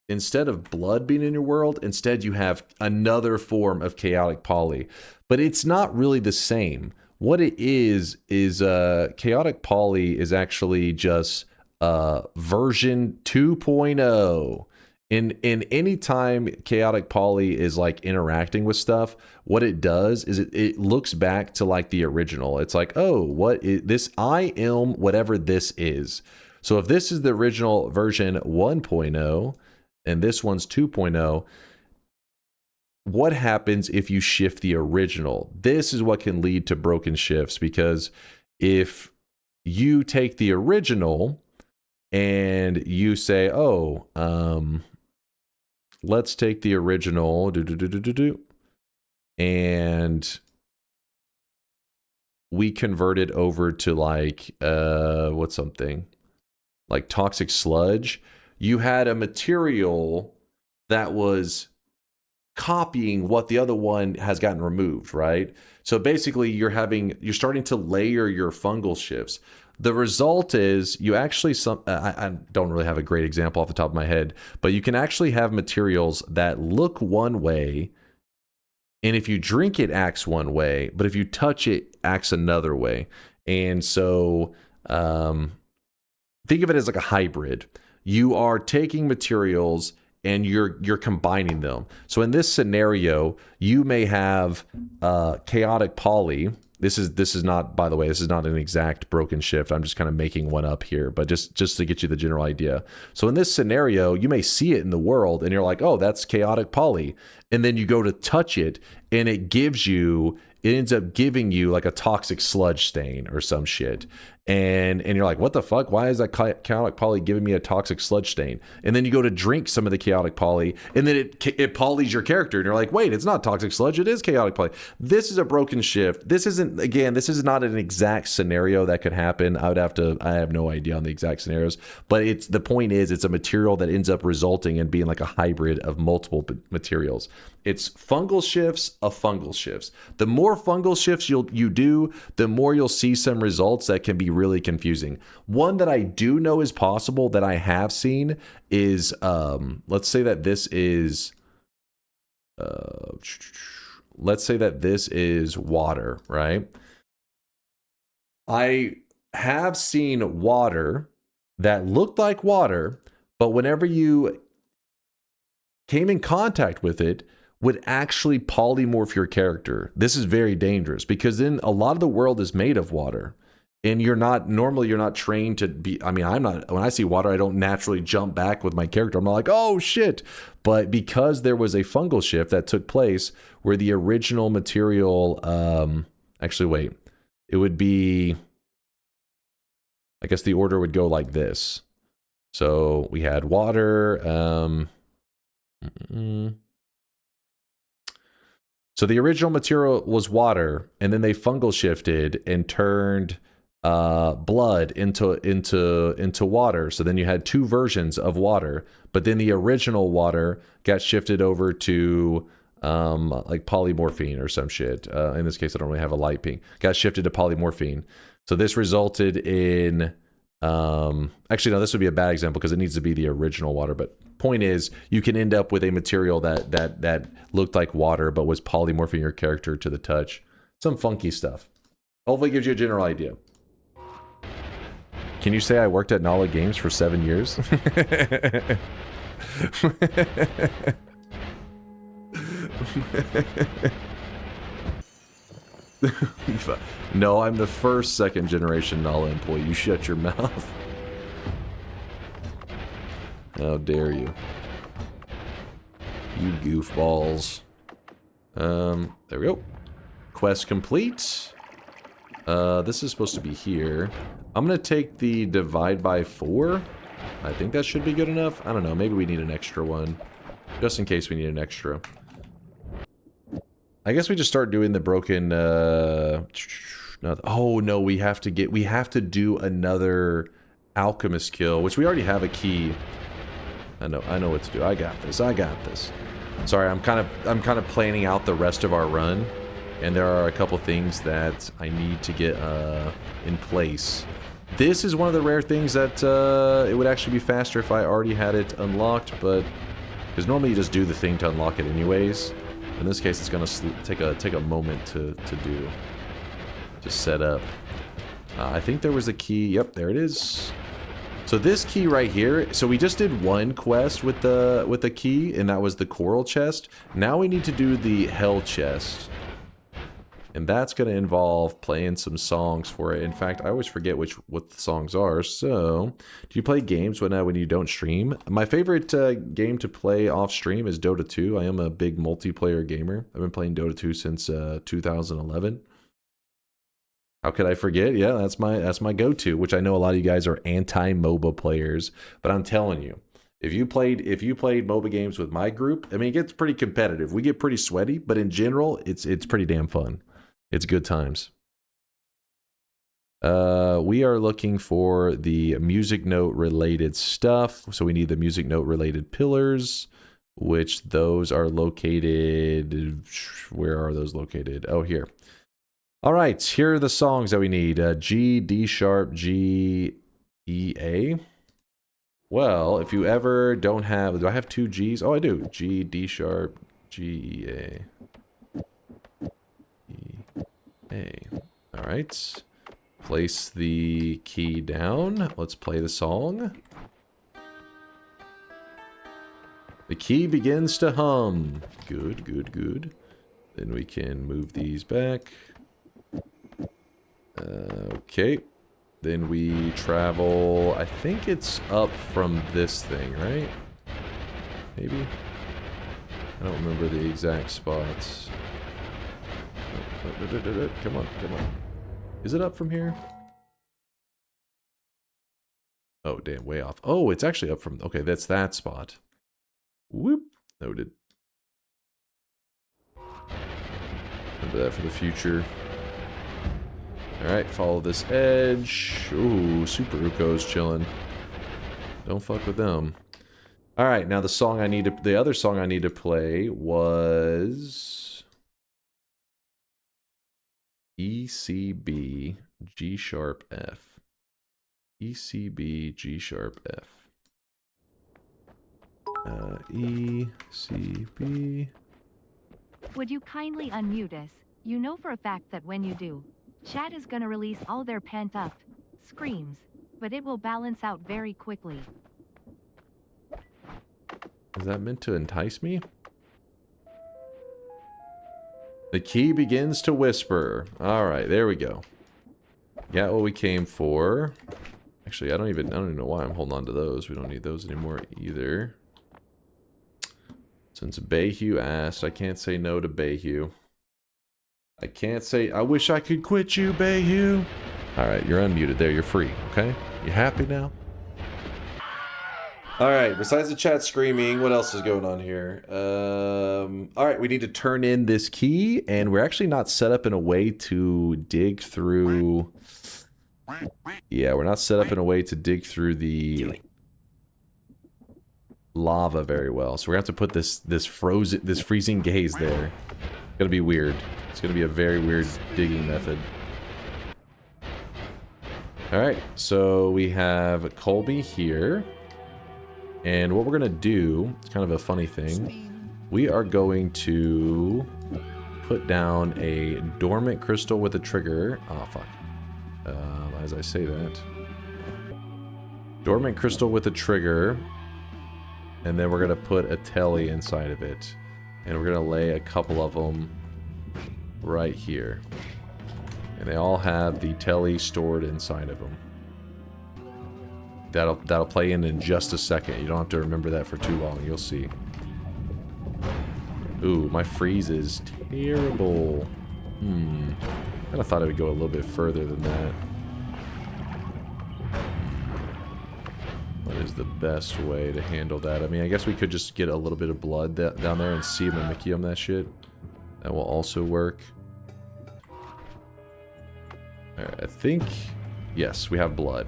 blood being in your world, instead you have another form of chaotic poly. But it's not really the same. What it is chaotic poly is actually just version 2.0. In any time chaotic poly is like interacting with stuff, what it does is it looks back to like the original. It's like, oh, what is this? I am whatever this is. So if this is the original version 1.0 and this one's 2.0, what happens if you shift the original? This is what can lead to broken shifts, because if you take the original and you say, oh, let's take the original, and we convert it over to like, what's something? Like toxic sludge. You had a material that was copying what the other one has gotten removed, right? So basically you're starting to layer your fungal shifts. The result is you actually, I don't really have a great example off the top of my head, but you can actually have materials that look one way, and if you drink it, acts one way, but if you touch it, acts another way. And so think of it as like a hybrid. you are taking materials and you're combining them. So in this scenario, you may have chaotic poly. This is not, by the way, this is not an exact broken shift. I'm just kind of making one up here, but just to get you the general idea. So in this scenario, you may see it in the world and you're like, oh, that's chaotic poly. And then you go to touch it and it ends up giving you like a toxic sludge stain or some shit. And you're like, what the fuck? Why is that chaotic poly giving me a toxic sludge stain? And then you go to drink some of the chaotic poly, and then it polys your character, and you're like, wait, it's not toxic sludge, it is chaotic poly. This is a broken shift. This is not an exact scenario that could happen. I have no idea on the exact scenarios, but the point is, it's a material that ends up resulting in being like a hybrid of multiple materials. It's fungal shifts of fungal shifts. The more fungal shifts you do, the more you'll see some results that can be really confusing. One that I do know is possible that I have seen is, let's say that this is water, right? I have seen water that looked like water, but whenever you came in contact with it, would actually polymorph your character. This is very dangerous because then a lot of the world is made of water. And you're not trained to be, when I see water, I don't naturally jump back with my character. I'm not like, oh shit. But because there was a fungal shift that took place where the original material, it would be, I guess the order would go like this. So we had water, so the original material was water, and then they fungal shifted and turned blood into water. So then you had two versions of water, but then the original water got shifted over to like polymorphine or some shit. In this case, I don't really have a light pink. Got shifted to polymorphine. So this resulted in actually no, this would be a bad example because it needs to be the original water. But point is, you can end up with a material that looked like water but was polymorphing your character to the touch. Some funky stuff. Hopefully, it gives you a general idea. Can you say I worked at Nala Games for 7 years? No, I'm the first second generation Nala employee. You shut your mouth. How dare you. You goofballs. There we go. Quest complete. This is supposed to be here. I'm gonna take the divide by 4. I think that should be good enough. I don't know, maybe we need an extra one. Just in case we need an extra. I guess we just start doing the broken, oh no, we have to do another Alchemist kill, which we already have a key. I know what to do. I got this. Sorry, I'm kind of planning out the rest of our run, and there are a couple things that I need to get in place. This is one of the rare things that it would actually be faster if I already had it unlocked, but because normally you just do the thing to unlock it anyways. In this case, it's gonna take a moment to do. Just set up. I think there was a key. Yep, there it is. So this key right here. So we just did one quest with the key, and that was the coral chest. Now we need to do the hell chest, and that's gonna involve playing some songs for it. In fact, I always forget what the songs are. So, do you play games when you don't stream? My favorite game to play off stream is Dota 2. I am a big multiplayer gamer. I've been playing Dota 2 since 2011. How could I forget? Yeah, that's my go-to, which I know a lot of you guys are anti-MOBA players, but I'm telling you, if you played MOBA games with my group, I mean, it gets pretty competitive. We get pretty sweaty, but in general, it's pretty damn fun. It's good times. We are looking for the music note related stuff. So we need the music note related pillars, which those are located. Where are those located? Oh, here. All right, here are the songs that we need. G, D sharp, G, E, A. Well, if you ever don't have, do I have 2 Gs? Oh, I do. G, D sharp, G, E, A. All right, place the key down. Let's play the song. The key begins to hum. Good, good, good. Then we can move these back. Okay. Then we travel... I think it's up from this thing, right? Maybe? I don't remember the exact spots. Come on, come on. Is it up from here? Oh, damn, way off. Oh, it's actually up from... Okay, that's that spot. Whoop. Noted. Remember that for the future. Alright, follow this edge. Ooh, Super Uko's chilling. Don't fuck with them. Alright, now the song I need to... The other song I need to play was... E, C, B, G sharp, F. E, C, B, G sharp, F. E, C, B. Would you kindly unmute us? You know for a fact that when you do, chat is gonna release all their pent-up screams, but it will balance out very quickly. Is that meant to entice me? The key begins to whisper. Alright, there we go. Got what we came for. Actually, I don't even know why I'm holding on to those. We don't need those anymore either. Since Bayhue asked, I can't say no to Bayhue. I can't say, I wish I could quit you, Bayhue. Alright, you're unmuted there. You're free, okay? You happy now? Alright, besides the chat screaming, what else is going on here? Alright, we need to turn in this key, and we're actually not set up in a way to dig through... Yeah, we're not set up in a way to dig through the lava very well. So we're gonna have to put this freezing gaze there. It's gonna be weird. It's gonna be a very weird digging method. Alright, so we have Kolmi here. And what we're gonna do, it's kind of a funny thing. We are going to put down a dormant crystal with a trigger. Oh, fuck. As I say that. Dormant crystal with a trigger. And then we're going to put a telly inside of it. And we're going to lay a couple of them right here. And they all have the telly stored inside of them. That'll play in just a second. You don't have to remember that for too long. You'll see. Ooh, my freeze is terrible. I kind of thought it would go a little bit further than that. What is the best way to handle that? I mean, I guess we could just get a little bit of blood down there and see him and Mickey on that shit. That will also work. Alright, I think... Yes, we have blood.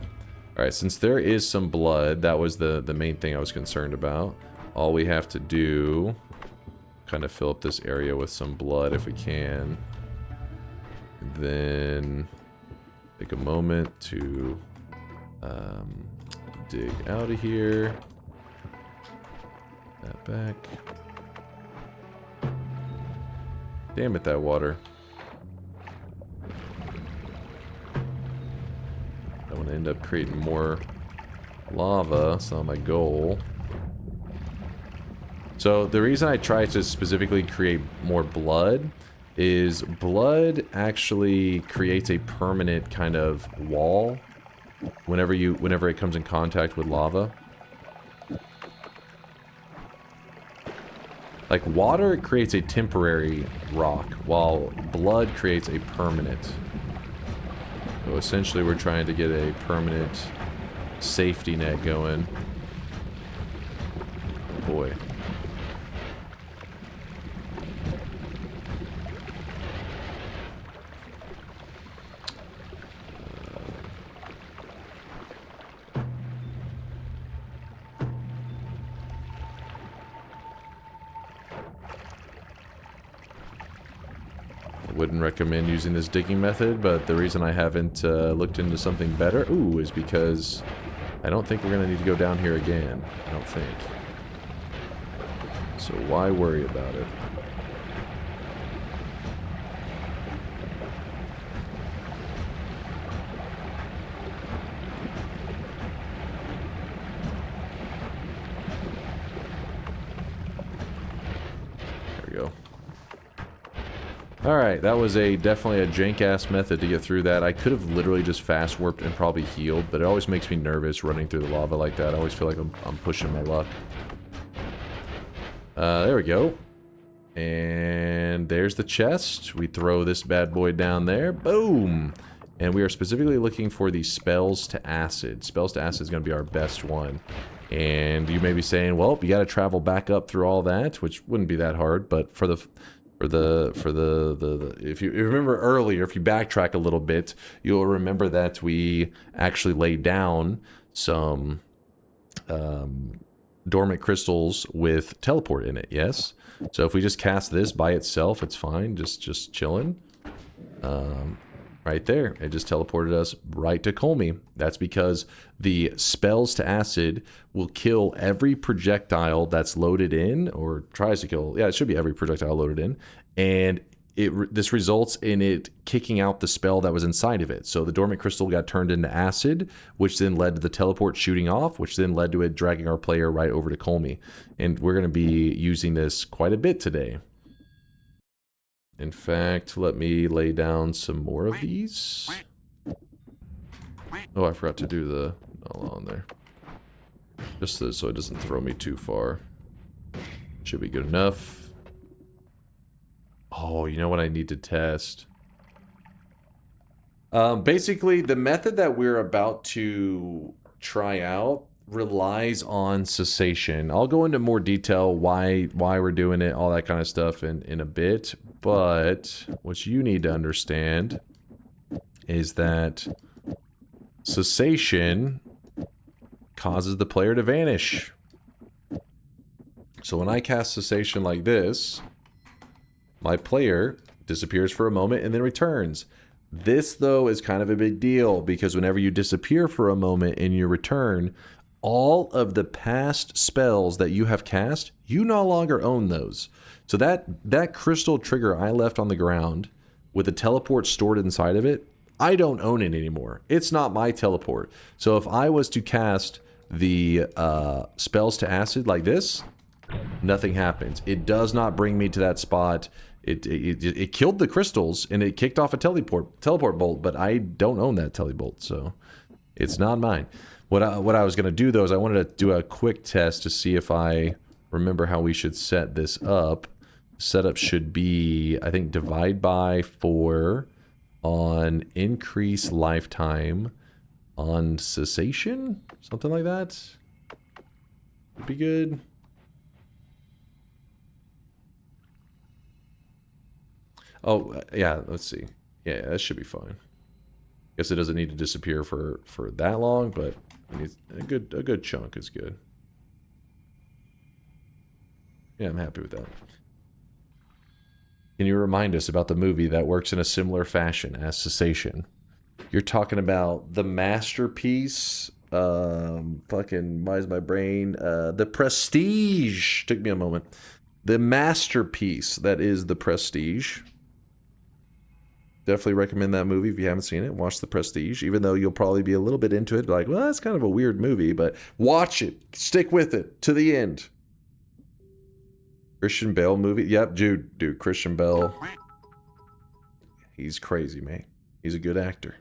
Alright, since there is some blood, that was the main thing I was concerned about. All we have to do... Kind of fill up this area with some blood if we can. And then... Take a moment to... dig out of here. That back. Damn it, that water. I want to end up creating more lava. That's not my goal. So the reason I try to specifically create more blood is blood actually creates a permanent kind of wall whenever it comes in contact with lava. Like water creates a temporary rock, while blood creates a permanent. So essentially we're trying to get a permanent safety net going. Oh boy. Wouldn't recommend using this digging method, but the reason I haven't looked into something better, is because I don't think we're going to need to go down here again. I don't think. So why worry about it? All right, that was definitely a jank-ass method to get through that. I could have literally just fast warped and probably healed, but it always makes me nervous running through the lava like that. I always feel like I'm pushing my luck. There we go. And there's the chest. We throw this bad boy down there. Boom! And we are specifically looking for the Spells to Acid. Spells to Acid is going to be our best one. And you may be saying, well, you got to travel back up through all that, which wouldn't be that hard, but if you remember earlier, if you backtrack a little bit, you'll remember that we actually laid down some dormant crystals with teleport in it, yes? So if we just cast this by itself, it's fine, just chilling. Right there, it just teleported us right to Kolmi. That's because the Spells to Acid will kill every projectile that's loaded in, or tries to kill, yeah, it should be every projectile loaded in, and this results in it kicking out the spell that was inside of it. So the dormant crystal got turned into acid, which then led to the teleport shooting off, which then led to it dragging our player right over to Kolmi. And we're going to be using this quite a bit today. In fact, let me lay down some more of these. Oh, I forgot to do the on there. Just so it doesn't throw me too far. Should be good enough. Oh, you know what I need to test? Basically, the method that we're about to try out relies on cessation. I'll go into more detail why we're doing it, all that kind of stuff in a bit. But what you need to understand is that cessation causes the player to vanish. So when I cast cessation like this, my player disappears for a moment and then returns. This, though, is kind of a big deal because whenever you disappear for a moment and you return, all of the past spells that you have cast, you no longer own those. So that crystal trigger I left on the ground with the teleport stored inside of it, I don't own it anymore. It's not my teleport. So if I was to cast the spells to acid like this, nothing happens. It does not bring me to that spot. It killed the crystals and it kicked off a teleport bolt, but I don't own that telebolt, so it's not mine. What I was going to do, though, is I wanted to do a quick test to see if I remember how we should set this up. Setup should be, I think, divide by 4 on increase lifetime on cessation, something like that. Would be good. Oh, yeah, let's see. Yeah, that should be fine. Guess it doesn't need to disappear for that long, but a good chunk is good. Yeah, I'm happy with that. Can you remind us about the movie that works in a similar fashion as Cessation? You're talking about the masterpiece. Fucking, why is my brain? The Prestige. Took me a moment. The masterpiece that is The Prestige. Definitely recommend that movie if you haven't seen it. Watch The Prestige, even though you'll probably be a little bit into it. Like, well, that's kind of a weird movie, but watch it. Stick with it to the end. Christian Bale movie. Yep, dude, Christian Bale. He's crazy, mate. He's a good actor.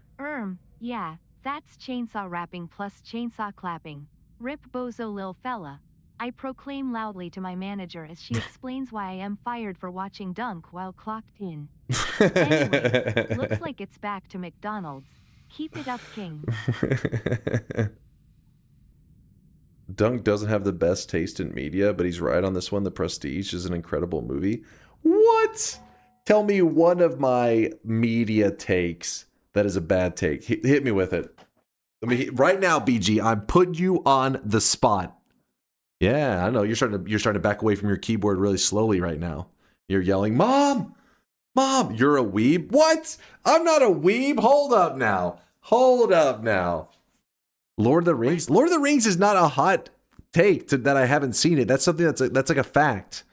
Yeah, that's chainsaw rapping plus chainsaw clapping. Rip bozo lil fella. I proclaim loudly to my manager as she explains why I am fired for watching Dunk while clocked in. Anyway, looks like it's back to McDonald's. Keep it up, King. Dunk doesn't have the best taste in media, but he's right on this one. The Prestige is an incredible movie. What? Tell me one of my media takes that is a bad take. Hit me with it. Right now, BG, I'm putting you on the spot. Yeah, I know. You're starting to back away from your keyboard really slowly right now. You're yelling, Mom! Mom, you're a weeb? What? I'm not a weeb. Hold up now. Lord of the Rings? Lord of the Rings is not a hot take that I haven't seen it. That's something that's like a fact.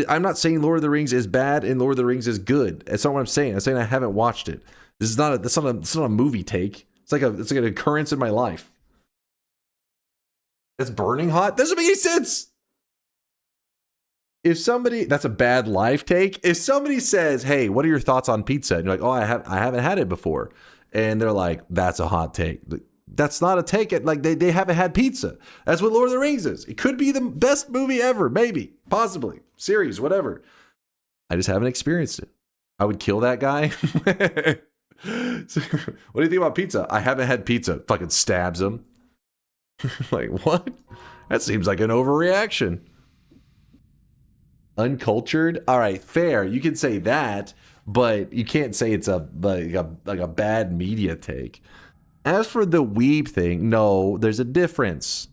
I'm not saying Lord of the Rings is bad and Lord of the Rings is good. That's not what I'm saying. I'm saying I haven't watched it. That's not a movie take. It's like an occurrence in my life. It's burning hot? Doesn't make any sense. if somebody, that's a bad life take. If somebody says, hey, what are your thoughts on pizza? And you're like, oh, I haven't had it before. And they're like, that's a hot take. That's not a take. Like they haven't had pizza. That's what Lord of the Rings is. It could be the best movie ever. Maybe, possibly, series, whatever. I just haven't experienced it. I would kill that guy. So, what do you think about pizza? I haven't had pizza. Fucking stabs him. Like, what? That seems like an overreaction. Uncultured? All right, fair. You can say that, but you can't say it's like a bad media take. As for the weeb thing, no, there's a difference.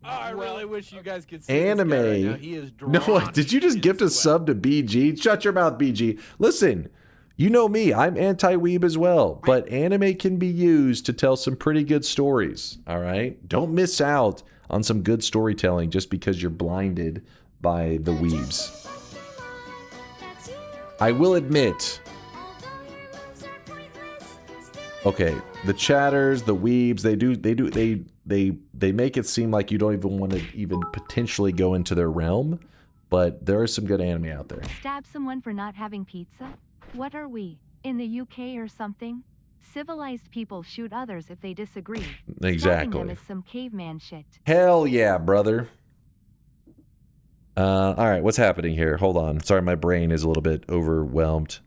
Oh, I really wish you guys could see Anime. this guy right now. He is No, did you just gift a sub to BG? Shut your mouth, BG. Listen, you know me. I'm anti-weeb as well, but anime can be used to tell some pretty good stories, all right? Don't miss out on some good storytelling just because you're blinded by the weebs. I will admit, okay, the chatters, the weebs, they make it seem like you don't even want to even potentially go into their realm, but there is some good anime out there. Stab someone for not having pizza? What are we, in the UK or something? Civilized people shoot others if they disagree. Exactly. Stabbing them is some caveman shit. Hell yeah, brother. All right, what's happening here? Hold on. Sorry, my brain is a little bit overwhelmed.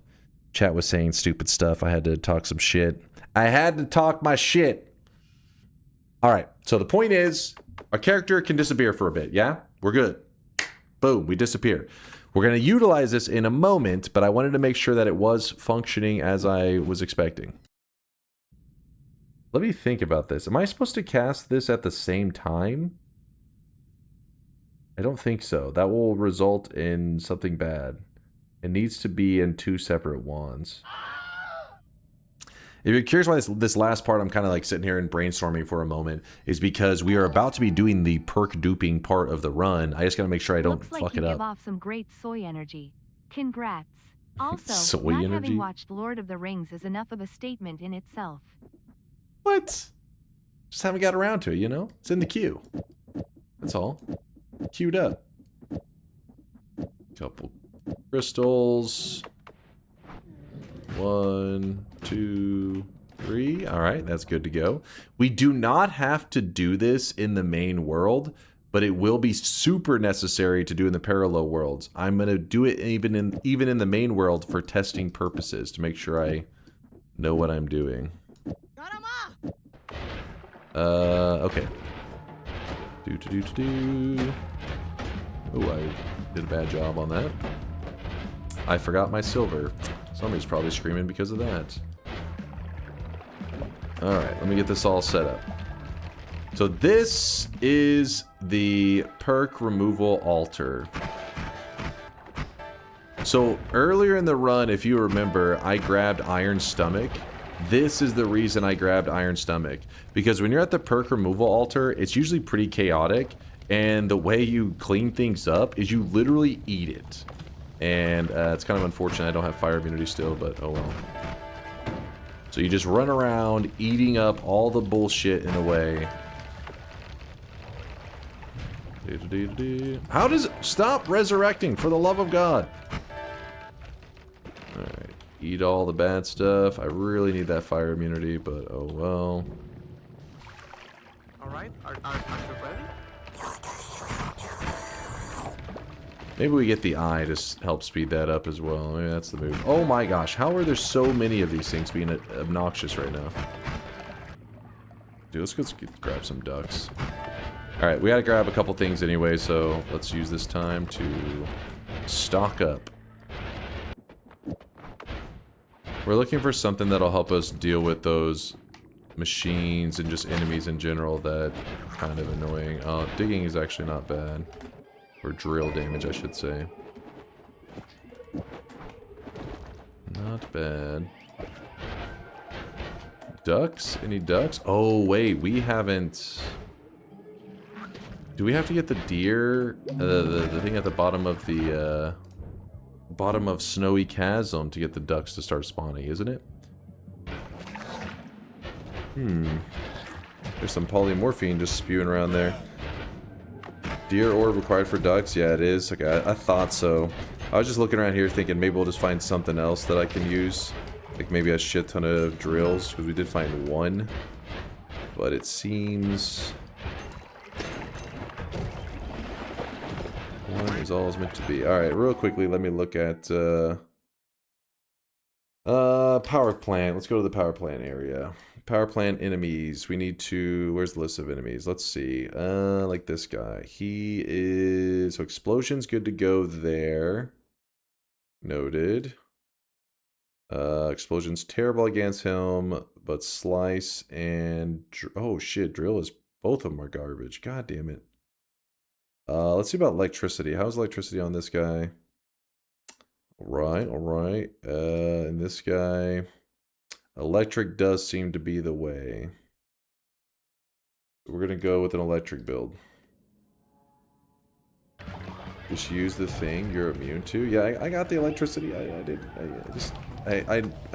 Chat was saying stupid stuff. I had to talk some shit. I had to talk my shit. All right, so the point is, our character can disappear for a bit, yeah? We're good. Boom, we disappear. We're going to utilize this in a moment, but I wanted to make sure that it was functioning as I was expecting. Let me think about this. Am I supposed to cast this at the same time? I don't think so. That will result in something bad. It needs to be in 2 separate wands. If you're curious why this last part I'm kind of like sitting here and brainstorming for a moment, is because we are about to be doing the perk duping part of the run. I just got to make sure I don't fuck it up. Looks like you give off some great soy energy. Congrats. Also, Soy not energy? having watched Lord of the Rings is enough of a statement in itself. What? Just haven't got around to it, you know? It's in the queue. That's all. Queued up. Couple crystals. 1, 2, 3. All right, that's good to go. We do not have to do this in the main world, but it will be super necessary to do in the parallel worlds. I'm going to do it even in the main world for testing purposes to make sure I know what I'm doing. Okay. Oh, I did a bad job on that. I forgot my silver. Somebody's probably screaming because of that. Alright, let me get this all set up. So this is the Perk Removal Altar. So earlier in the run, if you remember, I grabbed Iron Stomach. This is the reason I grabbed Iron Stomach. Because when you're at the Perk Removal Altar, it's usually pretty chaotic. And the way you clean things up is you literally eat it. And it's kind of unfortunate I don't have fire immunity still, but oh well. So you just run around eating up all the bullshit in a way. How does it stop resurrecting, for the love of God? Alright, eat all the bad stuff. I really need that fire immunity, but oh well. Alright, are you ready? Maybe we get the eye to help speed that up as well. Maybe that's the move. Oh my gosh, how are there so many of these things being obnoxious right now? Dude, let's go grab some ducks. Alright, we gotta grab a couple things anyway, so let's use this time to stock up. We're looking for something that'll help us deal with those machines and just enemies in general that are kind of annoying. Oh, digging is actually not bad. Or drill damage, I should say. Not bad. Ducks? Any ducks? Oh, wait, we haven't... Do we have to get the deer? The thing at the bottom of the... bottom of Snowy Chasm to get the ducks to start spawning, isn't it? There's some polymorphine just spewing around there. Deer ore required for ducks? Yeah, it is. Okay, I thought so. I was just looking around here thinking maybe we'll just find something else that I can use. Like maybe a shit ton of drills, because we did find one. But it seems... one is all it's meant to be. Alright, real quickly, let me look at... power plant. Let's go to the power plant area. Power plant enemies. We need to... Where's the list of enemies? Let's see. Like this guy. He is... So explosion's good to go there. Noted. Explosion's terrible against him, but slice and... Oh shit, drill is... Both of them are garbage. God damn it. Let's see about electricity. How's electricity on this guy? Alright, alright. And this guy... Electric does seem to be the way. We're gonna go with an electric build. Just use the thing you're immune to. Yeah, I got the electricity. I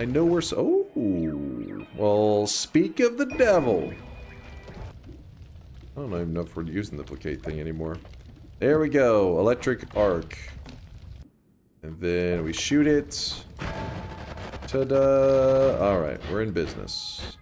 know we're so... Oh! Well, speak of the devil! I don't even know if we're using the placate thing anymore. There we go. Electric arc. And then we shoot it. Ta-da! Alright, we're in business.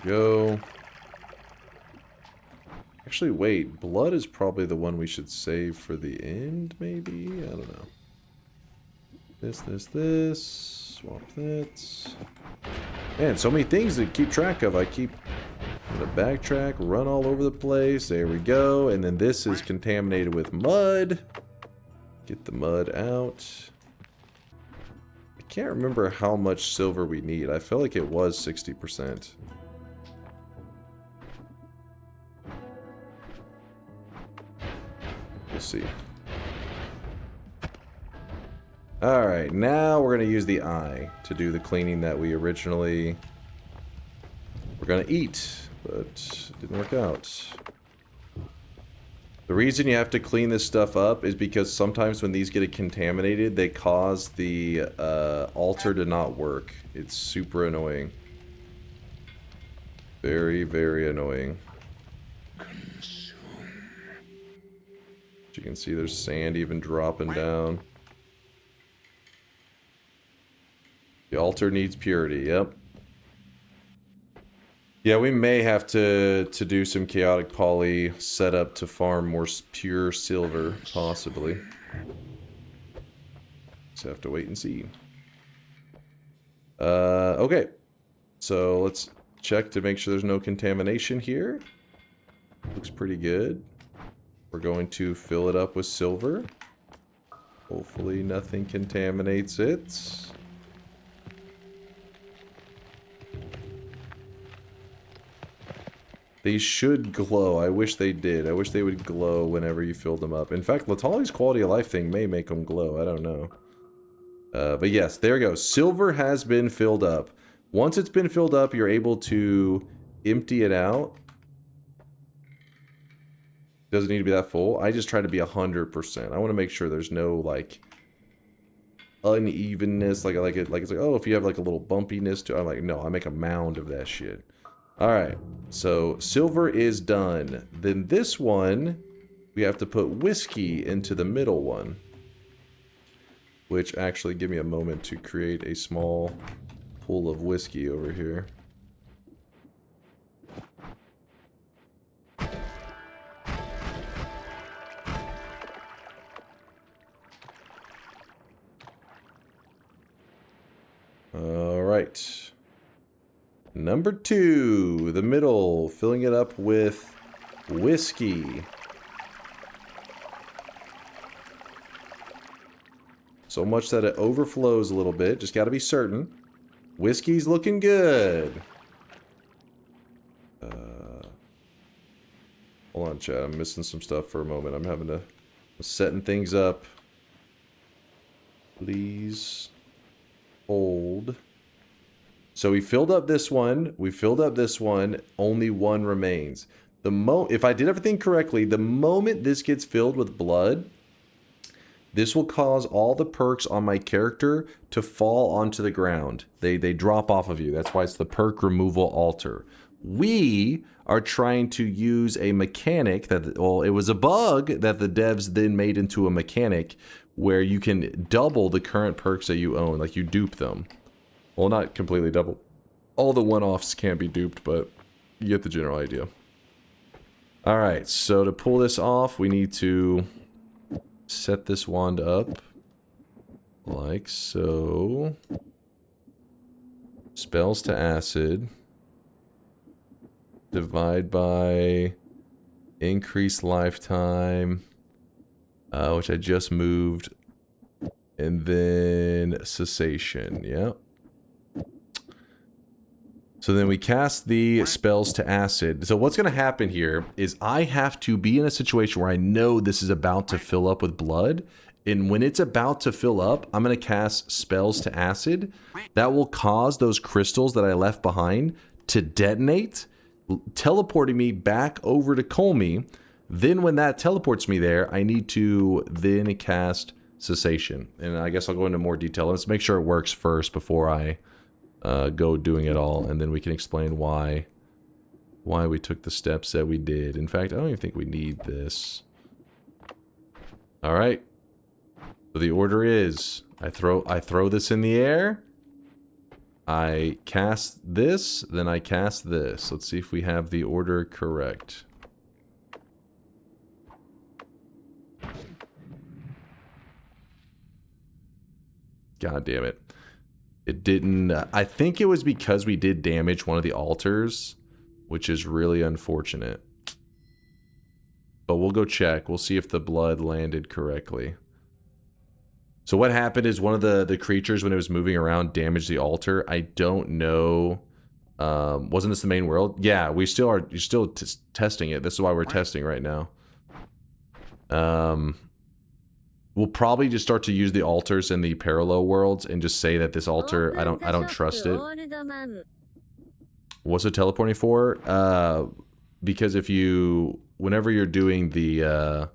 Go. Actually, wait. Blood is probably the one we should save for the end, maybe? I don't know. This. Swap that. Man, so many things to keep track of. I keep gonna backtrack, run all over the place. There we go. And then this is contaminated with mud. Get the mud out. I can't remember how much silver we need. I feel like it was 60%. We'll see. Alright, now we're going to use the eye to do the cleaning that we originally were going to eat, but it didn't work out. The reason you have to clean this stuff up is because sometimes when these get contaminated, they cause the altar to not work. It's super annoying. Very, very annoying. You can see there's sand even dropping down. The altar needs purity, yep. Yeah, we may have to do some chaotic poly setup to farm more pure silver, possibly. Just have to wait and see. Okay. So let's check to make sure there's no contamination here. Looks pretty good. We're going to fill it up with silver. Hopefully nothing contaminates it. They should glow. I wish they did. I wish they would glow whenever you filled them up. In fact, Latali's quality of life thing may make them glow. I don't know. But yes, there we go. Silver has been filled up. Once it's been filled up, you're able to empty it out. Doesn't need to be that full. I just try to be 100%. I want to make sure there's no like unevenness. Like it's like, oh, if you have like a little bumpiness to it, I'm like, no, I make a mound of that shit. Alright, so silver is done. Then this one, we have to put whiskey into the middle one. Which actually, give me a moment to create a small pool of whiskey over here. Alright. Number 2, the middle, filling it up with whiskey. So much that it overflows a little bit, just gotta be certain. Whiskey's looking good. Hold on, chat. I'm missing some stuff for a moment. I'm setting things up. Please hold. So we filled up this one. We filled up this one. Only one remains. If I did everything correctly, the moment this gets filled with blood, this will cause all the perks on my character to fall onto the ground. They drop off of you. That's why it's the Perk Removal Altar. We are trying to use a mechanic that, well, it was a bug that the devs then made into a mechanic where you can double the current perks that you own. Like, you dupe them. Well, not completely double. All the one-offs can't be duped, but you get the general idea. Alright, so to pull this off, we need to set this wand up like so. Spells to acid. Divide by increased lifetime, which I just moved. And then cessation, yeah. So then we cast the spells to acid. So what's going to happen here is I have to be in a situation where I know this is about to fill up with blood. And when it's about to fill up, I'm going to cast spells to acid. That will cause those crystals that I left behind to detonate, teleporting me back over to Kolmi. Then when that teleports me there, I need to then cast cessation. And I guess I'll go into more detail. Let's make sure it works first before I go doing it all, and then we can explain why we took the steps that we did. In fact, I don't even think we need this. All right. So the order is I throw this in the air. I cast this, then I cast this. Let's see if we have the order correct. God damn it. It didn't... I think it was because we did damage one of the altars, which is really unfortunate. But we'll go check. We'll see if the blood landed correctly. So what happened is one of the creatures, when it was moving around, damaged the altar. I don't know... wasn't this the main world? Yeah, we still are... You're still testing it. This is why we're testing right now. We'll probably just start to use the altars in the parallel worlds and just say that this altar, I don't trust it. What's it teleporting for? Because if you, whenever you're doing the,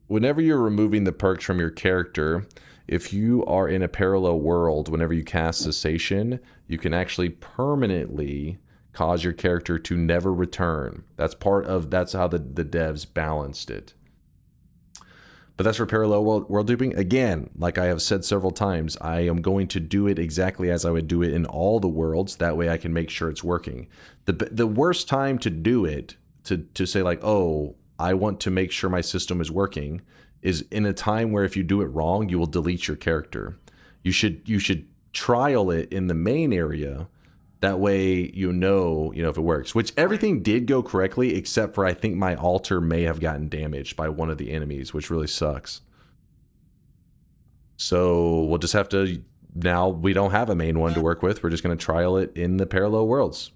whenever you're removing the perks from your character, if you are in a parallel world, whenever you cast Cessation, you can actually permanently cause your character to never return. That's how the devs balanced it. But that's for parallel world duping. Again, like I have said several times, I am going to do it exactly as I would do it in all the worlds. That way I can make sure it's working. The worst time to do it, to say like, oh, I want to make sure my system is working, is in a time where if you do it wrong, you will delete your character. You should trial it in the main area. That way you know if it works. Which everything did go correctly, except for I think my altar may have gotten damaged by one of the enemies, which really sucks. So we'll just have to... Now we don't have a main one to work with. We're just going to trial it in the parallel worlds.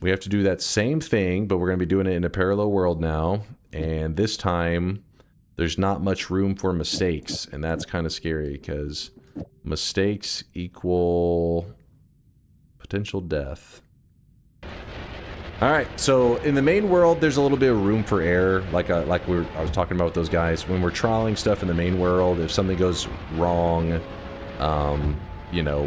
We have to do that same thing, but we're going to be doing it in a parallel world now. And this time, there's not much room for mistakes. And that's kind of scary, because mistakes equal... potential death. Alright, so in the main world, there's a little bit of room for error, like I was talking about with those guys. When we're trialing stuff in the main world, if something goes wrong,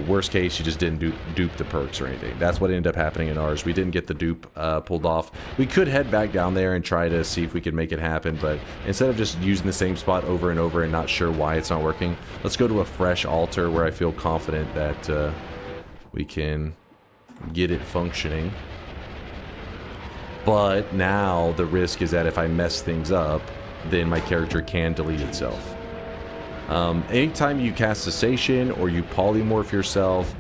worst case, you just didn't dupe the perks or anything. That's what ended up happening in ours. We didn't get the dupe pulled off. We could head back down there and try to see if we could make it happen, but instead of just using the same spot over and over and not sure why it's not working, let's go to a fresh altar where I feel confident that we can get it functioning. But now the risk is that if I mess things up, then my character can delete itself. Anytime you cast Cessation or you polymorph yourself,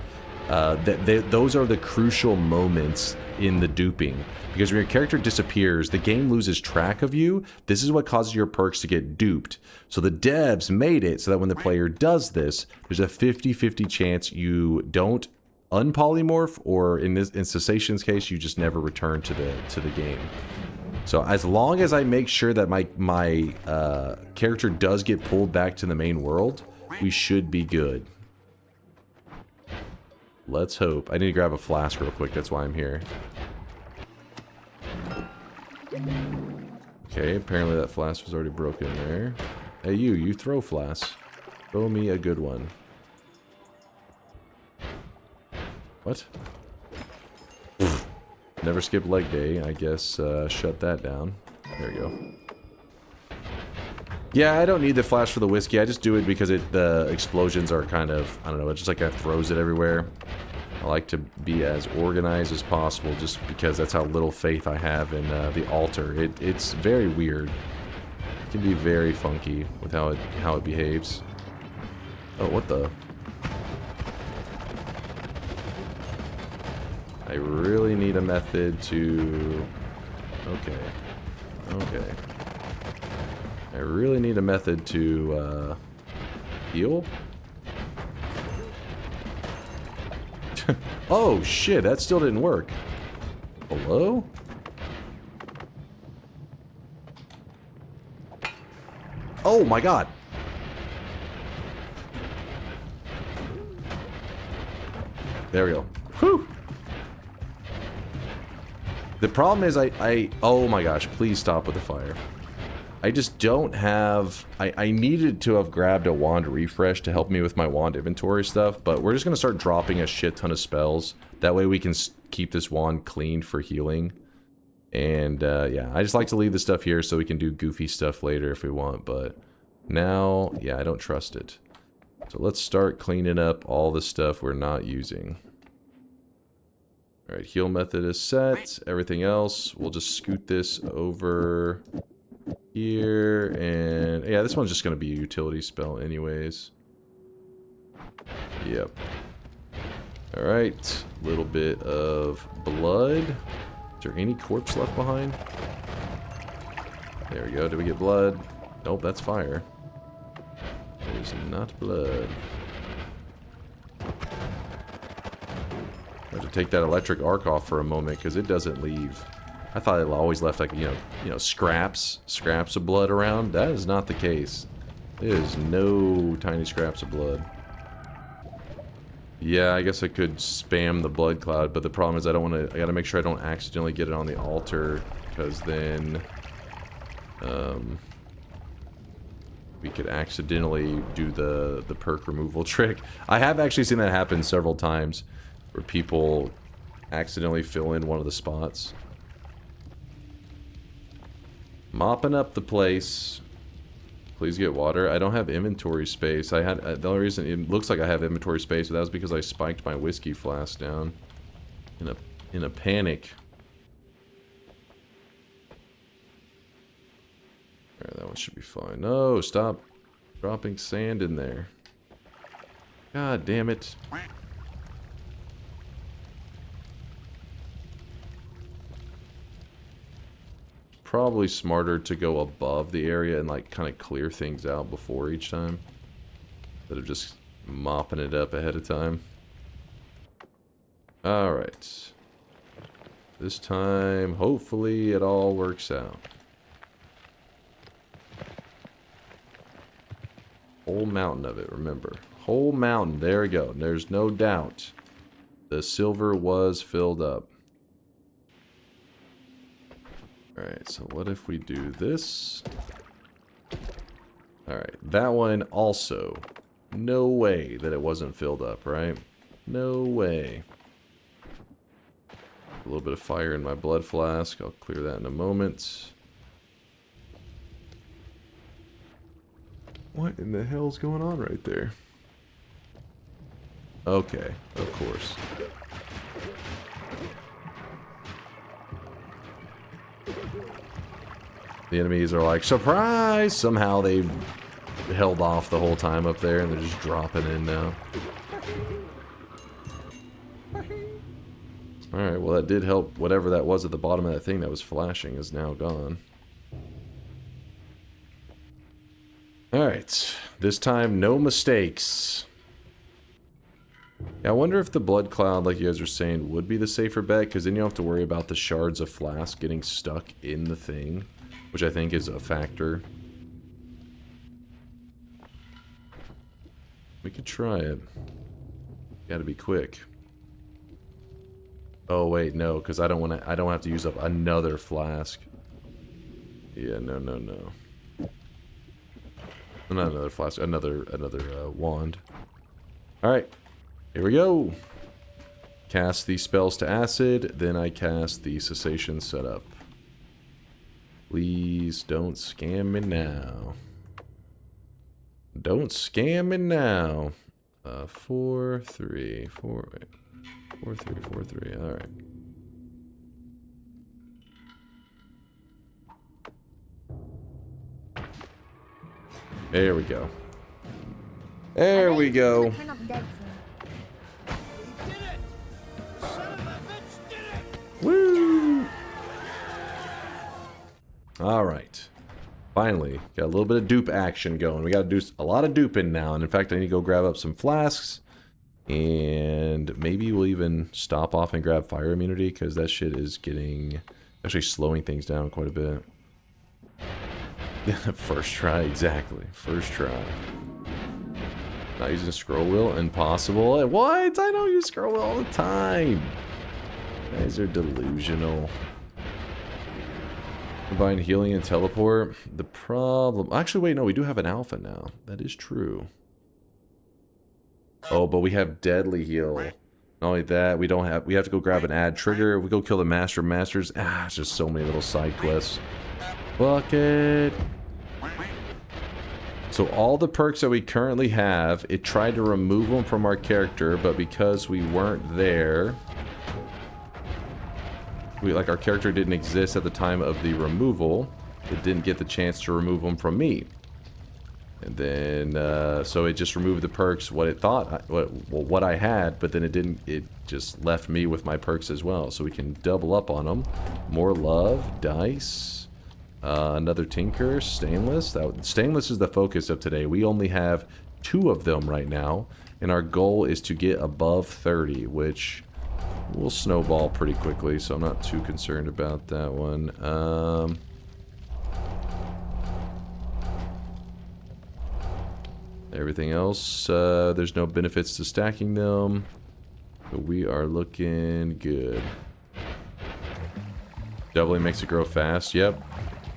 those are the crucial moments in the duping. Because when your character disappears, the game loses track of you. This is what causes your perks to get duped. So the devs made it so that when the player does this, there's a 50-50 chance you don't unpolymorph, or in Cessation's case, you just never return to the game. So as long as I make sure that my character does get pulled back to the main world, we should be good. Let's hope. I need to grab a flask real quick. That's why I'm here. Okay, apparently that flask was already broken there. Hey, you throw flasks. Throw me a good one. What? Never skip leg day. I guess shut that down. There we go. Yeah, I don't need the flash for the whiskey. I just do it because the explosions are kind of, I don't know, it just like kind of throws it everywhere. I like to be as organized as possible just because that's how little faith I have in the altar. It's very weird. It can be very funky with how it behaves. Oh, what the? I really need a method to... Okay. I really need a method to, heal? Oh, shit, that still didn't work. Hello? Oh, my God. There we go. Whew! The problem is oh my gosh, please stop with the fire. I just don't have... I needed to have grabbed a wand refresh to help me with my wand inventory stuff, but we're just going to start dropping a shit ton of spells. That way we can keep this wand clean for healing. And yeah, I just like to leave the stuff here so we can do goofy stuff later if we want, but now, yeah, I don't trust it. So let's start cleaning up all the stuff we're not using. Alright, heal method is set. Everything else, we'll just scoot this over here. And yeah, this one's just going to be a utility spell anyways. Yep. Alright, a little bit of blood. Is there any corpse left behind? There we go. Did we get blood? Nope, that's fire. It is not blood. I have to take that electric arc off for a moment because it doesn't leave. I thought it always left like, you know, scraps of blood around. That is not the case. There is no tiny scraps of blood. Yeah, I guess I could spam the blood cloud, but the problem is I gotta make sure I don't accidentally get it on the altar, because then we could accidentally do the perk removal trick. I have actually seen that happen several times, where people accidentally fill in one of the spots. Mopping up the place. Please get water. I don't have inventory space. I had the only reason it looks like I have inventory space, but that was because I spiked my whiskey flask down in a panic. Alright, that one should be fine. No, stop dropping sand in there. God damn it. Probably smarter to go above the area and like kind of clear things out before each time, instead of just mopping it up ahead of time. Alright. This time, hopefully it all works out. Whole mountain of it, remember. Whole mountain, there we go. There's no doubt. The silver was filled up. Alright, so what if we do this? Alright, that one also. No way that it wasn't filled up, right? No way. A little bit of fire in my blood flask. I'll clear that in a moment. What in the hell's going on right there? Okay, of course. The enemies are like, surprise! Somehow they've held off the whole time up there and they're just dropping in now. Alright, well that did help. Whatever that was at the bottom of that thing that was flashing is now gone. Alright, this time no mistakes. Yeah, I wonder if the Blood Cloud, like you guys are saying, would be the safer bet, because then you don't have to worry about the shards of flask getting stuck in the thing, which I think is a factor. We could try it. Gotta be quick. Oh wait, no, because I don't have to use up another flask. Yeah, no. Not another flask, another wand. Alright, here we go. Cast the spells to acid, then I cast the cessation setup. Please don't scam me now. Don't scam me now. 4, 3, 4, 4, 3, 4, 3. All right. There we go. There we go. Turn up dead soon. We did it! Son of a bitch did it! Woo! All right. Finally, got a little bit of dupe action going. We got to do a lot of duping now. And in fact, I need to go grab up some flasks. And maybe we'll even stop off and grab fire immunity, because that shit is getting... actually slowing things down quite a bit. First try, exactly. First try. Not using scroll wheel? Impossible. What? I don't use scroll wheel all the time. You guys are delusional. Combine healing and teleport. The problem... actually, wait, no, we do have an alpha now. That is true. Oh, but we have deadly heal. Not only that, we don't have... we have to go grab an add trigger. We go kill the Master of Masters. Ah, it's just so many little side quests. Bucket. So all the perks that we currently have, it tried to remove them from our character, but because we weren't there... like our character didn't exist at the time of the removal, it didn't get the chance to remove them from me. And then, so it just removed the perks, what it thought, what I had, but then it didn't, it just left me with my perks as well. So we can double up on them. More love, dice, another tinker, stainless. Stainless is the focus of today. We only have 2 of them right now, and our goal is to get above 30, which will snowball pretty quickly, so I'm not too concerned about that one. Everything else, there's no benefits to stacking them. But we are looking good. Doubling makes it grow fast, yep.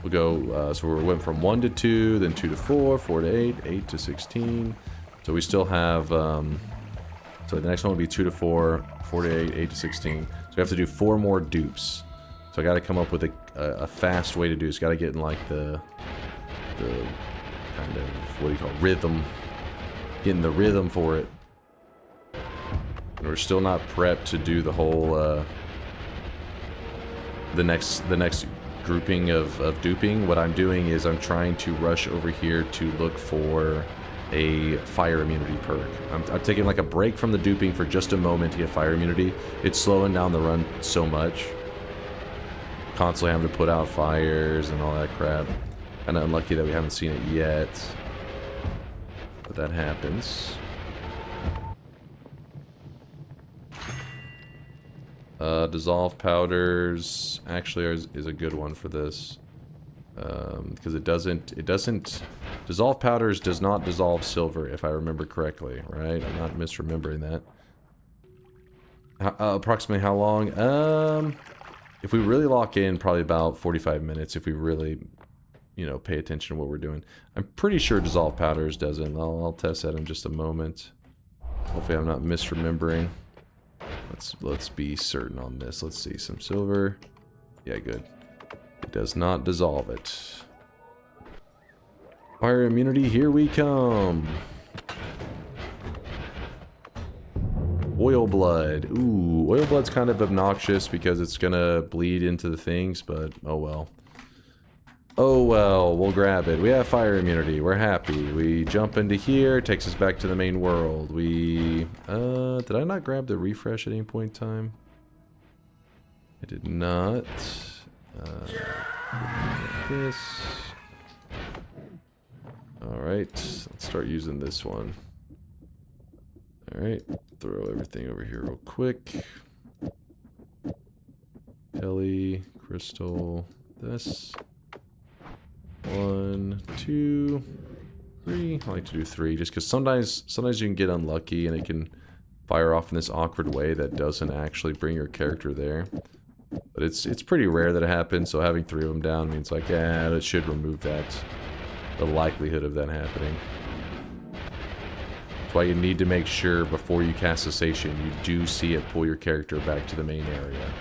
We'll go, so we went from 1 to 2, then 2 to 4, 4 to 8, 8 to 16. So we still have, so the next one will be 2 to 4, 4 to 8, 8 to 16. So we have to do 4 more dupes. So I got to come up with a fast way to do this. Got to get in like the kind of, what do you call it, rhythm. Getting the rhythm for it. And we're still not prepped to do the whole the next grouping of duping. What I'm doing is I'm trying to rush over here to look for a fire immunity perk. I'm taking like a break from the duping for just a moment to get fire immunity. It's slowing down the run so much. Constantly having to put out fires and all that crap. Kind of unlucky that we haven't seen it yet. But that happens. Dissolve powders actually is a good one for this. Because it doesn't dissolve powders does not dissolve silver, if I remember correctly, right? I'm not misremembering that. Approximately how long? If we really lock in, probably about 45 minutes if we really, you know, pay attention to what we're doing. I'm pretty sure dissolve powders doesn't. I'll test that in just a moment. Hopefully I'm not misremembering. Let's be certain on this. Let's see, some silver. Yeah, good. It does not dissolve it. Fire immunity, here we come. Oil blood. Ooh, oil blood's kind of obnoxious because it's gonna bleed into the things, but oh well. Oh well, we'll grab it. We have fire immunity. We're happy. We jump into here. Takes us back to the main world. We... did I not grab the refresh at any point in time? I did not. This. Alright, let's start using this one. Alright, throw everything over here real quick. Kelly, crystal, this. 1, 2, 3. I like to do 3 just because sometimes you can get unlucky and it can fire off in this awkward way that doesn't actually bring your character there. But it's pretty rare that it happens, so having 3 of them down means like, yeah, that should remove that. The likelihood of that happening. That's why you need to make sure before you cast Cessation, you do see it pull your character back to the main area.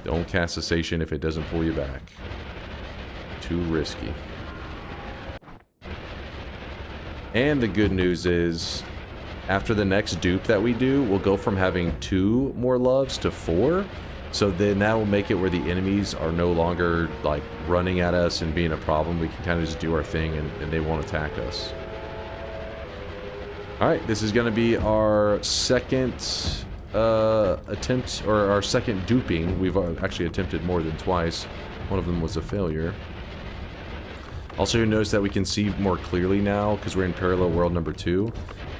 Don't cast Cessation if it doesn't pull you back. Too risky. And the good news is, after the next dupe that we do, we'll go from having 2 more loves to 4. So then that will make it where the enemies are no longer like running at us and being a problem. We can kind of just do our thing and they won't attack us. Alright, this is going to be our second attempt, or our second duping. We've actually attempted more than twice. One of them was a failure. Also, you'll notice that we can see more clearly now because we're in parallel world number 2.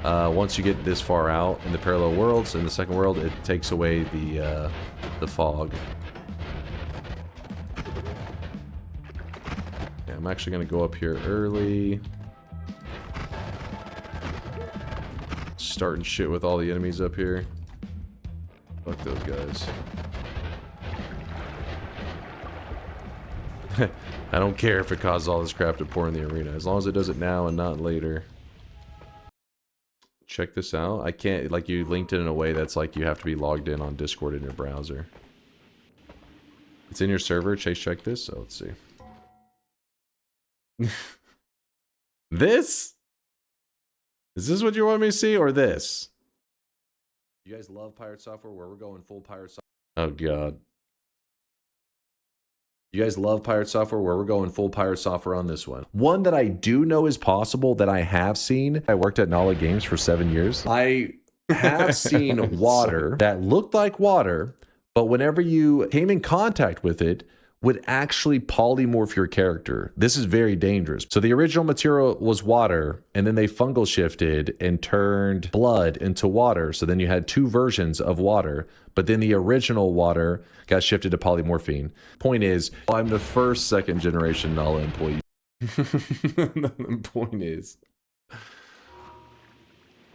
Once you get this far out in the parallel worlds, in the second world, it takes away the fog. Yeah, I'm actually going to go up here early. Starting shit with all the enemies up here. Fuck those guys. I don't care if it causes all this crap to pour in the arena, as long as it does it now and not later. Check this out. I can't, like, you linked it in a way that's like you have to be logged in on Discord in your browser. It's in your server. Chase, check this. So let's see. This? Is this what you want me to see, or this? You guys love pirate software where we're going full pirate software? Oh god. You guys love pirate software where we're going full pirate software on this one. One that I do know is possible that I have seen. I worked at Nala Games for 7 years. I have seen water that looked like water, but whenever you came in contact with it, would actually polymorph your character. This is very dangerous. So the original material was water, and then they fungal shifted and turned blood into water. So then you had 2 versions of water, but then the original water got shifted to polymorphine. Point is, I'm the first 2nd generation Nala employee. The point is,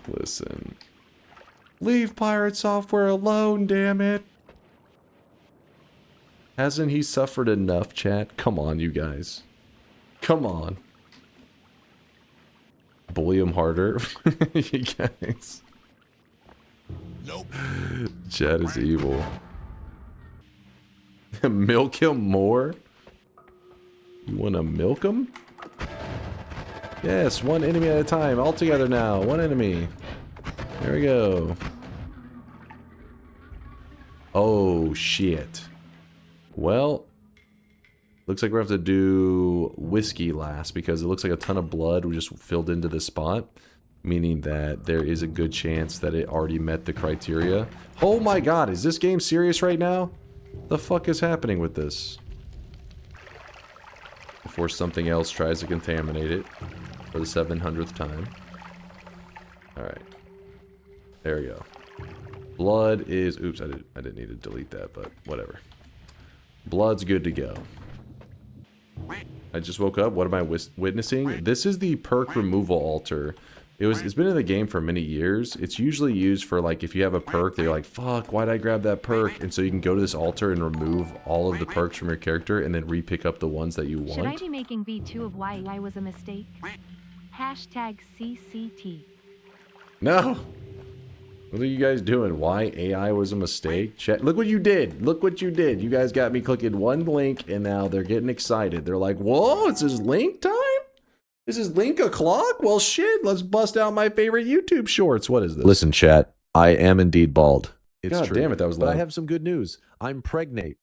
listen, leave pirate software alone, damn it. Hasn't he suffered enough, chat? Come on, you guys. Come on. Bully him harder. You guys. Nope. Chat is evil. Milk him more? You want to milk him? Yes, 1 enemy at a time. All together now. 1 enemy. There we go. Oh, shit. Well, looks like we're going to have to do whiskey last because it looks like a ton of blood we just filled into this spot, meaning that there is a good chance that it already met the criteria. Oh my god, is this game serious right now? The fuck is happening with this? Before something else tries to contaminate it for the 700th time. Alright. There we go. Blood is... Oops, I didn't need to delete that, but whatever. Blood's good to go. I just woke up. What am I witnessing? This is the Perk Removal Altar. It's been in the game for many years. It's usually used for, like, if you have a perk that you're like, fuck, why'd I grab that perk? And so you can go to this altar and remove all of the perks from your character and then re-pick up the ones that you want. Should I be making V2 of why I was a mistake? Hashtag CCT. No! What are you guys doing? Why AI was a mistake? Chat. Look what you did. Look what you did. You guys got me clicking 1 link and now they're getting excited. They're like, whoa, it's this link time? This is link o'clock? Well, shit, let's bust out my favorite YouTube shorts. What is this? Listen, chat. I am indeed bald. It's God true. Damn it, that was loud. But I have some good news. I'm pregnant.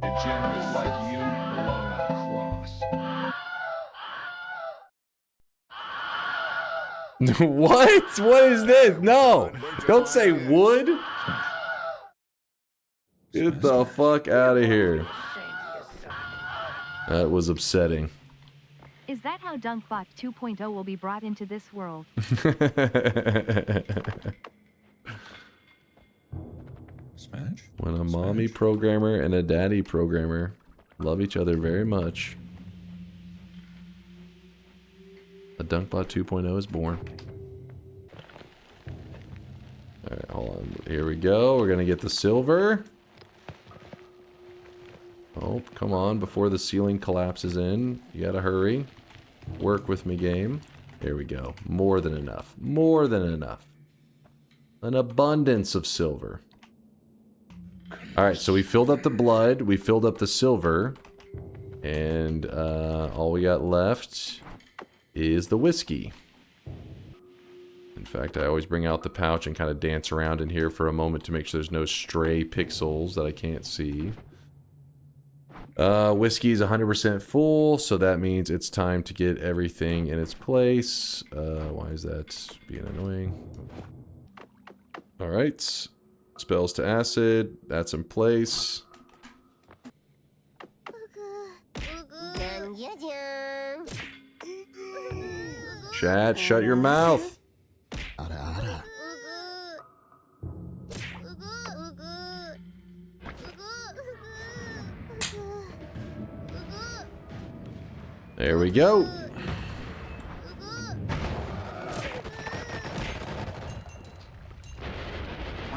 Degenerates like you belong on a cross. What? What is this? No! Don't say wood! Get the fuck out of here. That was upsetting. Is that how DunkBot 2.0 will be brought into this world? Smash? When a mommy programmer and a daddy programmer love each other very much, a DunkBot 2.0 is born. Alright, hold on. Here we go. We're gonna get the silver. Oh, come on, before the ceiling collapses in. You gotta hurry. Work with me, game. Here we go. More than enough. More than enough. An abundance of silver. Alright, so we filled up the blood. We filled up the silver. And all we got left is the whiskey. In fact, I always bring out the pouch and kind of dance around in here for a moment to make sure there's no stray pixels that I can't see. Whiskey is 100% full, so that means it's time to get everything in its place. Why is that being annoying? Alright. Spells to acid. That's in place. Chat, shut your mouth. There we go.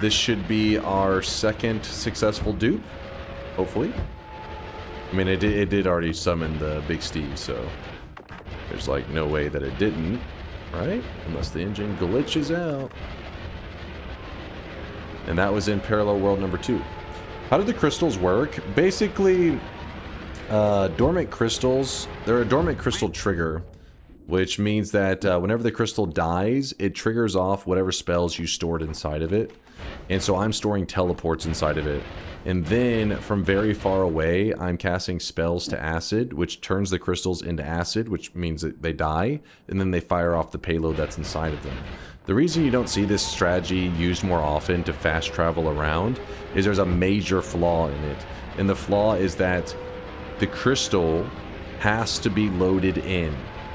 This should be our second successful dupe, hopefully. I mean, it did already summon the Big Steve, so there's like no way that it didn't, right? Unless the engine glitches out. And that was in parallel world number 2. How did the crystals work? Basically, dormant crystals, they're a dormant crystal trigger, which means that whenever the crystal dies, it triggers off whatever spells you stored inside of it. And so I'm storing teleports inside of it. And then from very far away, I'm casting spells to acid, which turns the crystals into acid, which means that they die, and then they fire off the payload that's inside of them. The reason you don't see this strategy used more often to fast travel around is there's a major flaw in it. And the flaw is that the crystal has to be loaded in.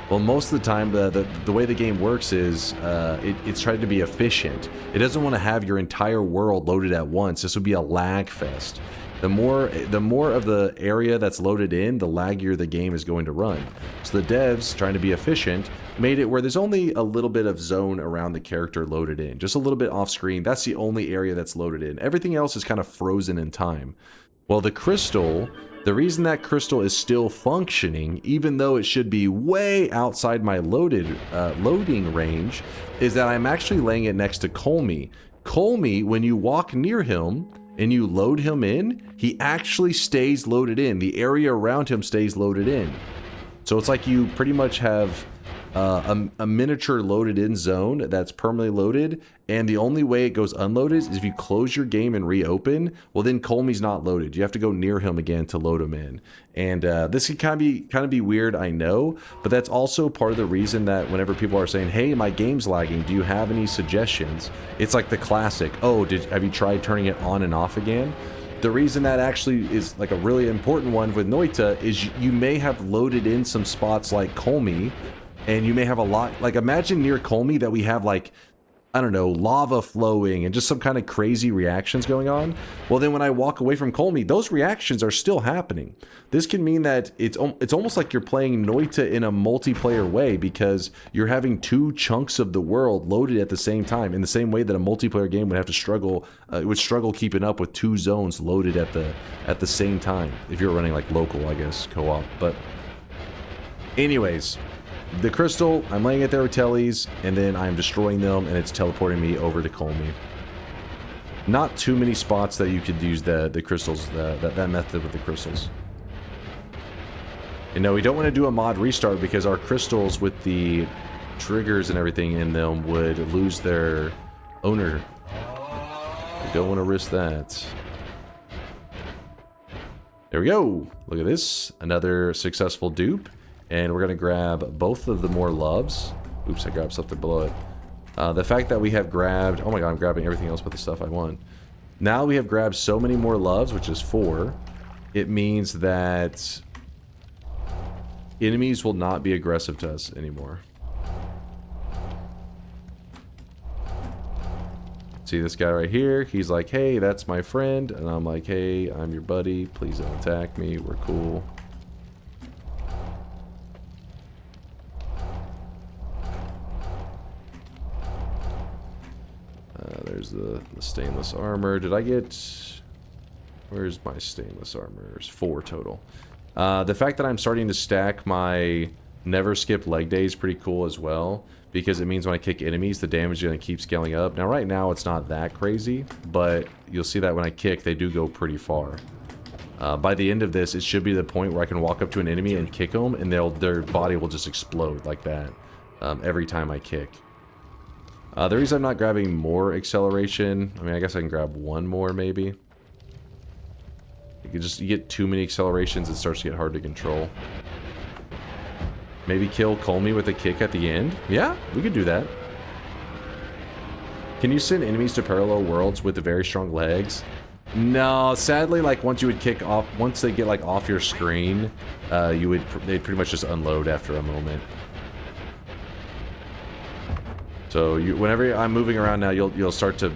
Well, most of the time, the way the game works is it's trying to be efficient. It doesn't want to have your entire world loaded at once. This would be a lag fest. The more of the area that's loaded in, the laggier the game is going to run. So the devs, trying to be efficient, made it where there's only a little bit of zone around the character loaded in. Just a little bit off screen. That's the only area that's loaded in. Everything else is kind of frozen in time. Well, the crystal, the reason that crystal is still functioning, even though it should be way outside my loading range, is that I'm actually laying it next to Kolmi. Kolmi, when you walk near him and you load him in, he actually stays loaded in. The area around him stays loaded in. So it's like you pretty much have a miniature loaded in zone that's permanently loaded, and the only way it goes unloaded is if you close your game and reopen. Well, then Kolmi's not loaded. You have to go near him again to load him in. And this can kind of be weird, I know, but that's also part of the reason that whenever people are saying, hey, my game's lagging, do you have any suggestions? It's like the classic, oh, have you tried turning it on and off again? The reason that actually is like a really important one with Noita is you may have loaded in some spots like Kolmi, and you may have a lot, like imagine near Kolmi that we have like, I don't know, lava flowing and just some kind of crazy reactions going on. Well, then when I walk away from Kolmi, those reactions are still happening. This can mean that it's almost like you're playing Noita in a multiplayer way, because you're having two chunks of the world loaded at the same time, in the same way that a multiplayer game would have to struggle, keeping up with two zones loaded at the same time. If you're running like local, I guess, co-op. But anyways, the crystal, I'm laying it there with tellies, and then I'm destroying them, and it's teleporting me over to Kolmi. Not too many spots that you could use the crystals, that method with the crystals. And no, we don't want to do a mod restart, because our crystals with the triggers and everything in them would lose their owner. We don't want to risk that. There we go. Look at this. Another successful dupe. And we're going to grab both of the more loves. Oops, I grabbed something below it. The fact that we have grabbed... Oh my god, I'm grabbing everything else but the stuff I want. Now we have grabbed so many more loves, which is 4. It means that enemies will not be aggressive to us anymore. See this guy right here? He's like, hey, that's my friend. And I'm like, hey, I'm your buddy. Please don't attack me. We're cool. There's the stainless armor. Did I get... Where's my stainless armor? There's 4 total. The fact that I'm starting to stack my never skip leg day is pretty cool as well, because it means when I kick enemies, the damage is going to keep scaling up. Now, right now, it's not that crazy, but you'll see that when I kick, they do go pretty far. By the end of this, it should be the point where I can walk up to an enemy and kick them, and their body will just explode like that every time I kick. The reason I'm not grabbing more acceleration, I mean, I guess I can grab 1 more, maybe. You get too many accelerations, it starts to get hard to control. Maybe kill Kolmi with a kick at the end? Yeah, we could do that. Can you send enemies to parallel worlds with the very strong legs? No, sadly, like once you would kick off, once they get like off your screen, they'd pretty much just unload after a moment. So whenever I'm moving around now, you'll start to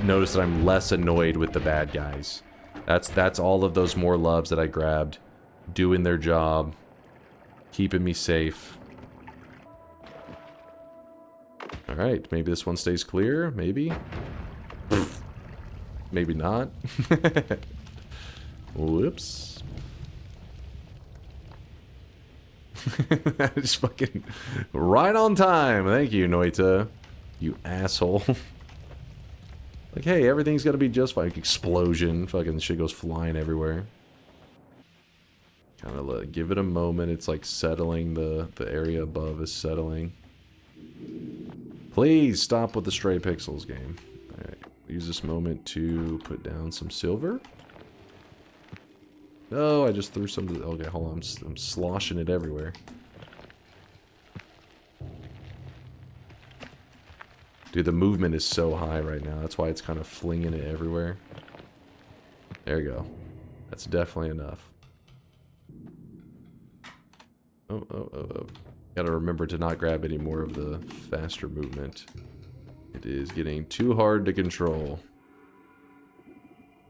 notice that I'm less annoyed with the bad guys. That's all of those more loves that I grabbed, doing their job, keeping me safe. All right, maybe this one stays clear. Maybe. Maybe not. Whoops. Just fucking right on time. Thank you, Noita. You asshole. Like, hey, everything's gonna be just fine. Explosion. Fucking shit goes flying everywhere. Kind of give it a moment. It's like settling. The area above is settling. Please stop with the stray pixels, game. Alright. Use this moment to put down some silver. No, I just threw some of the... Okay, hold on. I'm sloshing it everywhere. Dude, the movement is so high right now. That's why it's kind of flinging it everywhere. There you go. That's definitely enough. Oh. Gotta remember to not grab any more of the faster movement. It is getting too hard to control.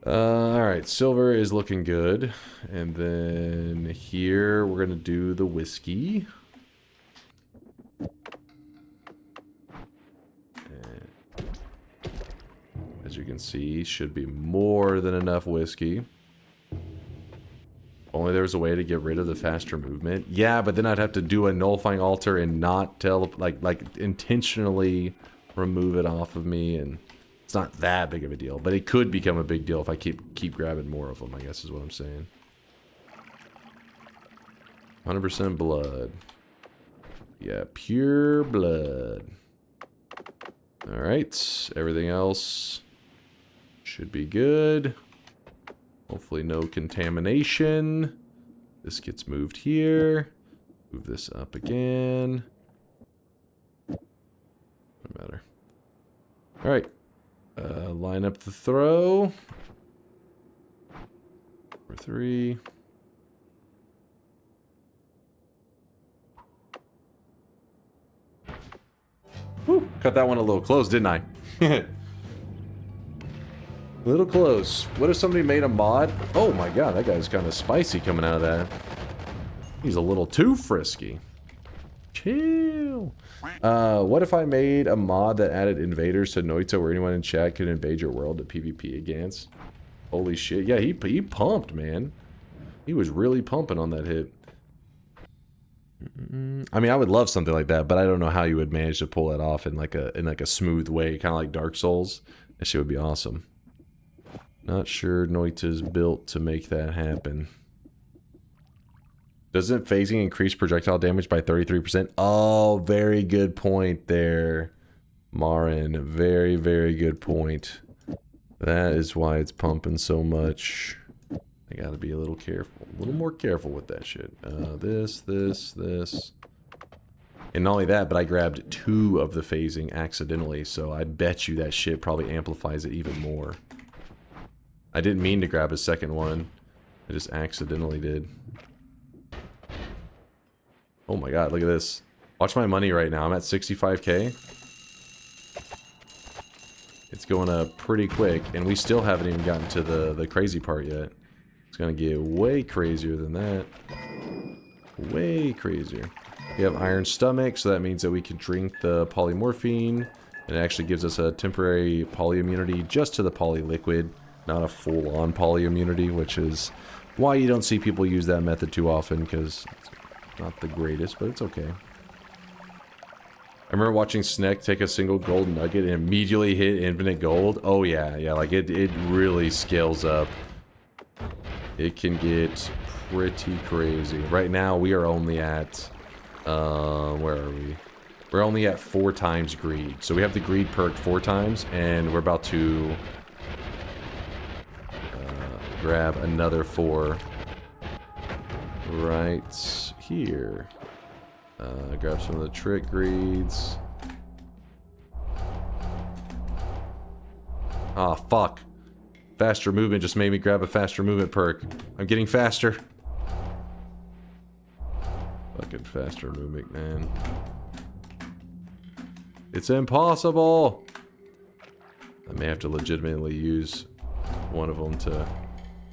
Alright, silver is looking good. And then here we're gonna do the whiskey. As you can see, should be more than enough whiskey. Only there was a way to get rid of the faster movement. Yeah, but then I'd have to do a nullifying altar and not like intentionally remove it off of me, and it's not that big of a deal. But it could become a big deal if I keep grabbing more of them, I guess is what I'm saying. 100% blood. Yeah, pure blood. Alright, everything else should be good. Hopefully no contamination. This gets moved here. Move this up again. Doesn't matter. Alright. Line up the throw. For 3. Whew, cut that one a little close, didn't I? A little close. What if somebody made a mod? Oh my god, that guy's kind of spicy coming out of that. He's a little too frisky. Chill. What if I made a mod that added invaders to Noita where anyone in chat could invade your world to PvP against? Holy shit. Yeah, he pumped, man. He was really pumping on that hit. I mean, I would love something like that, but I don't know how you would manage to pull that off in like a smooth way, kind of like Dark Souls. That shit would be awesome. Not sure Noita's built to make that happen. Doesn't phasing increase projectile damage by 33%? Oh, very good point there, Marin. Very, very good point. That is why it's pumping so much. I gotta be a little careful. A little more careful with that shit. This. And not only that, but I grabbed 2 of the phasing accidentally, so I bet you that shit probably amplifies it even more. I didn't mean to grab a second one. I just accidentally did. Oh my god, look at this. Watch my money right now. I'm at 65k. It's going up pretty quick, and we still haven't even gotten to the crazy part yet. It's gonna get way crazier than that. Way crazier. We have iron stomach, so that means that we can drink the polymorphine. And it actually gives us a temporary poly immunity just to the poly liquid, not a full-on poly immunity, which is why you don't see people use that method too often, because it's not the greatest, but it's okay. I remember watching Sneck take a single gold nugget and immediately hit infinite gold. Oh yeah, like it really scales up. It can get pretty crazy. Right now we are only at, where are we? We're only at 4 times greed. So we have the greed perk 4 times, and we're about to grab another 4 right here. Grab some of the trick greeds. Ah, fuck. Faster movement just made me grab a faster movement perk. I'm getting faster. Fucking faster movement, man. It's impossible! I may have to legitimately use one of them to...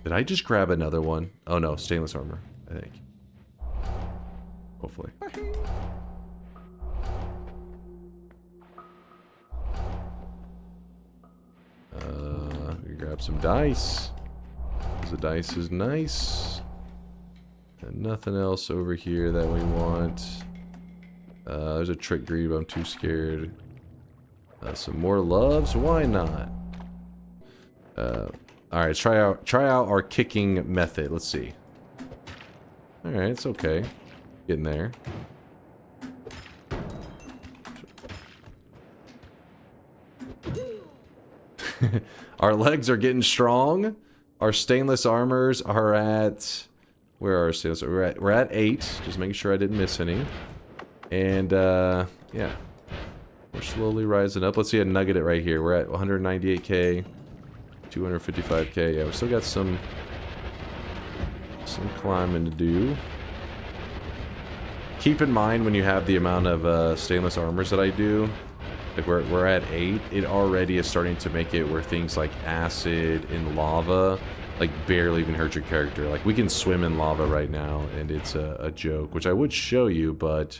Did I just grab another one? Oh no, stainless armor, I think. Hopefully. We grab some dice. The dice is nice. And nothing else over here that we want. There's a trick greed, but I'm too scared. Some more loves, why not? Alright, try out our kicking method. Let's see. Alright, it's okay. Getting there. Our legs are getting strong. Our stainless armors are at... Where are our stainless? We're at 8. Just making sure I didn't miss any. And, yeah. We're slowly rising up. Let's see a nugget it right here. We're at 198k. 255k. Yeah, we still got some climbing to do. Keep in mind when you have the amount of stainless armors that I do, like we're at 8, it already is starting to make it where things like acid and lava like barely even hurt your character. Like we can swim in lava right now and it's a joke, which I would show you, but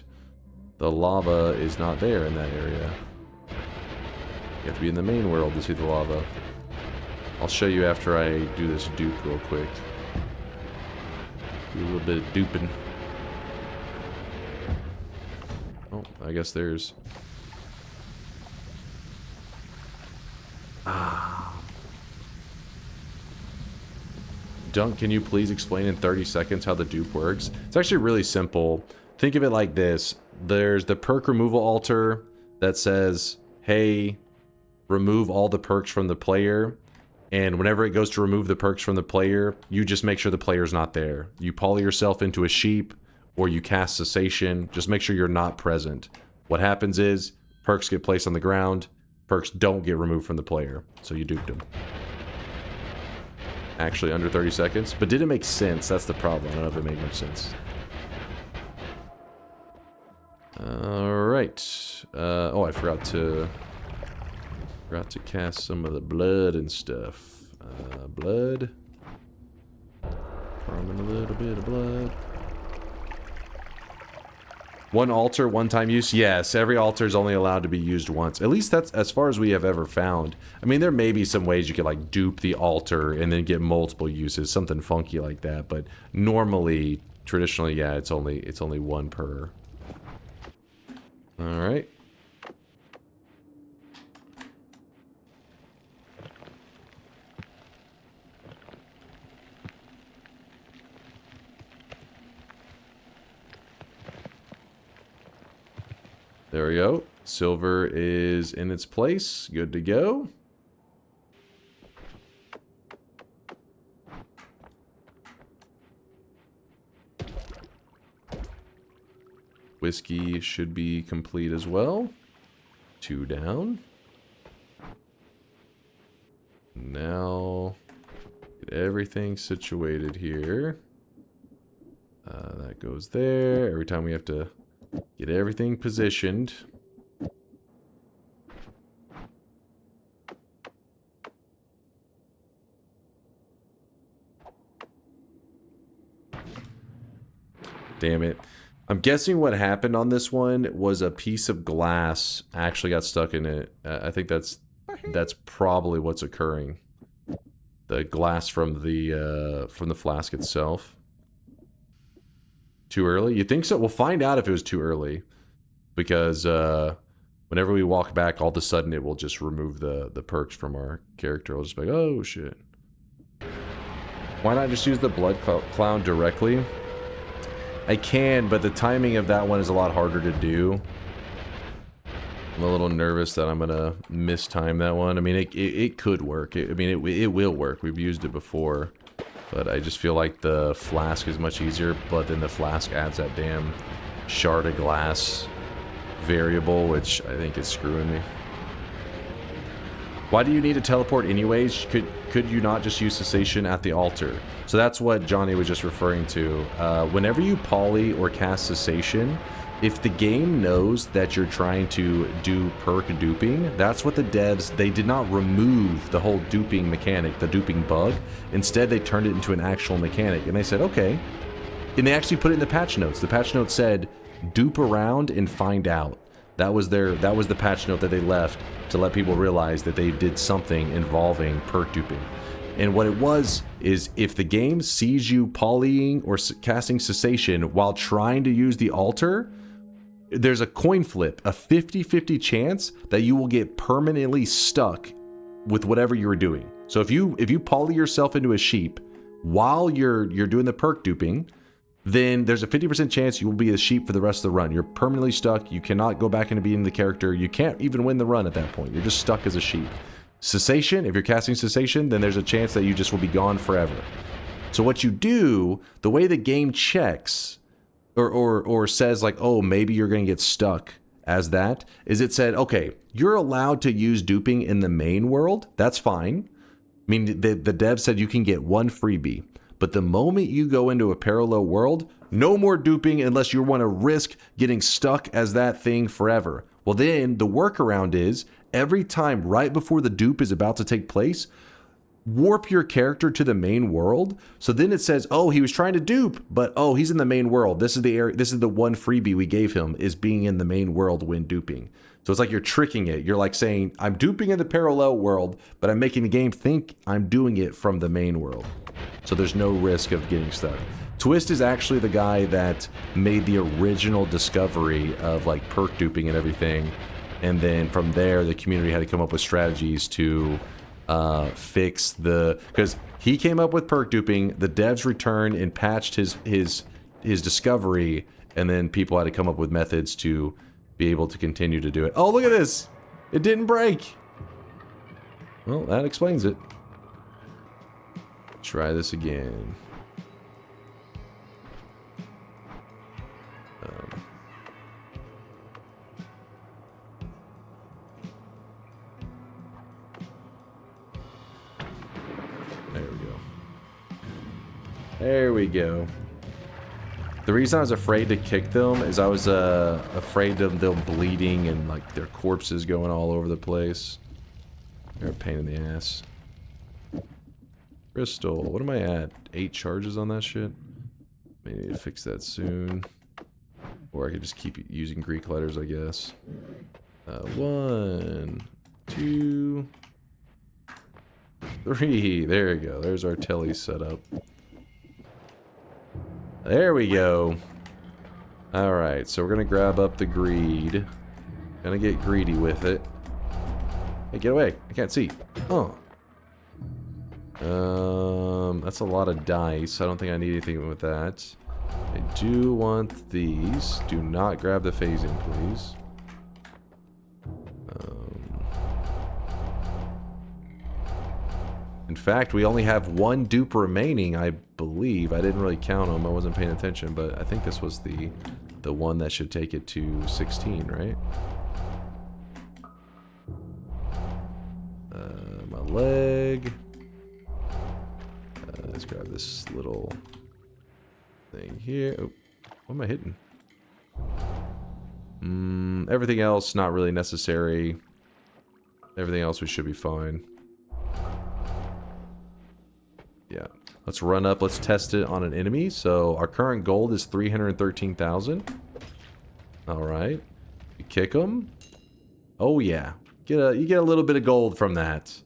the lava is not there in that area. You have to be in the main world to see the lava. I'll show you after I do this dupe real quick. Do a little bit of duping. Oh, I guess there's... Dunk, can you please explain in 30 seconds how the dupe works? It's actually really simple. Think of it like this. There's the Perk Removal Altar that says, hey, remove all the perks from the player. And whenever it goes to remove the perks from the player, you just make sure the player's not there. You poly yourself into a sheep, or you cast Cessation. Just make sure you're not present. What happens is, perks get placed on the ground, perks don't get removed from the player. So you duped them. Actually, under 30 seconds. But did it make sense? That's the problem. I don't know if it made much sense. Alright. Oh, I forgot to cast some of the blood and stuff. Blood. Farming a little bit of blood. One altar, one-time use? Yes, every altar is only allowed to be used once. At least that's as far as we have ever found. I mean, there may be some ways you could like dupe the altar and then get multiple uses, something funky like that. But normally, traditionally, yeah, it's only one per. All right. There we go. Silver is in its place. Good to go. Whiskey should be complete as well. 2 down. Now everything situated here. That goes there. Every time we have to get everything positioned. Damn it. I'm guessing what happened on this one was a piece of glass actually got stuck in it. I think that's probably what's occurring. The glass from the flask itself. Too early? You think so? We'll find out if it was too early. Because whenever we walk back, all of a sudden it will just remove the perks from our character. It'll just be like, oh shit. Why not just use the blood clown directly? I can, but the timing of that one is a lot harder to do. I'm a little nervous that I'm gonna mistime that one. I mean, it could work. I mean, it will work. We've used it before. But I just feel like the flask is much easier, but then the flask adds that damn shard of glass variable, which I think is screwing me. Why do you need to teleport anyways? Could you not just use Cessation at the altar? So that's what Johnny was just referring to. Whenever you poly or cast Cessation, if the game knows that you're trying to do perk duping, that's what the devs, they did not remove the whole duping mechanic, the duping bug. Instead, they turned it into an actual mechanic. And they said, okay. And they actually put it in the patch notes. The patch note said, dupe around and find out. That was the patch note that they left to let people realize that they did something involving perk duping. And what it was is if the game sees you polying or casting Cessation while trying to use the altar, there's a coin flip, a 50-50 chance that you will get permanently stuck with whatever you were doing. So if you poly yourself into a sheep while you're doing the perk duping, then there's a 50% chance you will be a sheep for the rest of the run. You're permanently stuck. You cannot go back into being the character. You can't even win the run at that point. You're just stuck as a sheep. Cessation, if you're casting Cessation, then there's a chance that you just will be gone forever. So what you do, the way the game checks or says like, oh, maybe you're going to get stuck as that, is it said, okay, you're allowed to use duping in the main world. That's fine. I mean, the dev said you can get one freebie. But the moment you go into a parallel world, no more duping unless you want to risk getting stuck as that thing forever. Well, then the workaround is every time right before the dupe is about to take place, warp your character to the main world. So then it says, oh, he was trying to dupe, but oh, he's in the main world. This is the area. This is the one freebie we gave him, is being in the main world when duping. So it's like you're tricking it. You're like saying, I'm duping in the parallel world, but I'm making the game think I'm doing it from the main world. So there's no risk of getting stuck. Twist is actually the guy that made the original discovery of like perk duping and everything. And then from there, the community had to come up with strategies to fix the... Because he came up with perk duping, the devs returned and patched his discovery, and then people had to come up with methods to be able to continue to do it. Oh, look at this! It didn't break! Well, that explains it. Try this again. There we go. There we go. The reason I was afraid to kick them is I was afraid of them bleeding and like their corpses going all over the place. They're a pain in the ass. Crystal, what am I at? 8 charges on that shit? May need to fix that soon. Or I could just keep using Greek letters, I guess. 1, 2, 3. There we go. There's our telly set up. There we go. Alright, so we're gonna grab up the greed. Gonna get greedy with it. Hey, get away. I can't see. Oh. That's a lot of dice. I don't think I need anything with that. I do want these. Do not grab the phasing, please. In fact, we only have 1 dupe remaining, I believe. I didn't really count them. I wasn't paying attention, but I think this was the one that should take it to 16, right? My leg. let's grab this little thing here. Oh, what am I hitting? Everything else not really necessary. Everything else we should be fine. Yeah. Let's run up. Let's test it on an enemy. So our current gold is 313,000. All right. You kick them. Oh yeah. You get a little bit of gold from that.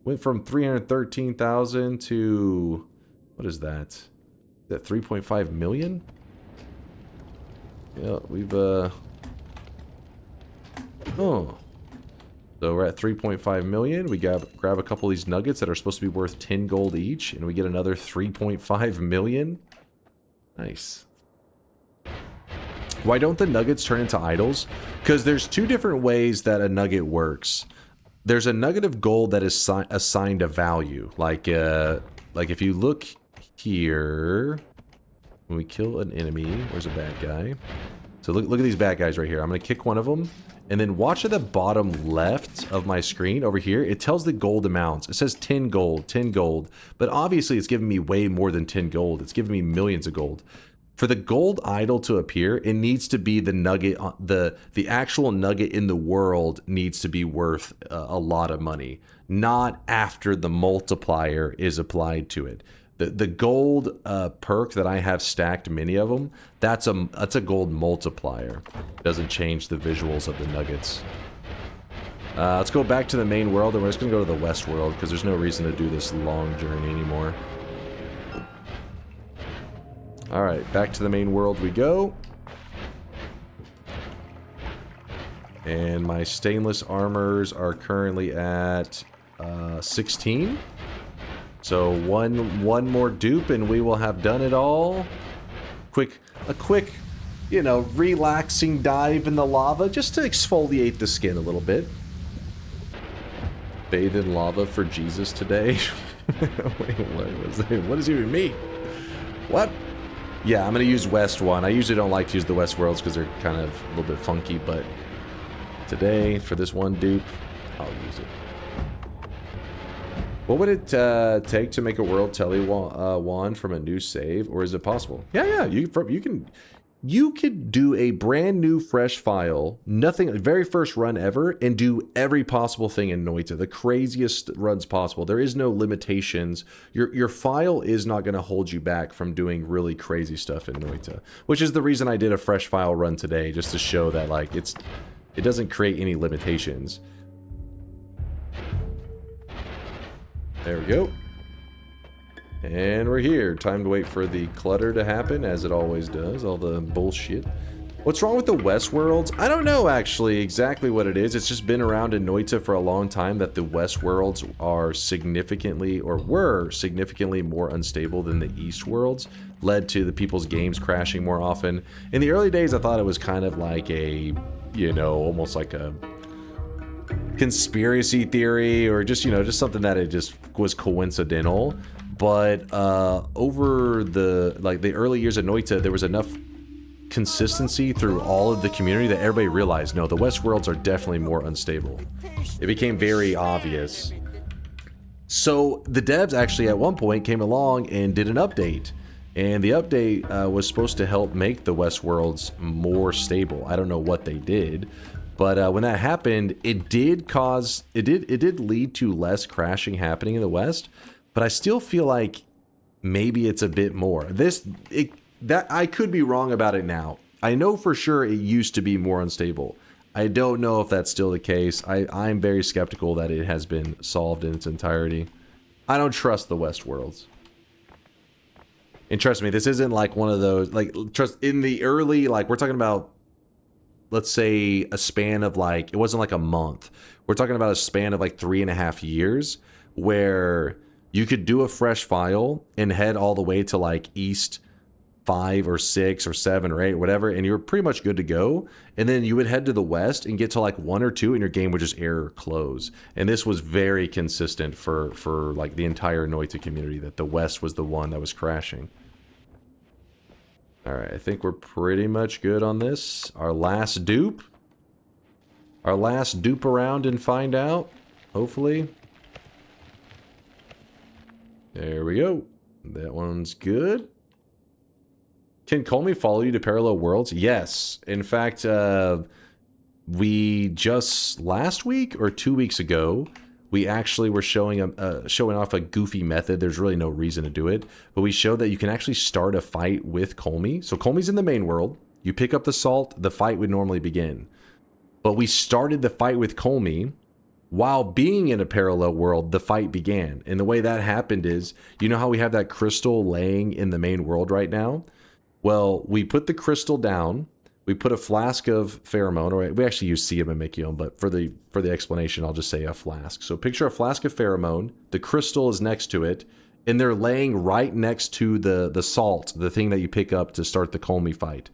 Went from 313,000 to, what is that? Is that 3.5 million? Yeah, we've oh. So we're at 3.5 million. We grab a couple of these nuggets that are supposed to be worth 10 gold each, and we get another 3.5 million. Nice. Why don't the nuggets turn into idols? Because there's two different ways that a nugget works. There's a nugget of gold that is assigned a value. Like if you look here, when we kill an enemy, where's a bad guy? So look at these bad guys right here. I'm going to kick one of them. And then watch at the bottom left of my screen over here. It tells the gold amounts. It says 10 gold, 10 gold. But obviously it's giving me way more than 10 gold. It's giving me millions of gold. For the gold idol to appear, it needs to be the nugget, the actual nugget in the world needs to be worth a lot of money. Not after the multiplier is applied to it. The gold perk that I have stacked, many of them, that's a gold multiplier. It doesn't change the visuals of the nuggets. Let's go back to the main world, and we're just going to go to the west world, because there's no reason to do this long journey anymore. Alright, back to the main world we go. And my stainless armors are currently at 16. So one more dupe and we will have done it all. A quick, you know, relaxing dive in the lava just to exfoliate the skin a little bit. Bathe in lava for Jesus today. Wait, what does it even mean? What? Yeah, I'm gonna use West one. I usually don't like to use the West worlds because they're kind of a little bit funky, but today for this one dupe, I'll use it. What would it take to make a world telly wand from a new save, or is it possible? Yeah, you could do a brand new fresh file, nothing, very first run ever, and do every possible thing in Noita, the craziest runs possible. There is no limitations. Your file is not going to hold you back from doing really crazy stuff in Noita, which is the reason I did a fresh file run today, just to show that like it doesn't create any limitations. There we go. And we're here. Time to wait for the clutter to happen, as it always does. All the bullshit. What's wrong with the West worlds? I don't know, actually, exactly what it is. It's just been around in Noita for a long time that the West worlds are significantly, or were significantly more unstable than the East worlds. Led to the people's games crashing more often. In the early days, I thought it was kind of like a, you know, almost like a conspiracy theory, or just, you know, just something that it just was coincidental. But over the early years of Noita, there was enough consistency through all of the community that everybody realized, no, the West worlds are definitely more unstable. It became very obvious. So the devs actually at one point came along and did an update. And the update was supposed to help make the West worlds more stable. I don't know what they did. But when that happened, it did lead to less crashing happening in the West. But I still feel like maybe it's a bit more. That I could be wrong about it now. I know for sure it used to be more unstable. I don't know if that's still the case. I'm very skeptical that it has been solved in its entirety. I don't trust the West worlds. And trust me, this isn't like one of those, like, trust, in the early, like, we're talking about, let's say, a span of like, it wasn't like a month. We're talking about a span of like 3.5 years where you could do a fresh file and head all the way to like East 5 or 6 or 7 or 8, whatever, and you were pretty much good to go. And then you would head to the West and get to like 1 or 2 and your game would just error close. And this was very consistent for like the entire Noita community, that the West was the one that was crashing. All right, I think we're pretty much good on this. Our last dupe around and find out, hopefully. There we go. That one's good. Can Kolmi follow you to parallel worlds? Yes. In fact, we just last week or 2 weeks ago, we actually were showing off a goofy method. There's really no reason to do it, but we showed that you can actually start a fight with Kolmi. So Kolmi's in the main world. You pick up the salt, the fight would normally begin. But we started the fight with Kolmi. While being in a parallel world, the fight began. And the way that happened is, you know how we have that crystal laying in the main world right now? Well, we put the crystal down, we put a flask of pheromone, or we actually use Siam and Mikion, but for the explanation, I'll just say a flask. So picture a flask of pheromone, the crystal is next to it, and they're laying right next to the salt, the thing that you pick up to start the Kolmi fight.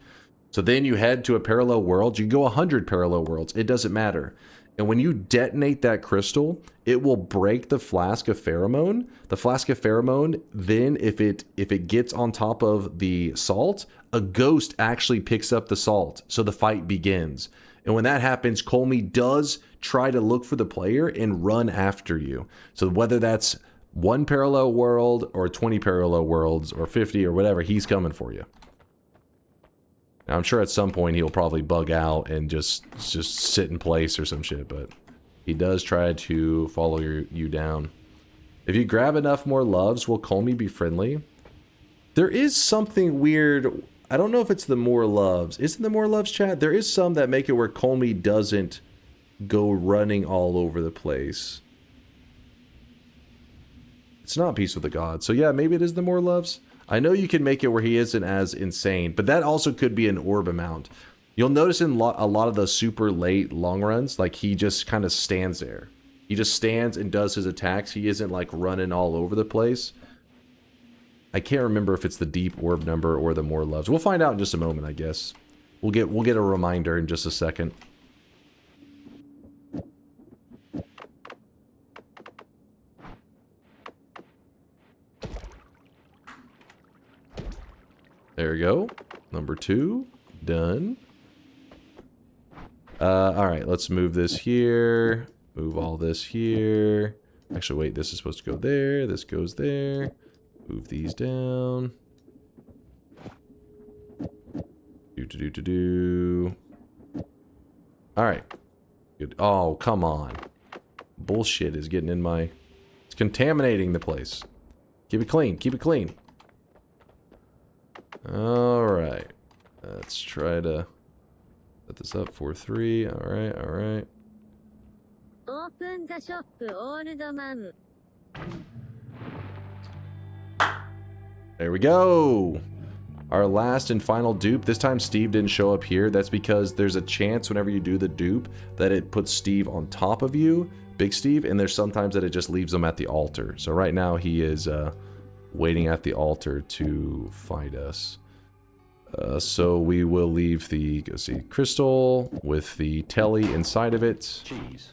So then you head to a parallel world, you can go 100 parallel worlds, it doesn't matter. And when you detonate that crystal, it will break the flask of pheromone. The flask of pheromone, then if it gets on top of the salt, a ghost actually picks up the salt. So the fight begins. And when that happens, Kolmi does try to look for the player and run after you. So whether that's 1 parallel world or 20 parallel worlds or 50 or whatever, he's coming for you. Now, I'm sure at some point he'll probably bug out and just sit in place or some shit, but he does try to follow you down. If you grab enough more loves, will Kolmi be friendly? There is something weird. I don't know if it's the more loves. Isn't the more loves, chat? There is some that make it where Kolmi doesn't go running all over the place. It's not Peace with the Gods. So yeah, maybe it is the more loves. I know you can make it where he isn't as insane, but that also could be an orb amount. You'll notice in a lot of the super late long runs, like he just kind of stands there. He just stands and does his attacks. He isn't like running all over the place. I can't remember if it's the deep orb number or the more loves. We'll find out in just a moment, I guess. We'll get a reminder in just a second. There we go. Number 2. Done. Alright, let's move this here. Move all this here. Actually, wait, this is supposed to go there. This goes there. Move these down. Do. Alright. Good. Oh, come on. Bullshit is getting in my... It's contaminating the place. Keep it clean. Keep it clean. Alright. Let's try to set this up for 3. Alright, alright. Open the shop, old man. There we go! Our last and final dupe. This time Steve didn't show up here. That's because there's a chance whenever you do the dupe that it puts Steve on top of you, Big Steve, and there's sometimes that it just leaves him at the altar. So right now he is waiting at the altar to fight us. So we will leave the, go see, crystal with the telly inside of it. Jeez.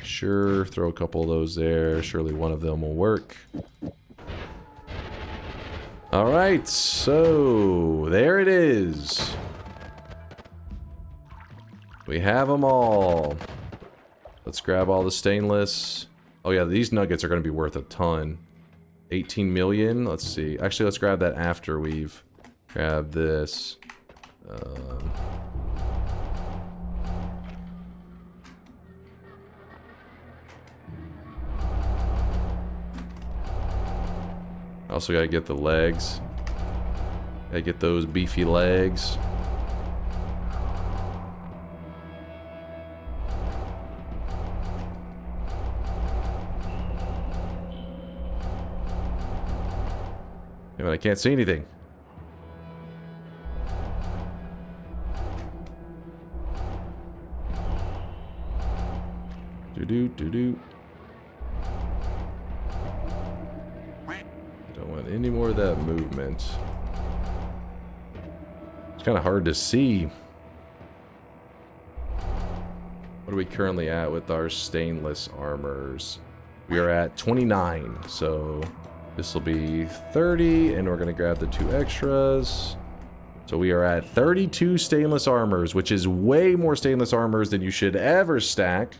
Sure, throw a couple of those there. Surely one of them will work. Alright, so there it is. We have them all. Let's grab all the stainless. Oh yeah, these nuggets are going to be worth a ton. 18 million. Let's see. Actually, let's grab that after we've grabbed this. Also gotta get the legs. Gotta get those beefy legs. Yeah, but I can't see anything. Do. Don't want any more of that movement. It's kind of hard to see. What are we currently at with our stainless armors? We are at 29, so this will be 30, and we're going to grab the 2 extras. So we are at 32 stainless armors, which is way more stainless armors than you should ever stack.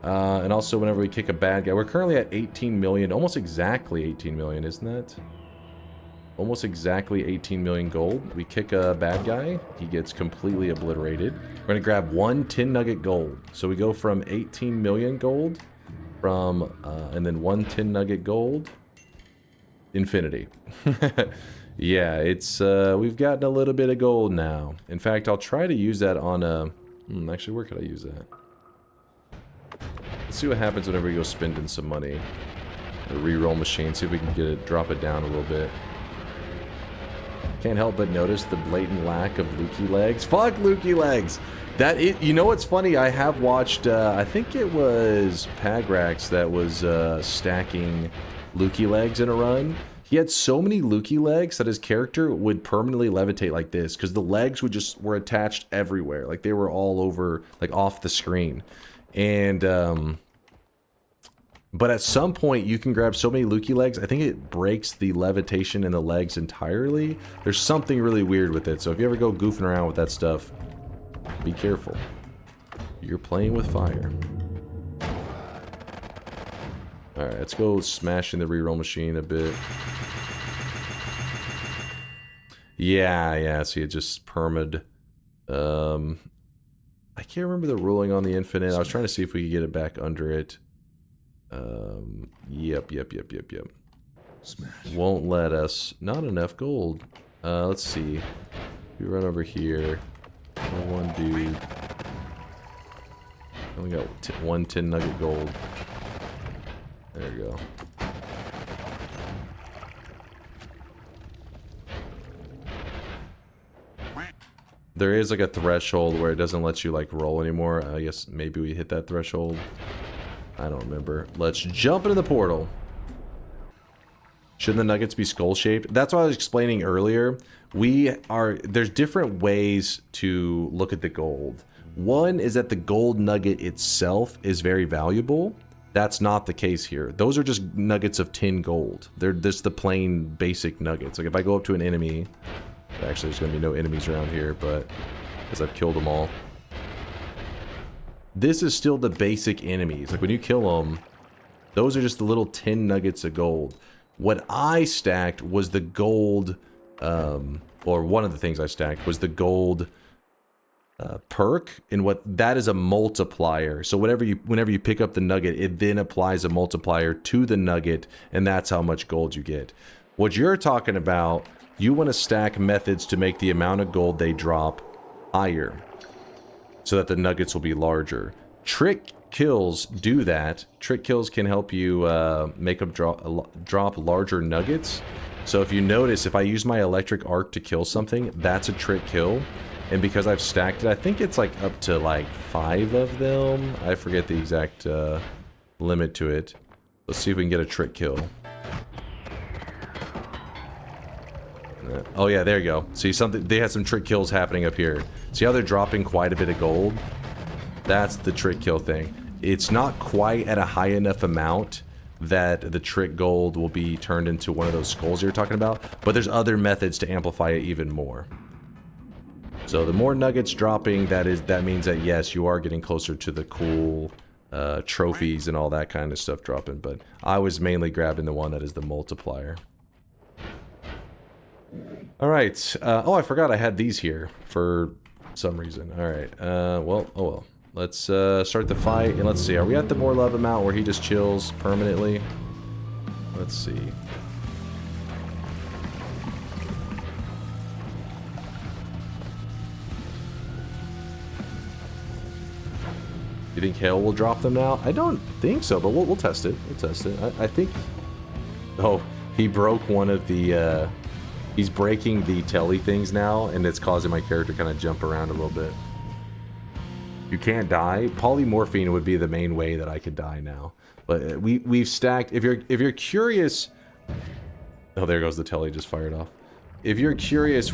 And also whenever we kick a bad guy, we're currently at 18 million, almost exactly 18 million, isn't that? Almost exactly 18 million gold. We kick a bad guy. He gets completely obliterated. We're going to grab 1 10 nugget gold. So we go from 18 million gold from, and then 1 10 nugget gold. Infinity. Yeah, it's, we've gotten a little bit of gold now. In fact, I'll try to use that on a, actually, where could I use that? Let's see what happens whenever we go spending some money. A reroll machine, see if we can get it, drop it down a little bit. Can't help but notice the blatant lack of Lukey legs. Fuck Lukey legs! You know what's funny? I have watched, I think it was Pagrax that was stacking Lukey legs in a run. He had so many Lukey legs that his character would permanently levitate like this, because the legs were attached everywhere. Like they were all over, like off the screen. And, but at some point you can grab so many Lukey legs, I think it breaks the levitation in the legs entirely. There's something really weird with it, so if you ever go goofing around with that stuff, be careful. You're playing with fire. Alright, let's go smashing the reroll machine a bit. Yeah, see it just permed. I can't remember the ruling on the infinite. I was trying to see if we could get it back under it. Yep. Smash. Won't let us. Not enough gold. Let's see. We run over here. One dude. Only got 1 10 nugget gold. There we go. There is like a threshold where it doesn't let you like roll anymore. I guess maybe we hit that threshold. I don't remember. Let's jump into the portal. Shouldn't the nuggets be skull-shaped? That's what I was explaining earlier. There's different ways to look at the gold. One is that the gold nugget itself is very valuable. That's not the case here. Those are just nuggets of 10 gold. They're just the plain basic nuggets. Like if I go up to an enemy, actually there's gonna be no enemies around here, but because I've killed them all. This is still the basic enemies. Like when you kill them, those are just the little 10 nuggets of gold. What I stacked was the gold, or one of the things I stacked was the gold perk, and what that is a multiplier. So whenever you pick up the nugget, it then applies a multiplier to the nugget, and that's how much gold you get. What you're talking about, you want to stack methods to make the amount of gold they drop higher, so that the nuggets will be larger. Trick kills do that. Trick kills can help you make them drop larger nuggets. So if you notice, if I use my electric arc to kill something, that's a trick kill. And because I've stacked it, I think it's like up to like 5 of them. I forget the exact limit to it. Let's see if we can get a trick kill. Oh yeah, there you go. See, they had some trick kills happening up here. See how they're dropping quite a bit of gold? That's the trick kill thing. It's not quite at a high enough amount that the trick gold will be turned into one of those skulls you're talking about, but there's other methods to amplify it even more. So the more nuggets dropping, that means that yes, you are getting closer to the cool trophies and all that kind of stuff dropping, but I was mainly grabbing the one that is the multiplier. Alright, oh I forgot I had these here for some reason. Alright, well, oh well. Let's start the fight, and let's see, are we at the more love amount where he just chills permanently? Let's see. You think Hail will drop them now? I don't think so, but we'll test it. We'll test it. I think... Oh, he broke one of the... He's breaking the telly things now, and it's causing my character to kind of jump around a little bit. You can't die. Polymorphine would be the main way that I could die now. But we've stacked... If you're curious... Oh, there goes the telly, just fired off. If you're curious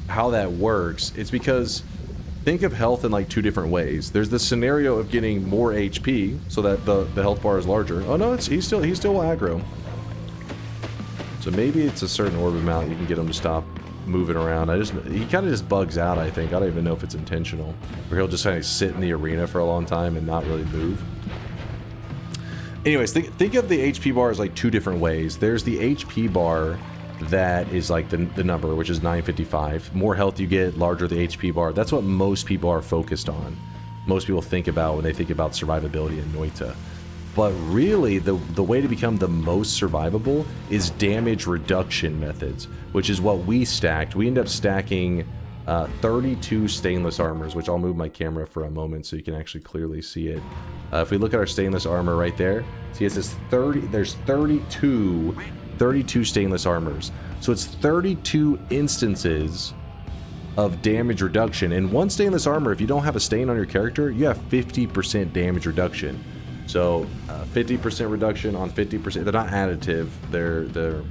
how that works, it's because... Think of health in like 2 different ways. There's the scenario of getting more HP, so that the health bar is larger. Oh no, he's still aggro. So maybe it's a certain orb amount you can get him to stop moving around. He kind of just bugs out, I think. I don't even know if it's intentional. Or he'll just kind of sit in the arena for a long time and not really move. Anyways, think of the HP bar as like 2 different ways. There's the HP bar that is like the number, which is 955. More health you get, larger the HP bar. That's what most people are focused on. Most people think about when they think about survivability in Noita. But really, the way to become the most survivable is damage reduction methods, which is what we stacked. We end up stacking 32 stainless armors, which I'll move my camera for a moment so you can actually clearly see it. If we look at our stainless armor right there, see it says 30, there's 32 stainless armors. So it's 32 instances of damage reduction. And one stainless armor, if you don't have a stain on your character, you have 50% damage reduction. So 50% reduction on 50%. They're not additive. They're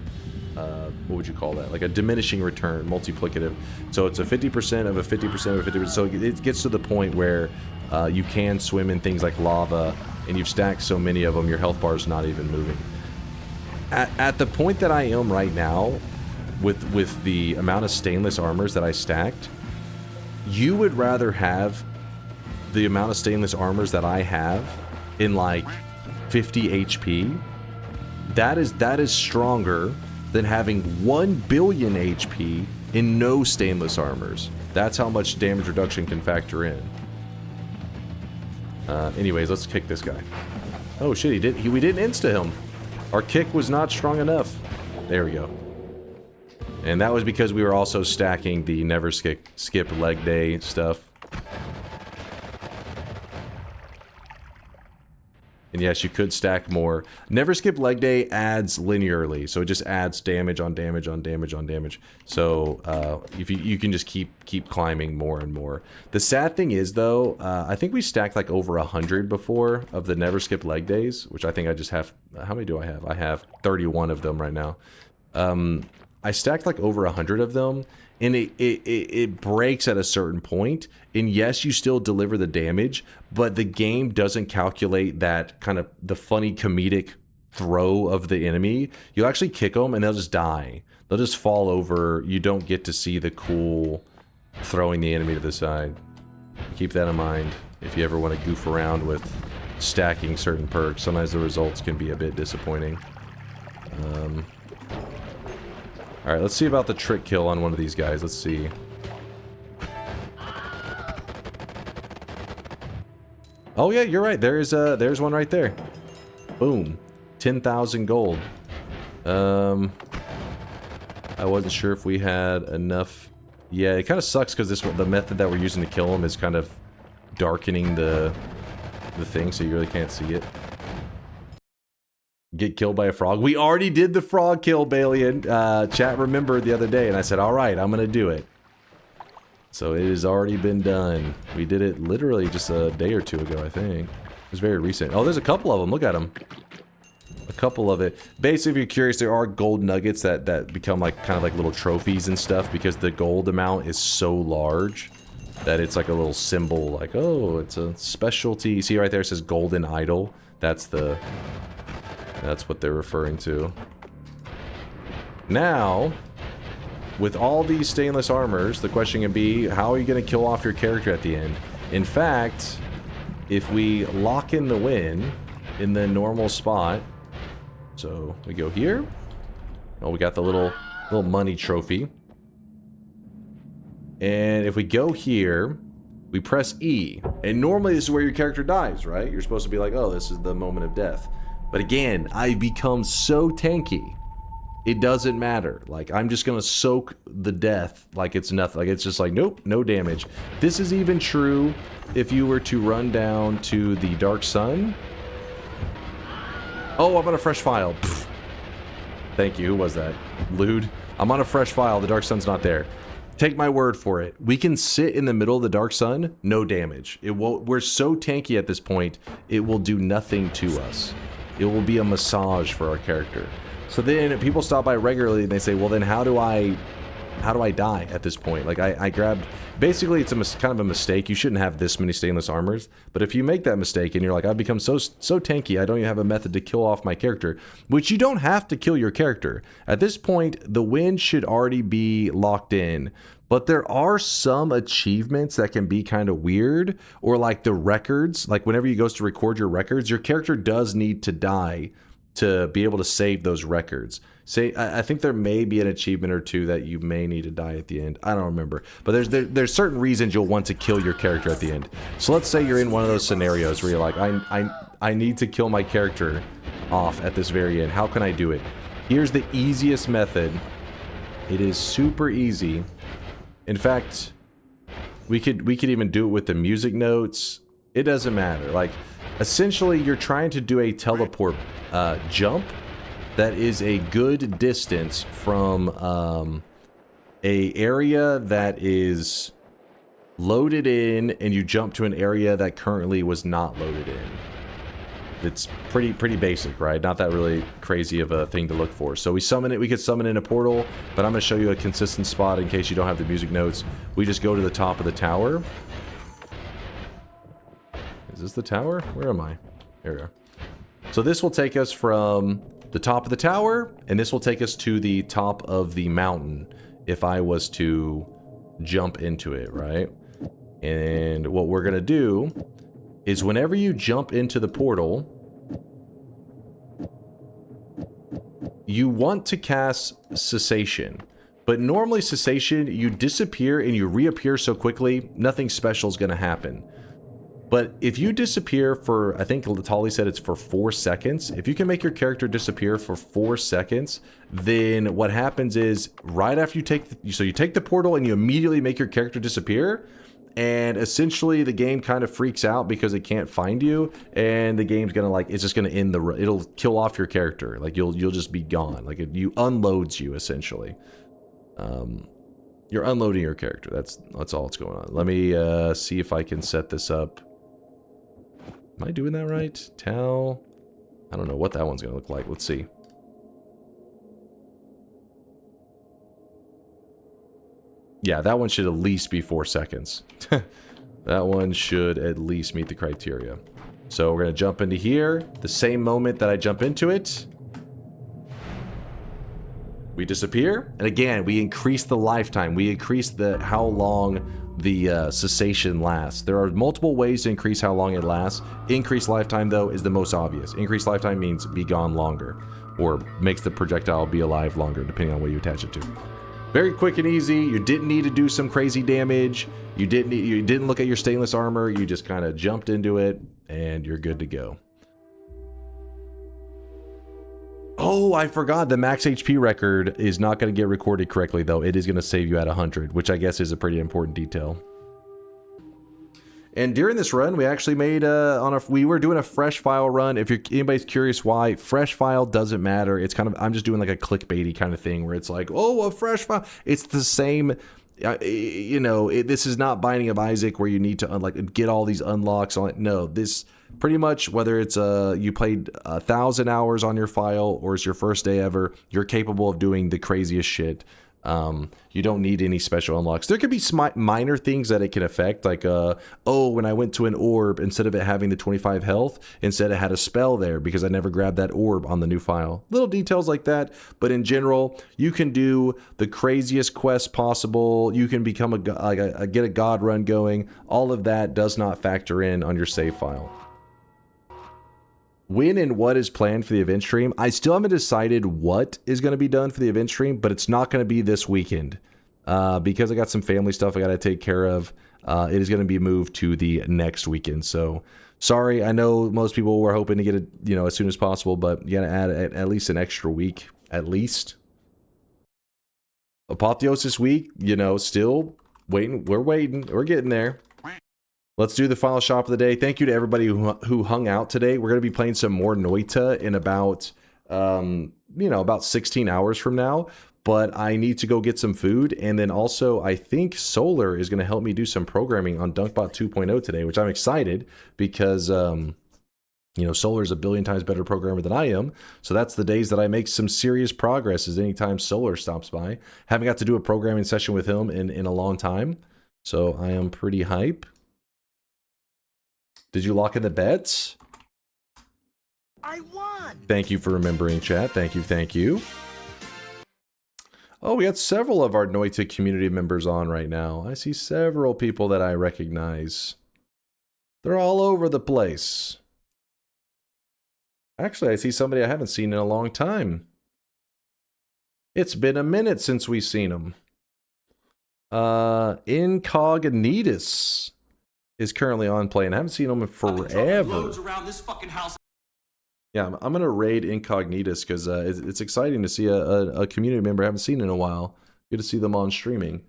what would you call that? Like a diminishing return, multiplicative. So it's a 50% of a 50% of a 50%. So it gets to the point where you can swim in things like lava, and you've stacked so many of them, your health bar is not even moving. At the point that I am right now, with the amount of stainless armors that I stacked, you would rather have the amount of stainless armors that I have in like 50 HP. That is stronger than having 1 billion HP in no stainless armors. That's how much damage reduction can factor in. Anyways, let's kick this guy. Oh shit, we didn't insta him. Our kick was not strong enough. There we go. And that was because we were also stacking the never skip leg day stuff. And yes, you could stack more. Never skip leg day adds linearly, so it just adds damage on damage on damage on damage. So if you can just keep climbing more and more. The sad thing is though, I think we stacked like over 100 before of the never skip leg days, which I think I just have. How many do I have? I have 31 of them right now. I stacked like over 100 of them, and it breaks at a certain point. And yes, you still deliver the damage, but the game doesn't calculate that kind of the funny comedic throw of the enemy. You'll actually kick them and they'll just die. They'll just fall over. You don't get to see the cool throwing the enemy to the side. Keep that in mind if you ever want to goof around with stacking certain perks. Sometimes the results can be a bit disappointing. Alright, let's see about the trick kill on one of these guys. Let's see. Oh yeah, you're right. There's one right there. Boom. 10,000 gold. I wasn't sure if we had enough. Yeah, it kind of sucks because the method that we're using to kill him is kind of darkening the thing, so you really can't see it. Get killed by a frog. We already did the frog kill, Balian. Chat remembered the other day, and I said, all right, I'm going to do it. So it has already been done. We did it literally just a day or two ago, I think. It was very recent. Oh, there's a couple of them. Look at them. A couple of it. Basically, if you're curious, there are gold nuggets that become like kind of like little trophies and stuff because the gold amount is so large that it's like a little symbol like, oh, it's a specialty. See right there, it says golden idol. That's what they're referring to. Now, with all these stainless armors, the question can be, how are you going to kill off your character at the end? In fact, if we lock in the win in the normal spot, so we go here. Oh, we got the little money trophy. And if we go here, we press E. And normally this is where your character dies, right? You're supposed to be like, oh, this is the moment of death. But again, I've become so tanky, it doesn't matter. Like, I'm just gonna soak the death like it's nothing. Like, it's just like, nope, no damage. This is even true if you were to run down to the Dark Sun. Oh, I'm on a fresh file. Pfft. Thank you. Who was that? Lude. I'm on a fresh file. The Dark Sun's not there. Take my word for it. We can sit in the middle of the Dark Sun, no damage. It won't. We're so tanky at this point, it will do nothing to us. It will be a massage for our character. So then people stop by regularly and they say, well, then how do I die at this point? Like I grabbed, basically it's kind of a mistake. You shouldn't have this many stainless armors. But if you make that mistake and you're like, I've become so tanky, I don't even have a method to kill off my character, which you don't have to kill your character. At this point, the win should already be locked in. But there are some achievements that can be kind of weird, or like the records, like whenever you go to record your records, your character does need to die to be able to save those records. Say, I think there may be an achievement or two that you may need to die at the end. I don't remember. But there's certain reasons you'll want to kill your character at the end. So let's say you're in one of those scenarios where you're like, I need to kill my character off at this very end. How can I do it? Here's the easiest method. It is super easy. In fact, we could even do it with the music notes. It doesn't matter. Like, essentially, you're trying to do a teleport jump that is a good distance from a area that is loaded in, and you jump to an area that currently was not loaded in. It's pretty basic, right? Not that really crazy of a thing to look for. So we summon it. We could summon in a portal, but I'm going to show you a consistent spot in case you don't have the music notes. We just go to the top of the tower. Is this the tower? Where am I? Here we are. So this will take us from the top of the tower, and this will take us to the top of the mountain if I was to jump into it, right? And what we're going to do is whenever you jump into the portal, you want to cast Cessation. But normally Cessation, you disappear and you reappear so quickly, nothing special is going to happen. But if you disappear for, I think Latali said it's for 4 seconds. If you can make your character disappear for 4 seconds, then what happens is right after you take, you take the portal and you immediately make your character disappear. And essentially the game kind of freaks out because it can't find you. And the game's gonna it's just gonna end it'll kill off your character. Like you'll just be gone. Like you unloads you essentially. You're unloading your character. That's all that's going on. Let me see if I can set this up. Am I doing that right? Tau. I don't know what that one's gonna look like. Let's see. Yeah, that one should at least be 4 seconds. That one should at least meet the criteria. So we're gonna jump into here. The same moment that I jump into it, we disappear. And again, we increase the lifetime. We increase how long the cessation lasts. There are multiple ways to increase how long it lasts. Increased lifetime, though, is the most obvious. Increased lifetime means be gone longer, or makes the projectile be alive longer, depending on what you attach it to. Very quick and easy. You didn't need to do some crazy damage. You didn't look at your stainless armor. You just kind of jumped into it, and you're good to go. Oh, I forgot. The max HP record is not going to get recorded correctly, though. It is going to save you at 100, which I guess is a pretty important detail. And during this run, we actually made we were doing a fresh file run. If anybody's curious why, fresh file doesn't matter. It's kind of, I'm just doing like a clickbaity kind of thing where it's like, oh, a fresh file. It's the same, you know, this is not Binding of Isaac where you need to get all these unlocks on it. No, this pretty much, whether it's you played 1,000 hours on your file or it's your first day ever, you're capable of doing the craziest shit. You don't need any special unlocks. There could be minor things that it can affect, like, oh, when I went to an orb, instead of it having the 25 health, instead it had a spell there because I never grabbed that orb on the new file. Little details like that, but in general, you can do the craziest quest possible. You can become get a god run going. All of that does not factor in on your save file. When and what is planned for the event stream, I still haven't decided what is going to be done for the event stream, but it's not going to be this weekend because I got some family stuff I got to take care of. It is going to be moved to the next weekend. So sorry, I know most people were hoping to get it, you know, as soon as possible, but you got to add at least an extra week, at least. Apotheosis week, you know, still waiting. We're waiting. We're getting there. Let's do the final shop of the day. Thank you to everybody who hung out today. We're going to be playing some more Noita in about, about 16 hours from now. But I need to go get some food. And then also, I think Solar is going to help me do some programming on DunkBot 2.0 today, which I'm excited because, Solar is a billion times better programmer than I am. So that's the days that I make some serious progress is anytime Solar stops by. Haven't got to do a programming session with him in a long time. So I am pretty hype. Did you lock in the bets? I won! Thank you for remembering, chat. Thank you, thank you. Oh, we got several of our Noita community members on right now. I see several people that I recognize. They're all over the place. Actually, I see somebody I haven't seen in a long time. It's been a minute since we've seen him. Incognitus is currently on play, and I haven't seen him in forever. Yeah, I'm gonna raid Incognitus because it's exciting to see a community member I haven't seen in a while. Good to see them on streaming.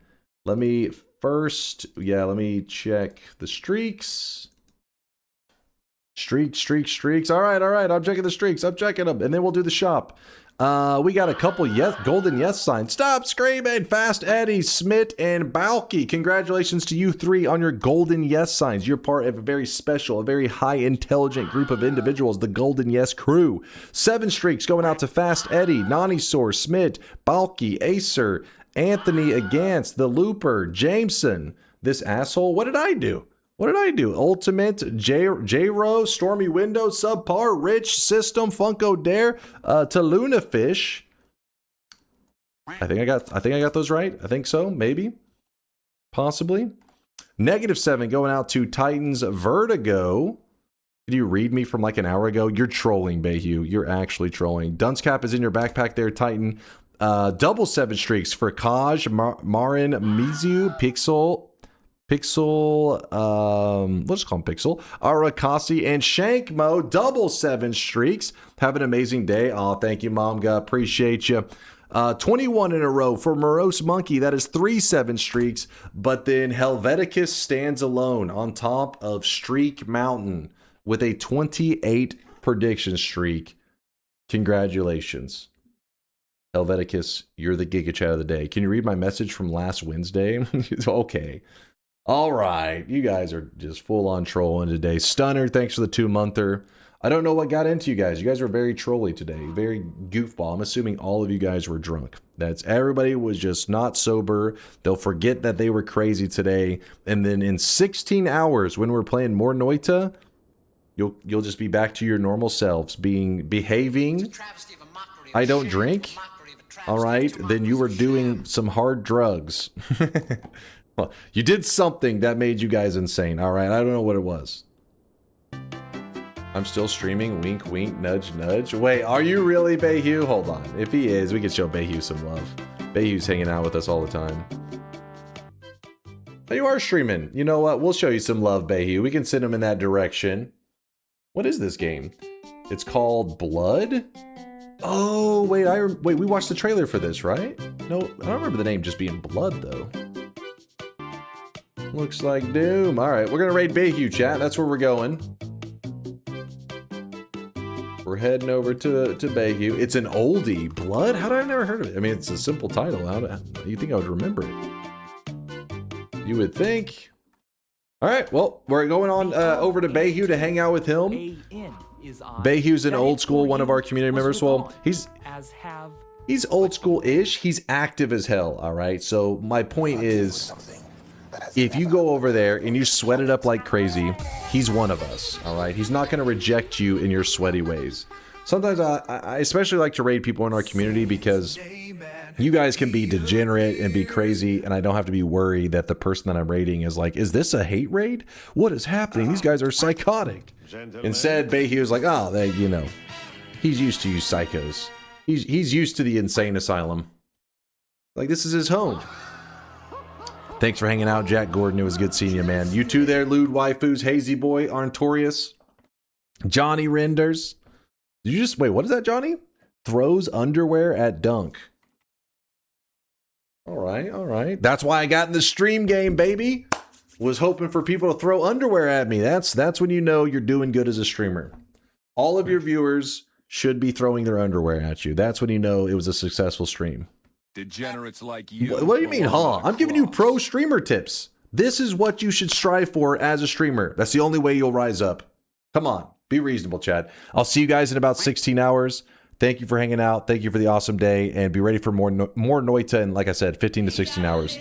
Let me first, let me check the streaks. Streaks. All right. I'm checking the streaks. I'm checking them, and then we'll do the shop. We got a couple golden yes signs. Stop screaming! Fast Eddie, Smith, and Balky. Congratulations to you three on your golden yes signs. You're part of a very special, a very high intelligent group of individuals, the Golden Yes Crew. 7 streaks going out to Fast Eddie, Nanisaur, Smith, Balky, Acer, Anthony Against, The Looper, Jameson. This asshole. What did I do? Ultimate, J-Ro, Stormy Window, Subpar, Rich, System, Funko Dare, Taluna Fish. I think I got those right. I think so. Maybe. Possibly. -7 going out to Titans Vertigo. Did you read me from like an hour ago? You're trolling, Bayhu. You're actually trolling. Dunce Cap is in your backpack there, Titan. Double 7 streaks for Kaj, Marin, Mizu, Pixel, we'll just call him Pixel, Arakasi, and Shankmo. Double 7 streaks. Have an amazing day. Oh, thank you, Momga. Appreciate you. 21 in a row for Morose Monkey. That is 3 7 streaks. But then Helveticus stands alone on top of Streak Mountain with a 28 prediction streak. Congratulations. Helveticus, you're the Giga Chat of the day. Can you read my message from last Wednesday? Okay. All right, you guys are just full-on trolling today. Stunner, thanks for the 2-monther. I don't know what got into you guys. You guys were very trolly today, very goofball. I'm assuming all of you guys were drunk. Everybody was just not sober. They'll forget that they were crazy today, and then in 16 hours, when we're playing more Noita, you'll just be back to your normal selves, behaving. I don't drink. All right, then you were doing some hard drugs. Well, you did something that made you guys insane, all right? I don't know what it was. I'm still streaming. Wink, wink, nudge, nudge. Wait, are you really, Bayhu? Hold on. If he is, we can show Bayhu some love. Bayhu's hanging out with us all the time. Oh, you are streaming. You know what? We'll show you some love, Bayhu. We can send him in that direction. What is this game? It's called Blood? Oh, wait, we watched the trailer for this, right? No, I don't remember the name just being Blood, though. Looks like Doom. All right, we're going to raid Bayhu, chat. That's where we're going. We're heading over to Bayhu. It's an oldie. Blood? How did I never heard of it? I mean, it's a simple title. How do you think I would remember it? You would think. All right, well, we're going on over to Bayhu to hang out with him. Bayhu's an old school, one of our community members. Well, he's old school-ish. He's active as hell, all right? So my point is, if you go over there and you sweat it up like crazy, he's one of us, all right? He's not going to reject you in your sweaty ways. Sometimes I especially like to raid people in our community because you guys can be degenerate and be crazy, and I don't have to be worried that the person that I'm raiding is like, is this a hate raid? What is happening? These guys are psychotic. Instead, Bayhu was like, oh, he's used to you psychos. He's used to the insane asylum. Like, this is his home. Thanks for hanging out, Jack Gordon. It was good seeing you, man. You too there, Lewd Waifus, Hazy Boy, Arntorius, Johnny Renders. Did you just, wait, what is that, Johnny? Throws underwear at Dunk. All right. That's why I got in the stream game, baby. Was hoping for people to throw underwear at me. That's when you know you're doing good as a streamer. All of your viewers should be throwing their underwear at you. That's when you know it was a successful stream. Degenerates like you. What do you mean, huh? I'm giving you pro streamer tips. This is what you should strive for as a streamer. That's the only way you'll rise up. Come on, be reasonable, Chad. I'll see you guys in about 16 hours. Thank you for hanging out. Thank you for the awesome day, and be ready for more Noita in, like I said, 15 to 16 hours.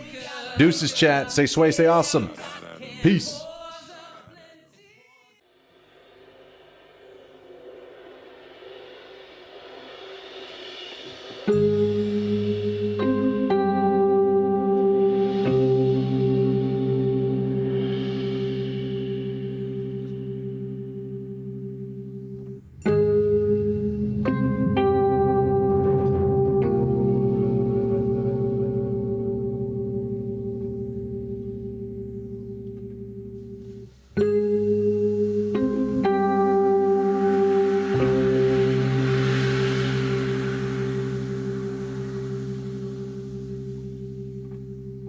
Deuces, chat. Stay sway, stay awesome. Peace.